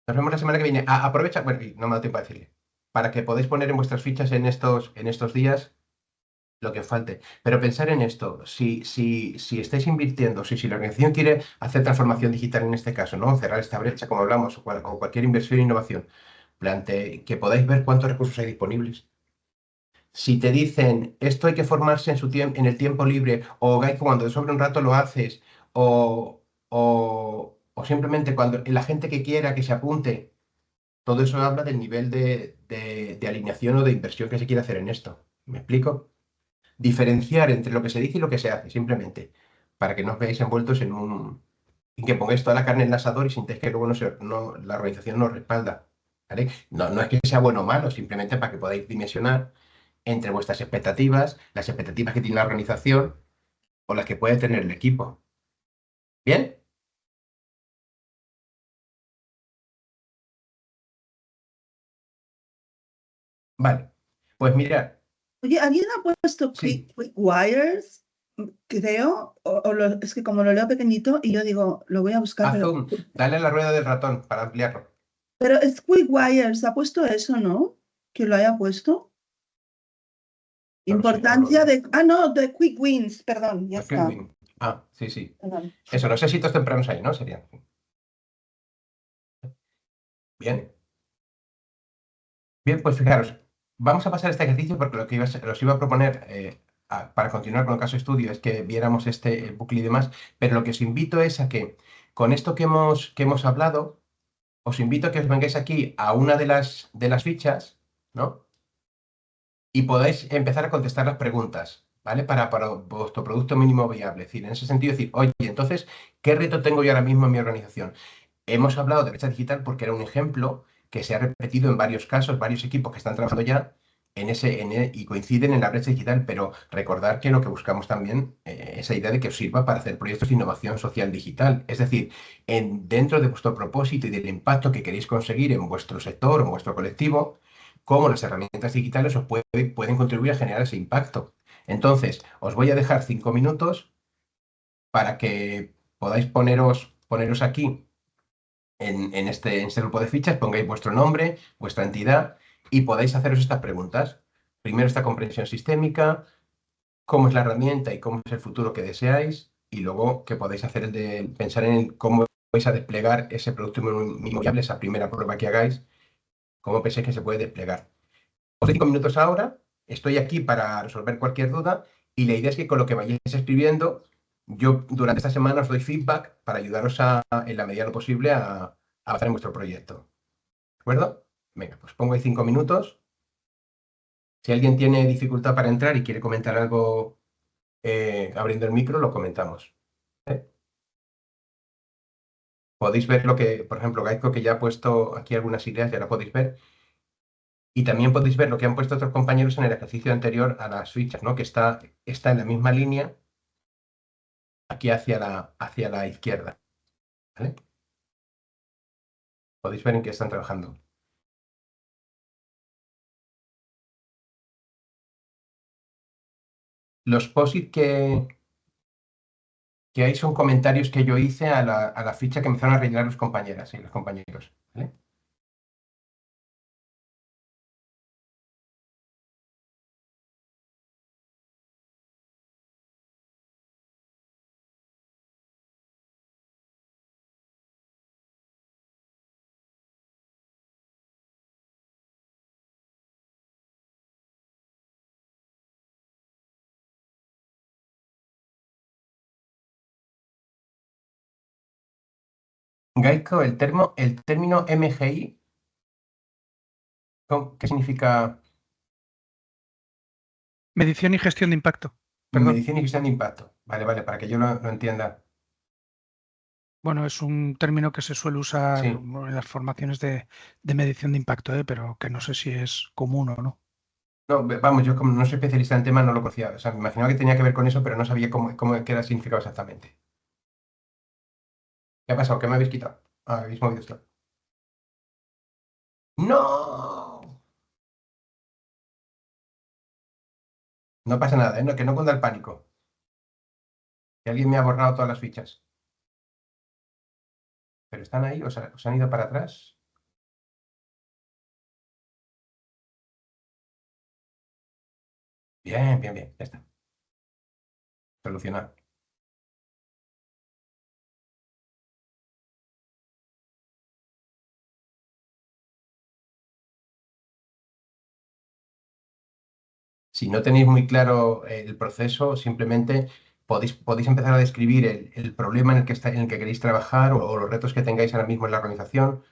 [SPEAKER 1] Nos vemos la semana que viene. Aprovecha, bueno, y no me da tiempo a decirle, para que podáis poner en vuestras fichas en estos días lo que os falte. Pero pensar en esto, si estáis invirtiendo, si la organización quiere hacer transformación digital en este caso, ¿no? Cerrar esta brecha, como hablamos, o cualquier inversión e innovación, que podáis ver cuántos recursos hay disponibles. Si te dicen, esto hay que formarse en el tiempo libre, o Gaico, cuando te sobre un rato lo haces, o simplemente cuando la gente que quiera que se apunte, todo eso habla del nivel de alineación o de inversión que se quiere hacer en esto. ¿Me explico? Diferenciar entre lo que se dice y lo que se hace, simplemente, para que no os veáis envueltos en que pongáis toda la carne en el asador y sintáis que luego la organización no respalda. ¿Vale? No, no es que sea bueno o malo, simplemente para que podáis dimensionar entre vuestras expectativas, las expectativas que tiene la organización o las que puede tener el equipo. ¿Bien? Vale. Pues mirad,
[SPEAKER 3] Oye, ¿alguien ha puesto
[SPEAKER 1] sí,
[SPEAKER 3] quick wires? Creo, es que como lo leo pequeñito y yo digo, lo voy a buscar,
[SPEAKER 1] dale a la rueda del ratón para ampliarlo.
[SPEAKER 3] pero es quick wires, ha puesto eso, ¿no? Que lo haya puesto.
[SPEAKER 1] No lo sé, no lo
[SPEAKER 3] Importancia
[SPEAKER 1] veo.
[SPEAKER 3] no, de quick wins, perdón, ya
[SPEAKER 1] Los
[SPEAKER 3] está.
[SPEAKER 1] Kelvin. Ah, sí, sí.
[SPEAKER 3] Perdón.
[SPEAKER 1] Eso, los éxitos tempranos ahí, ¿no? Serían. Bien. Bien, pues fijaros, vamos a pasar este ejercicio porque lo que os iba a proponer para continuar con el caso estudio es que viéramos el bucle y demás, pero lo que os invito es a que con esto que hemos hablado, os invito a que os vengáis aquí a una de las fichas, ¿no? Y podáis empezar a contestar las preguntas, ¿vale? Para vuestro producto mínimo viable. Es decir, en ese sentido, decir, oye, entonces, ¿qué reto tengo yo ahora mismo en mi organización? Hemos hablado de brecha digital porque era un ejemplo que se ha repetido en varios casos, varios equipos que están trabajando ya y coinciden en la brecha digital, pero recordar que lo que buscamos también esa idea de que os sirva para hacer proyectos de innovación social digital. Es decir, dentro de vuestro propósito y del impacto que queréis conseguir en vuestro sector o en vuestro colectivo, cómo las herramientas digitales pueden contribuir a generar ese impacto. Entonces, os voy a dejar 5 minutos para que podáis poneros aquí en este grupo de fichas, pongáis vuestro nombre, vuestra entidad y podáis haceros estas preguntas. Primero, esta comprensión sistémica, cómo es la herramienta y cómo es el futuro que deseáis, y luego que podáis hacer el de pensar en cómo vais a desplegar ese producto mínimo viable, esa primera prueba que hagáis, cómo pensáis que se puede desplegar. Os doy 5 minutos ahora, estoy aquí para resolver cualquier duda y la idea es que con lo que vayáis escribiendo, yo durante esta semana os doy feedback para ayudaros en la medida de lo posible a avanzar en vuestro proyecto. ¿De acuerdo? Venga, pues pongo ahí 5 minutos. Si alguien tiene dificultad para entrar y quiere comentar algo abriendo el micro, lo comentamos. ¿eh? Podéis ver lo que, por ejemplo, Gaizko, que ya ha puesto aquí algunas ideas, ya la podéis ver. Y también podéis ver lo que han puesto otros compañeros en el ejercicio anterior a las fichas, ¿no? Que está en la misma línea aquí hacia la izquierda. ¿Vale? Podéis ver en qué están trabajando. Los POSIT que hay son comentarios que yo hice a la ficha que empezaron a rellenar los compañeras y los compañeros. ¿Vale? Gaizko, el término MGI, ¿qué significa?
[SPEAKER 5] Medición y gestión de impacto. Perdón.
[SPEAKER 1] Medición y gestión de impacto. Vale, vale, para que yo lo entienda.
[SPEAKER 5] Bueno, es un término que se suele usar
[SPEAKER 1] Sí.
[SPEAKER 5] en las formaciones de medición de impacto, pero que no sé si es común o no.
[SPEAKER 1] No, vamos, yo como no soy especialista en el tema, no lo conocía. O sea, me imaginaba que tenía que ver con eso, pero no sabía qué era el significado exactamente. ¿Qué ha pasado? ¿Qué me habéis quitado? Ah, habéis movido esto. ¡No! No pasa nada, ¿eh? Que no cunda el pánico. Que alguien me ha borrado todas las fichas. ¿Pero están ahí? ¿Os han ido para atrás? Bien, bien, bien. Ya está. Solucionado. Si no tenéis muy claro el proceso, simplemente podéis empezar a describir el problema en el que queréis trabajar o los retos que tengáis ahora mismo en la organización,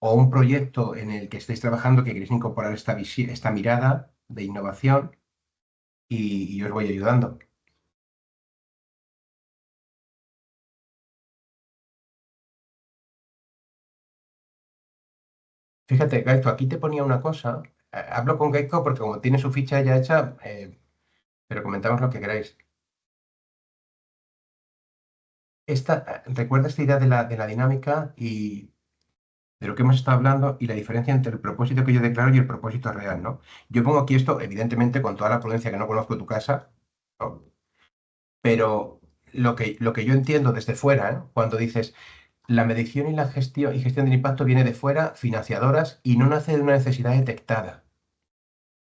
[SPEAKER 1] o un proyecto en el que estéis trabajando que queréis incorporar esta mirada de innovación y yo os voy ayudando. Fíjate, Gaito, aquí te ponía una cosa. Hablo con Gaito porque como tiene su ficha ya hecha, pero comentamos lo que queráis. Recuerda esta idea de la dinámica y de lo que hemos estado hablando y la diferencia entre el propósito que yo declaro y el propósito real, ¿no? Yo pongo aquí esto, evidentemente, con toda la prudencia que no conozco tu casa, ¿no? Pero lo que yo entiendo desde fuera, ¿eh? Cuando dices la medición y gestión del impacto viene de fuera, financiadoras, y no nace de una necesidad detectada.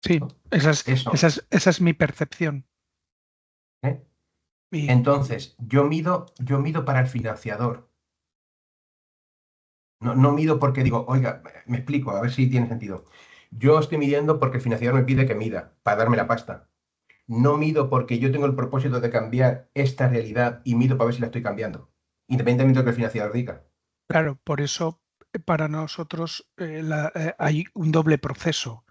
[SPEAKER 5] Sí,
[SPEAKER 1] ¿No?
[SPEAKER 5] esa
[SPEAKER 1] Eso,
[SPEAKER 5] es mi percepción.
[SPEAKER 1] ¿eh?
[SPEAKER 5] Y
[SPEAKER 1] Entonces, yo mido para el financiador. No mido porque digo, oiga, me explico, a ver si tiene sentido. Yo estoy midiendo porque el financiador me pide que mida, para darme la pasta. No mido porque yo tengo el propósito de cambiar esta realidad y mido para ver si la estoy cambiando, independientemente de lo que el financiador diga.
[SPEAKER 5] claro, por eso para nosotros hay un doble proceso.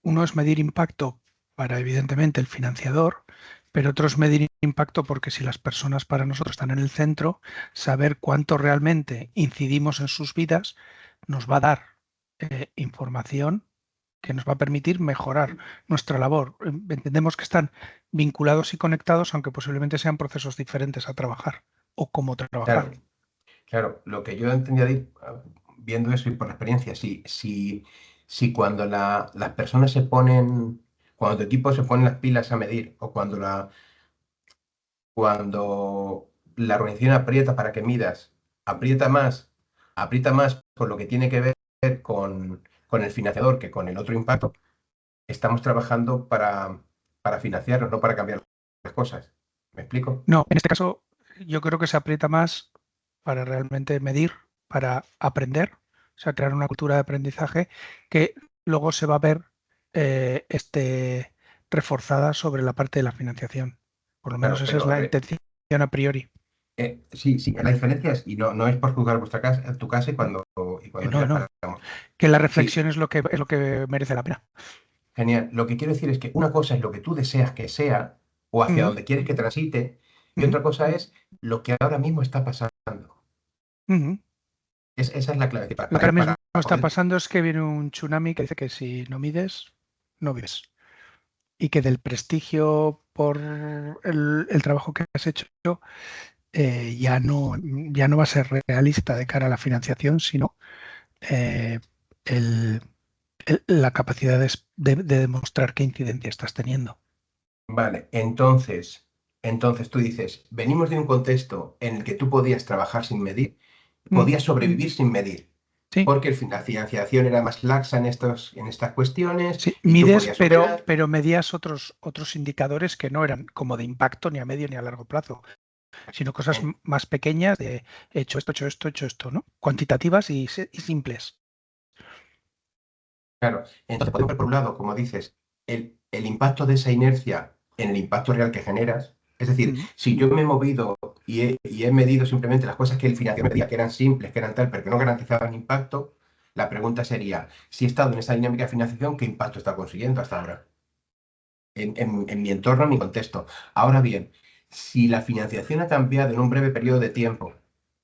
[SPEAKER 5] Uno es medir impacto para, evidentemente, el financiador, pero otro es medir impacto porque si las personas para nosotros están en el centro, saber cuánto realmente incidimos en sus vidas nos va a dar información que nos va a permitir mejorar nuestra labor. Entendemos que están vinculados y conectados, aunque posiblemente sean procesos diferentes a trabajar o cómo
[SPEAKER 1] Claro,
[SPEAKER 5] trabajar.
[SPEAKER 1] claro, lo que yo entendía viendo eso y por experiencia, si cuando las personas cuando tu equipo se pone las pilas a medir o cuando la organización aprieta para que midas, aprieta aprieta más por lo que tiene que ver con el financiador que con el otro impacto, estamos trabajando para financiarnos, no para cambiar las cosas. ¿Me explico?
[SPEAKER 5] No, en este caso yo creo que se aprieta más para realmente medir, para aprender, o sea, crear una cultura de aprendizaje que luego se va a ver reforzada sobre la parte de la financiación. Por lo menos
[SPEAKER 1] Claro,
[SPEAKER 5] esa es la intención a priori.
[SPEAKER 1] sí, sí, la diferencia es, y no es por juzgar vuestra casa, tu casa y cuando
[SPEAKER 5] No,
[SPEAKER 1] quieras
[SPEAKER 5] no,
[SPEAKER 1] paramos.
[SPEAKER 5] que la
[SPEAKER 1] Sí,
[SPEAKER 5] reflexión es lo que merece la pena.
[SPEAKER 1] genial. Lo que quiero decir es que una cosa es lo que tú deseas que sea o hacia
[SPEAKER 5] Ujú,
[SPEAKER 1] donde quieres que transite, y
[SPEAKER 5] ujú,
[SPEAKER 1] otra cosa es lo que ahora mismo está pasando.
[SPEAKER 5] ujú.
[SPEAKER 1] Esa es la clave.
[SPEAKER 5] Lo que ahora mismo
[SPEAKER 1] Para
[SPEAKER 5] está
[SPEAKER 1] poder.
[SPEAKER 5] pasando es que viene un tsunami que dice que si no mides, no vives. Y que del prestigio por el trabajo que has hecho ya no va a ser realista de cara a la financiación, sino eh, el- la capacidad de demostrar qué incidencia estás teniendo.
[SPEAKER 1] Vale, entonces tú dices, venimos de un contexto en el que tú podías trabajar sin medir,
[SPEAKER 5] Mm,
[SPEAKER 1] podías sobrevivir sin medir,
[SPEAKER 5] sí,
[SPEAKER 1] porque la financiación era más laxa en estas cuestiones
[SPEAKER 5] sí,
[SPEAKER 1] y tú
[SPEAKER 5] mides,
[SPEAKER 1] podías operar.
[SPEAKER 5] pero medías otros indicadores que no eran como de impacto ni a medio ni a largo plazo, sino cosas
[SPEAKER 1] En-
[SPEAKER 5] más pequeñas de he hecho esto, he hecho esto, he hecho esto, ¿no? Cuantitativas y simples.
[SPEAKER 1] claro, entonces podemos ver por un lado, como dices, el impacto de esa inercia en el impacto real que generas. Es decir,
[SPEAKER 5] Mm,
[SPEAKER 1] si yo me he movido y he medido simplemente las cosas que el financiero me decía que eran simples, que eran tal, pero que no garantizaban impacto, la pregunta sería, si he estado en esa dinámica de financiación, ¿qué impacto está consiguiendo hasta ahora? En mi entorno, en mi contexto. Ahora bien, si la financiación ha cambiado en un breve periodo de tiempo,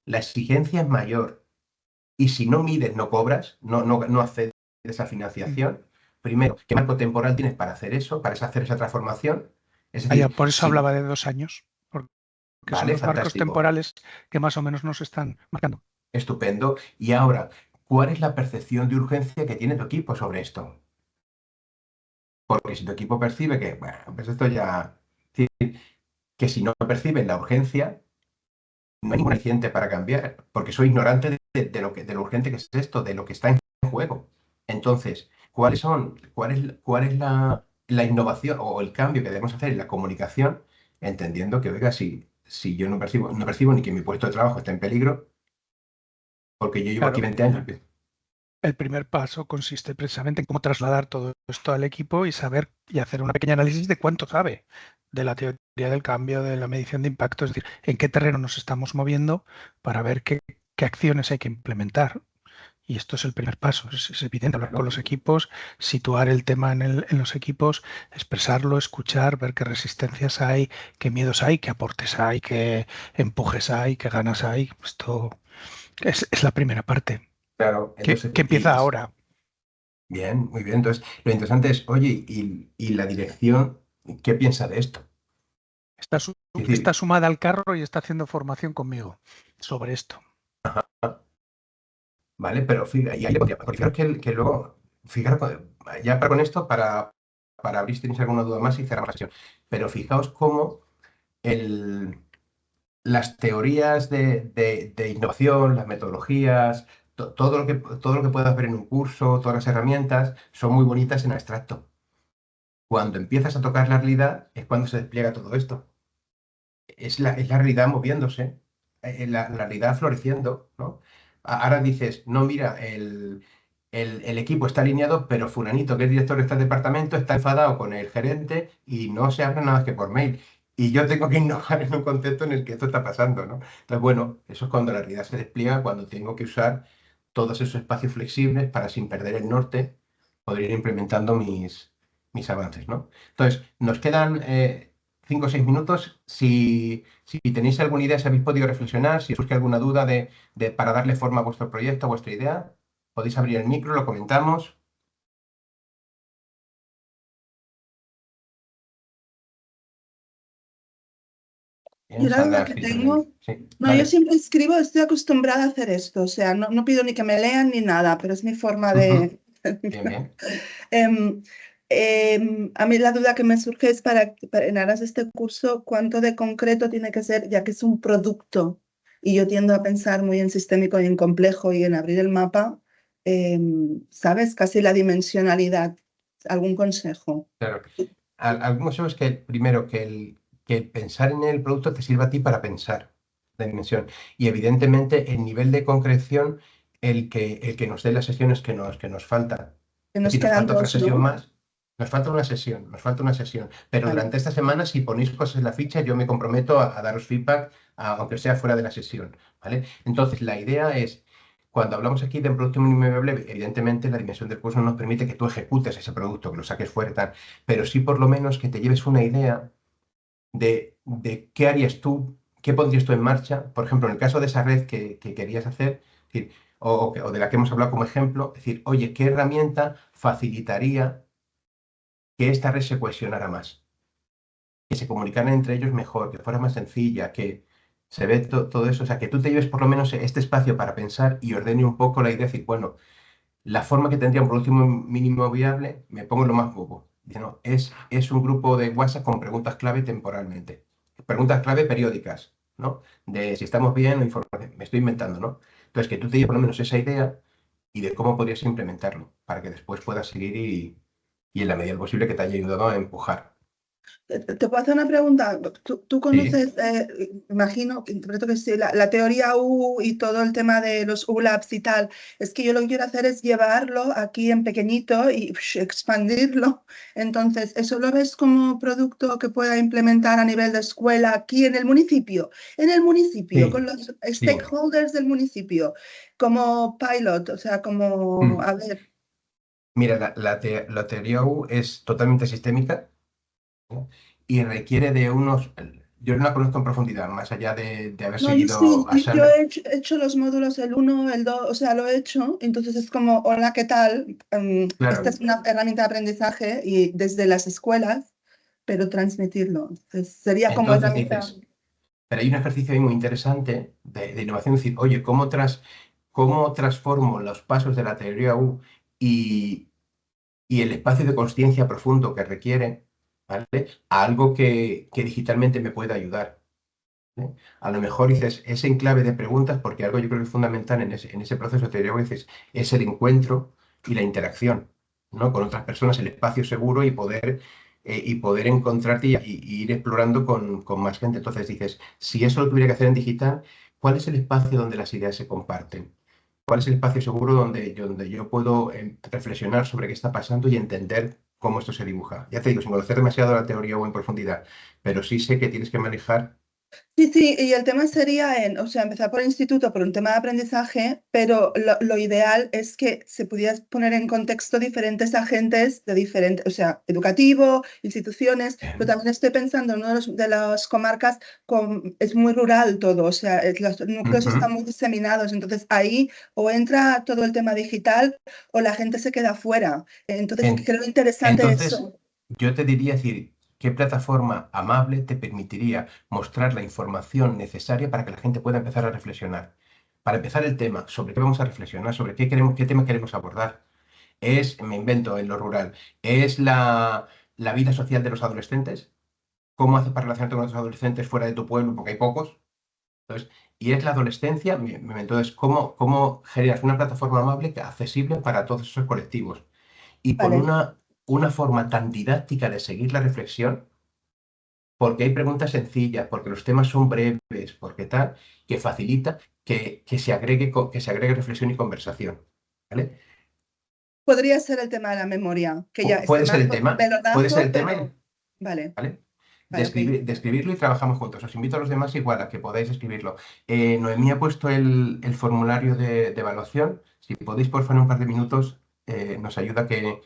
[SPEAKER 1] la exigencia es mayor y si no mides, no cobras, no accedes a
[SPEAKER 5] mm.
[SPEAKER 1] financiación, primero, ¿qué marco temporal tienes para hacer eso, para hacer esa transformación? Es
[SPEAKER 5] Vaya,
[SPEAKER 1] decir,
[SPEAKER 5] por eso
[SPEAKER 1] si,
[SPEAKER 5] hablaba de 2 años, porque son
[SPEAKER 1] vale,
[SPEAKER 5] los marcos
[SPEAKER 1] fantástico,
[SPEAKER 5] temporales que más o menos nos están marcando.
[SPEAKER 1] estupendo. Y ahora, ¿cuál es la percepción de urgencia que tiene tu equipo sobre esto? Porque si tu equipo percibe que, bueno, pues esto ya, que si no perciben la urgencia, no hay ningún aliciente para cambiar, porque soy ignorante de lo urgente que es esto, de lo que está en juego. Entonces, cuál es la innovación o el cambio que debemos hacer en la comunicación, entendiendo que, oiga, si yo no percibo ni que mi puesto de trabajo está en peligro, porque yo llevo aquí
[SPEAKER 5] Claro,
[SPEAKER 1] 20 años.
[SPEAKER 5] el primer paso consiste precisamente en cómo trasladar todo esto al equipo y saber y hacer una pequeña análisis de cuánto sabe de la teoría del cambio, de la medición de impacto, es decir, en qué terreno nos estamos moviendo para ver qué acciones hay que implementar. Y esto es el primer paso. Es evidente hablar con
[SPEAKER 1] Claro.
[SPEAKER 5] los equipos, situar el tema en los equipos, expresarlo, escuchar, ver qué resistencias hay, qué miedos hay, qué aportes hay, qué empujes hay, qué ganas hay. Esto es la primera parte,
[SPEAKER 1] Claro,
[SPEAKER 5] que,
[SPEAKER 1] entonces,
[SPEAKER 5] que empieza ahora.
[SPEAKER 1] bien, muy bien. Entonces, lo interesante es, oye, y la dirección, ¿qué piensa de esto?
[SPEAKER 5] Está,
[SPEAKER 1] Es
[SPEAKER 5] está
[SPEAKER 1] decir,
[SPEAKER 5] sumada al carro y está haciendo formación conmigo sobre esto.
[SPEAKER 1] vale, pero y ahí le pondría, porque fijaros que luego, fijaros, ya para con esto, para abrir si tenéis alguna duda más y cerramos la sesión. Pero fijaos cómo el, las teorías de innovación, las metodologías, todo lo que puedas ver en un curso, todas las herramientas, son muy bonitas en abstracto. Cuando empiezas a tocar la realidad es cuando se despliega todo esto. Es la realidad moviéndose, la realidad floreciendo, ¿no? Ahora dices, no, mira, el equipo está alineado, pero fulanito, que es director de este departamento, está enfadado con el gerente y no se habla nada más que por mail. Y yo tengo que innovar en un concepto en el que esto está pasando, ¿no? Entonces, bueno, eso es cuando la realidad se despliega, cuando tengo que usar todos esos espacios flexibles para, sin perder el norte, poder ir implementando mis avances, ¿no? Entonces, nos quedan 5 o 6 minutos. Si tenéis alguna idea, si habéis podido reflexionar, si os surge alguna duda para darle forma a vuestro proyecto, a vuestra idea, podéis abrir el micro, lo comentamos. Bien,
[SPEAKER 3] Yo la duda
[SPEAKER 1] Sandra,
[SPEAKER 3] que
[SPEAKER 1] fíjate.
[SPEAKER 3] tengo,
[SPEAKER 1] Sí,
[SPEAKER 3] no, yo
[SPEAKER 1] dale.
[SPEAKER 3] siempre escribo, estoy acostumbrada a hacer esto, o sea, no pido ni que me lean ni nada, pero es mi forma
[SPEAKER 1] Ujú.
[SPEAKER 3] de...
[SPEAKER 1] Bien, bien.
[SPEAKER 3] Em, a mí la duda que me surge es en aras de este curso, ¿cuánto de concreto tiene que ser, ya que es un producto? Y yo tiendo a pensar muy en sistémico y en complejo y en abrir el mapa, ¿sabes? Casi la dimensionalidad. ¿Algún consejo?
[SPEAKER 1] Claro. Algún consejo es que, primero, que el pensar en el producto te sirva a ti para pensar la dimensión. Y evidentemente el nivel de concreción, el que nos dé las sesiones que nos faltan.
[SPEAKER 3] Que
[SPEAKER 1] Es
[SPEAKER 3] nos
[SPEAKER 1] decir, nos
[SPEAKER 3] quedan
[SPEAKER 1] falta otra
[SPEAKER 3] dos, ¿no?
[SPEAKER 1] sesión más. Nos falta una sesión. Pero
[SPEAKER 3] Vale.
[SPEAKER 1] durante esta semana, si ponéis cosas en la ficha, yo me comprometo a daros feedback, aunque sea fuera de la sesión, ¿vale? Entonces, la idea es, cuando hablamos aquí de un producto mínimo viable, evidentemente la dimensión del curso no nos permite que tú ejecutes ese producto, que lo saques fuera y tal, pero sí por lo menos que te lleves una idea de qué harías tú, qué pondrías tú en marcha. Por ejemplo, en el caso de esa red que querías hacer, es decir, o de la que hemos hablado como ejemplo, es decir, oye, ¿qué herramienta facilitaría que esta red se cohesionara más, que se comunicaran entre ellos mejor, que fuera más sencilla, que se ve todo eso? O sea, que tú te lleves por lo menos este espacio para pensar y ordene un poco la idea, decir, bueno, la forma que tendría un producto mínimo viable, me pongo en lo más bobo. Dice, no, es un grupo de WhatsApp con preguntas clave temporalmente. Preguntas clave periódicas, ¿no? De si estamos bien o información. Me estoy inventando, ¿no? Entonces, que tú te lleves por lo menos esa idea y de cómo podrías implementarlo para que después puedas seguir y en la medida del posible que te haya ayudado a empujar.
[SPEAKER 3] Te puedo hacer una pregunta. ¿Tú
[SPEAKER 1] Sí,
[SPEAKER 3] conoces, imagino, que interpreto que sí, la teoría U y todo el tema de los U-Labs y tal? Es que yo lo que quiero hacer es llevarlo aquí en pequeñito y expandirlo. Entonces, ¿eso lo ves como producto que pueda implementar a nivel de escuela aquí en el municipio? En el municipio, con
[SPEAKER 1] sí,
[SPEAKER 3] los
[SPEAKER 1] sí.
[SPEAKER 3] stakeholders del municipio, como pilot, o sea, como,
[SPEAKER 1] Mm.
[SPEAKER 3] a ver,
[SPEAKER 1] Mira, la teoría U es totalmente sistémica, ¿no? Y requiere de unos... Yo no la conozco en profundidad, más allá de haber
[SPEAKER 3] no, yo
[SPEAKER 1] seguido
[SPEAKER 3] sí,
[SPEAKER 1] a
[SPEAKER 3] yo
[SPEAKER 1] Sandra.
[SPEAKER 3] he hecho los módulos, el uno, el 2, o sea, lo he hecho, entonces es como, hola, ¿qué tal? Esta
[SPEAKER 1] Claro.
[SPEAKER 3] es una herramienta de aprendizaje y desde las escuelas, pero transmitirlo. Entonces, sería como
[SPEAKER 1] Entonces
[SPEAKER 3] herramienta.
[SPEAKER 1] dices, pero hay un ejercicio ahí muy interesante de innovación, es decir, oye, ¿cómo transformo los pasos de la teoría U y, y el espacio de conciencia profundo que requiere, ¿vale? A algo que digitalmente me pueda ayudar? ¿Eh? A lo mejor dices, es enclave de preguntas, porque algo yo creo que es fundamental en ese proceso de teoría, dices, es el encuentro y la interacción, ¿no? Con otras personas, el espacio seguro y poder encontrarte y ir explorando con más gente. Entonces dices, si eso lo tuviera que hacer en digital, ¿cuál es el espacio donde las ideas se comparten? ¿Cuál es el espacio seguro donde yo puedo reflexionar sobre qué está pasando y entender cómo esto se dibuja? Ya te digo, sin conocer demasiado la teoría o en profundidad, pero sí sé que tienes que manejar
[SPEAKER 3] Sí, sí, y el tema sería o sea, empezar por instituto por un tema de aprendizaje, pero lo ideal es que se pudiera poner en contexto diferentes agentes de diferentes, o sea, educativo, instituciones, pero también estoy pensando en uno de las comarcas es muy rural todo, o sea, los núcleos están muy diseminados, entonces ahí o entra todo el tema digital o la gente se queda fuera. Entonces, creo interesante
[SPEAKER 1] Entonces,
[SPEAKER 3] eso.
[SPEAKER 1] yo te diría decir, ¿qué plataforma amable te permitiría mostrar la información necesaria para que la gente pueda empezar a reflexionar? Para empezar el tema, ¿sobre qué vamos a reflexionar? ¿Sobre qué tema queremos abordar? Me invento en lo rural, es la vida social de los adolescentes. ¿Cómo haces para relacionarte con otros adolescentes fuera de tu pueblo? Porque hay pocos. Entonces, y es la adolescencia, entonces, ¿cómo generas una plataforma amable, accesible para todos esos colectivos? Y con
[SPEAKER 3] Vale.
[SPEAKER 1] una forma tan didáctica de seguir la reflexión, porque hay preguntas sencillas, porque los temas son breves, porque tal, que facilita que se agregue reflexión y conversación. ¿Vale?
[SPEAKER 3] Podría ser el tema de la memoria, que ya es
[SPEAKER 1] Puede ser
[SPEAKER 3] más
[SPEAKER 1] el tema, puede ser
[SPEAKER 3] velonazo,
[SPEAKER 1] el tema,
[SPEAKER 3] pero vale,
[SPEAKER 1] ¿vale?
[SPEAKER 3] vale, ok.
[SPEAKER 1] De escribirlo y trabajamos juntos. Os invito a los demás igual a que podáis escribirlo. Noemí ha puesto el formulario de evaluación. Si podéis, por favor, en un par de minutos, nos ayuda que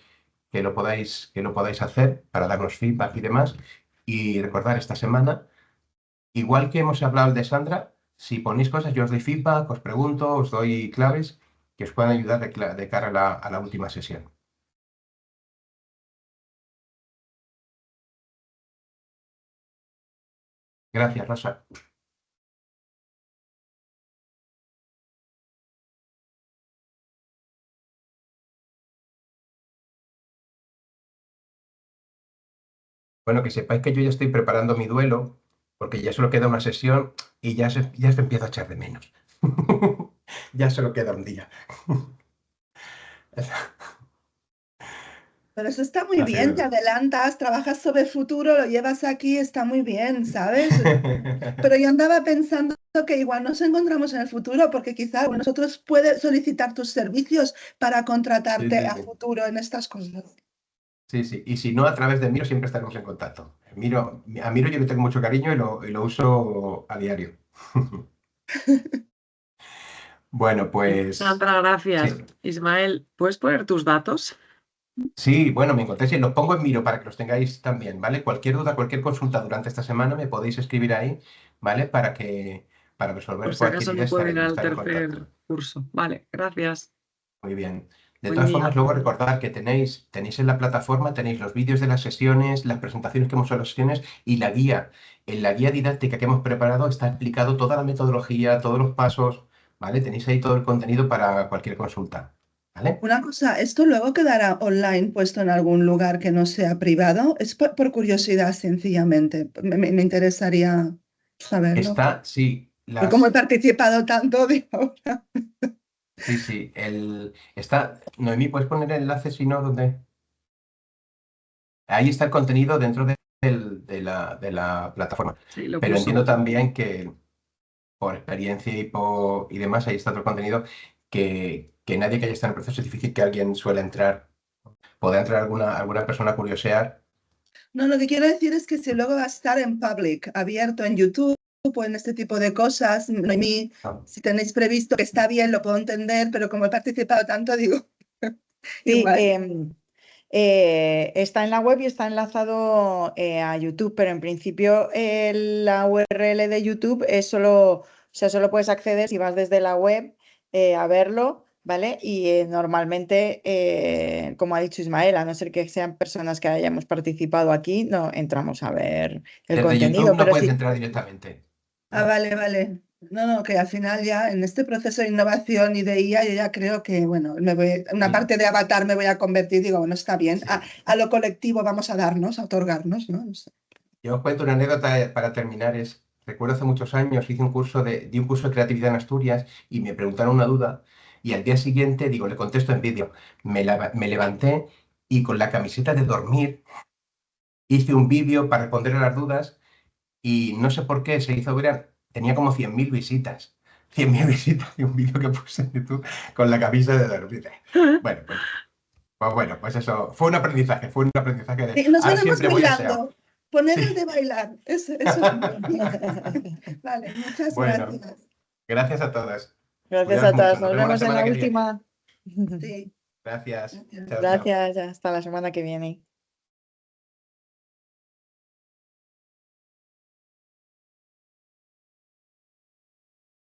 [SPEAKER 1] lo podáis hacer para darnos feedback y demás. Y recordar esta semana, igual que hemos hablado de Sandra, si ponéis cosas, yo os doy feedback, os pregunto, os doy claves que os puedan ayudar de cara a la última sesión. Gracias, Rosa. Bueno, que sepáis que yo ya estoy preparando mi duelo, porque ya solo queda una sesión y ya se empieza a echar de menos. Ya solo queda un día.
[SPEAKER 3] Pero eso está muy
[SPEAKER 1] Ha
[SPEAKER 3] bien, te
[SPEAKER 1] sido-
[SPEAKER 3] adelantas, trabajas sobre el futuro, lo llevas aquí, está muy bien, ¿sabes? Pero yo andaba pensando que igual nos encontramos en el futuro, porque quizá nosotros puedes solicitar tus servicios para
[SPEAKER 1] Sí,
[SPEAKER 3] contratarte
[SPEAKER 1] sí,
[SPEAKER 3] a
[SPEAKER 1] sí.
[SPEAKER 3] futuro en estas cosas.
[SPEAKER 1] Sí, sí. Y si no, a través de Miro siempre estaremos en contacto. A Miro yo le tengo mucho cariño y lo uso a diario. Bueno, pues
[SPEAKER 4] Sandra, gracias.
[SPEAKER 1] sí.
[SPEAKER 4] Ismael, ¿puedes poner tus datos?
[SPEAKER 1] Sí, bueno, me encontré, sí, los pongo en Miro para que los tengáis también, ¿vale? Cualquier duda, cualquier consulta durante esta semana me podéis escribir ahí, ¿vale? Para
[SPEAKER 4] Por
[SPEAKER 1] resolver
[SPEAKER 4] si
[SPEAKER 1] cualquier
[SPEAKER 4] acaso
[SPEAKER 1] idea
[SPEAKER 4] no puedo ir
[SPEAKER 1] y
[SPEAKER 4] al
[SPEAKER 1] estar en
[SPEAKER 4] tercer
[SPEAKER 1] contacto.
[SPEAKER 4] curso. Vale, gracias.
[SPEAKER 1] Muy bien. De
[SPEAKER 4] Buen
[SPEAKER 1] todas
[SPEAKER 4] día.
[SPEAKER 1] formas, luego recordad que tenéis en la plataforma, tenéis los vídeos de las sesiones, las presentaciones que hemos hecho en las sesiones y la guía. En la guía didáctica que hemos preparado está explicado toda la metodología, todos los pasos, ¿vale? Tenéis ahí todo el contenido para cualquier consulta, ¿vale?
[SPEAKER 3] Una cosa, ¿esto luego quedará online puesto en algún lugar que no sea privado? Es por curiosidad, sencillamente. Me interesaría saberlo.
[SPEAKER 1] Sí,
[SPEAKER 3] Pero como he participado tanto, digo,
[SPEAKER 1] sí, sí, Noemí, ¿puedes poner el enlace si no? ¿Dónde? Ahí está el contenido dentro de la plataforma.
[SPEAKER 4] Sí, lo
[SPEAKER 1] Pero
[SPEAKER 4] puso.
[SPEAKER 1] entiendo también que por experiencia y demás, ahí está otro contenido que nadie que haya estado en el proceso es difícil que alguien suele entrar. Podrá entrar alguna persona a curiosear.
[SPEAKER 3] no, lo que quiero decir es que si luego va a estar en public, abierto en YouTube o en este tipo de cosas, Noemí,
[SPEAKER 1] ¿No?
[SPEAKER 3] si tenéis previsto que está bien, lo puedo entender, pero como he participado tanto, digo,
[SPEAKER 6] Sí,
[SPEAKER 3] igual.
[SPEAKER 6] está en la web y está enlazado a YouTube, pero en principio la URL de YouTube es solo, o sea, solo puedes acceder si vas desde la web a verlo, ¿vale? Y normalmente, como ha dicho Ismael, a no ser que sean personas que hayamos participado aquí, no entramos a ver el
[SPEAKER 1] Desde YouTube
[SPEAKER 6] contenido,
[SPEAKER 1] no
[SPEAKER 6] pero
[SPEAKER 1] puedes
[SPEAKER 6] sí.
[SPEAKER 1] entrar directamente.
[SPEAKER 3] Ah, vale, vale. No, no, que al final ya en este proceso de innovación y de IA, yo ya creo que, bueno, una
[SPEAKER 1] Sí,
[SPEAKER 3] parte de avatar me voy a convertir, digo, bueno, está bien.
[SPEAKER 1] sí.
[SPEAKER 3] A lo colectivo vamos a darnos, a otorgarnos, ¿no? No sé.
[SPEAKER 1] Yo os cuento una anécdota para terminar. Recuerdo hace muchos años, di un curso de creatividad en Asturias y me preguntaron una duda y al día siguiente, digo, le contesto en vídeo. Me levanté y con la camiseta de dormir hice un vídeo para responder a las dudas y no sé por qué se hizo viral. Tenía como 100.000 visitas. 100.000 visitas de un vídeo que puse en YouTube con la camisa de dormir. Bueno, pues eso, fue un aprendizaje de,
[SPEAKER 3] Nos
[SPEAKER 1] ahora
[SPEAKER 3] veremos
[SPEAKER 1] siempre voy a SEO.
[SPEAKER 3] bailando. Ponerles
[SPEAKER 1] Sí.
[SPEAKER 3] de bailar. Eso es importante. Vale, muchas
[SPEAKER 1] Bueno.
[SPEAKER 3] gracias.
[SPEAKER 1] Gracias a todas.
[SPEAKER 6] Gracias
[SPEAKER 1] Cuidaos
[SPEAKER 6] a todas.
[SPEAKER 1] mucho.
[SPEAKER 6] Nos vemos en
[SPEAKER 1] semana
[SPEAKER 6] la
[SPEAKER 1] que viene.
[SPEAKER 6] última.
[SPEAKER 3] Sí,
[SPEAKER 1] Gracias.
[SPEAKER 3] gracias.
[SPEAKER 1] Chao, chao.
[SPEAKER 6] Gracias. Hasta la semana que viene.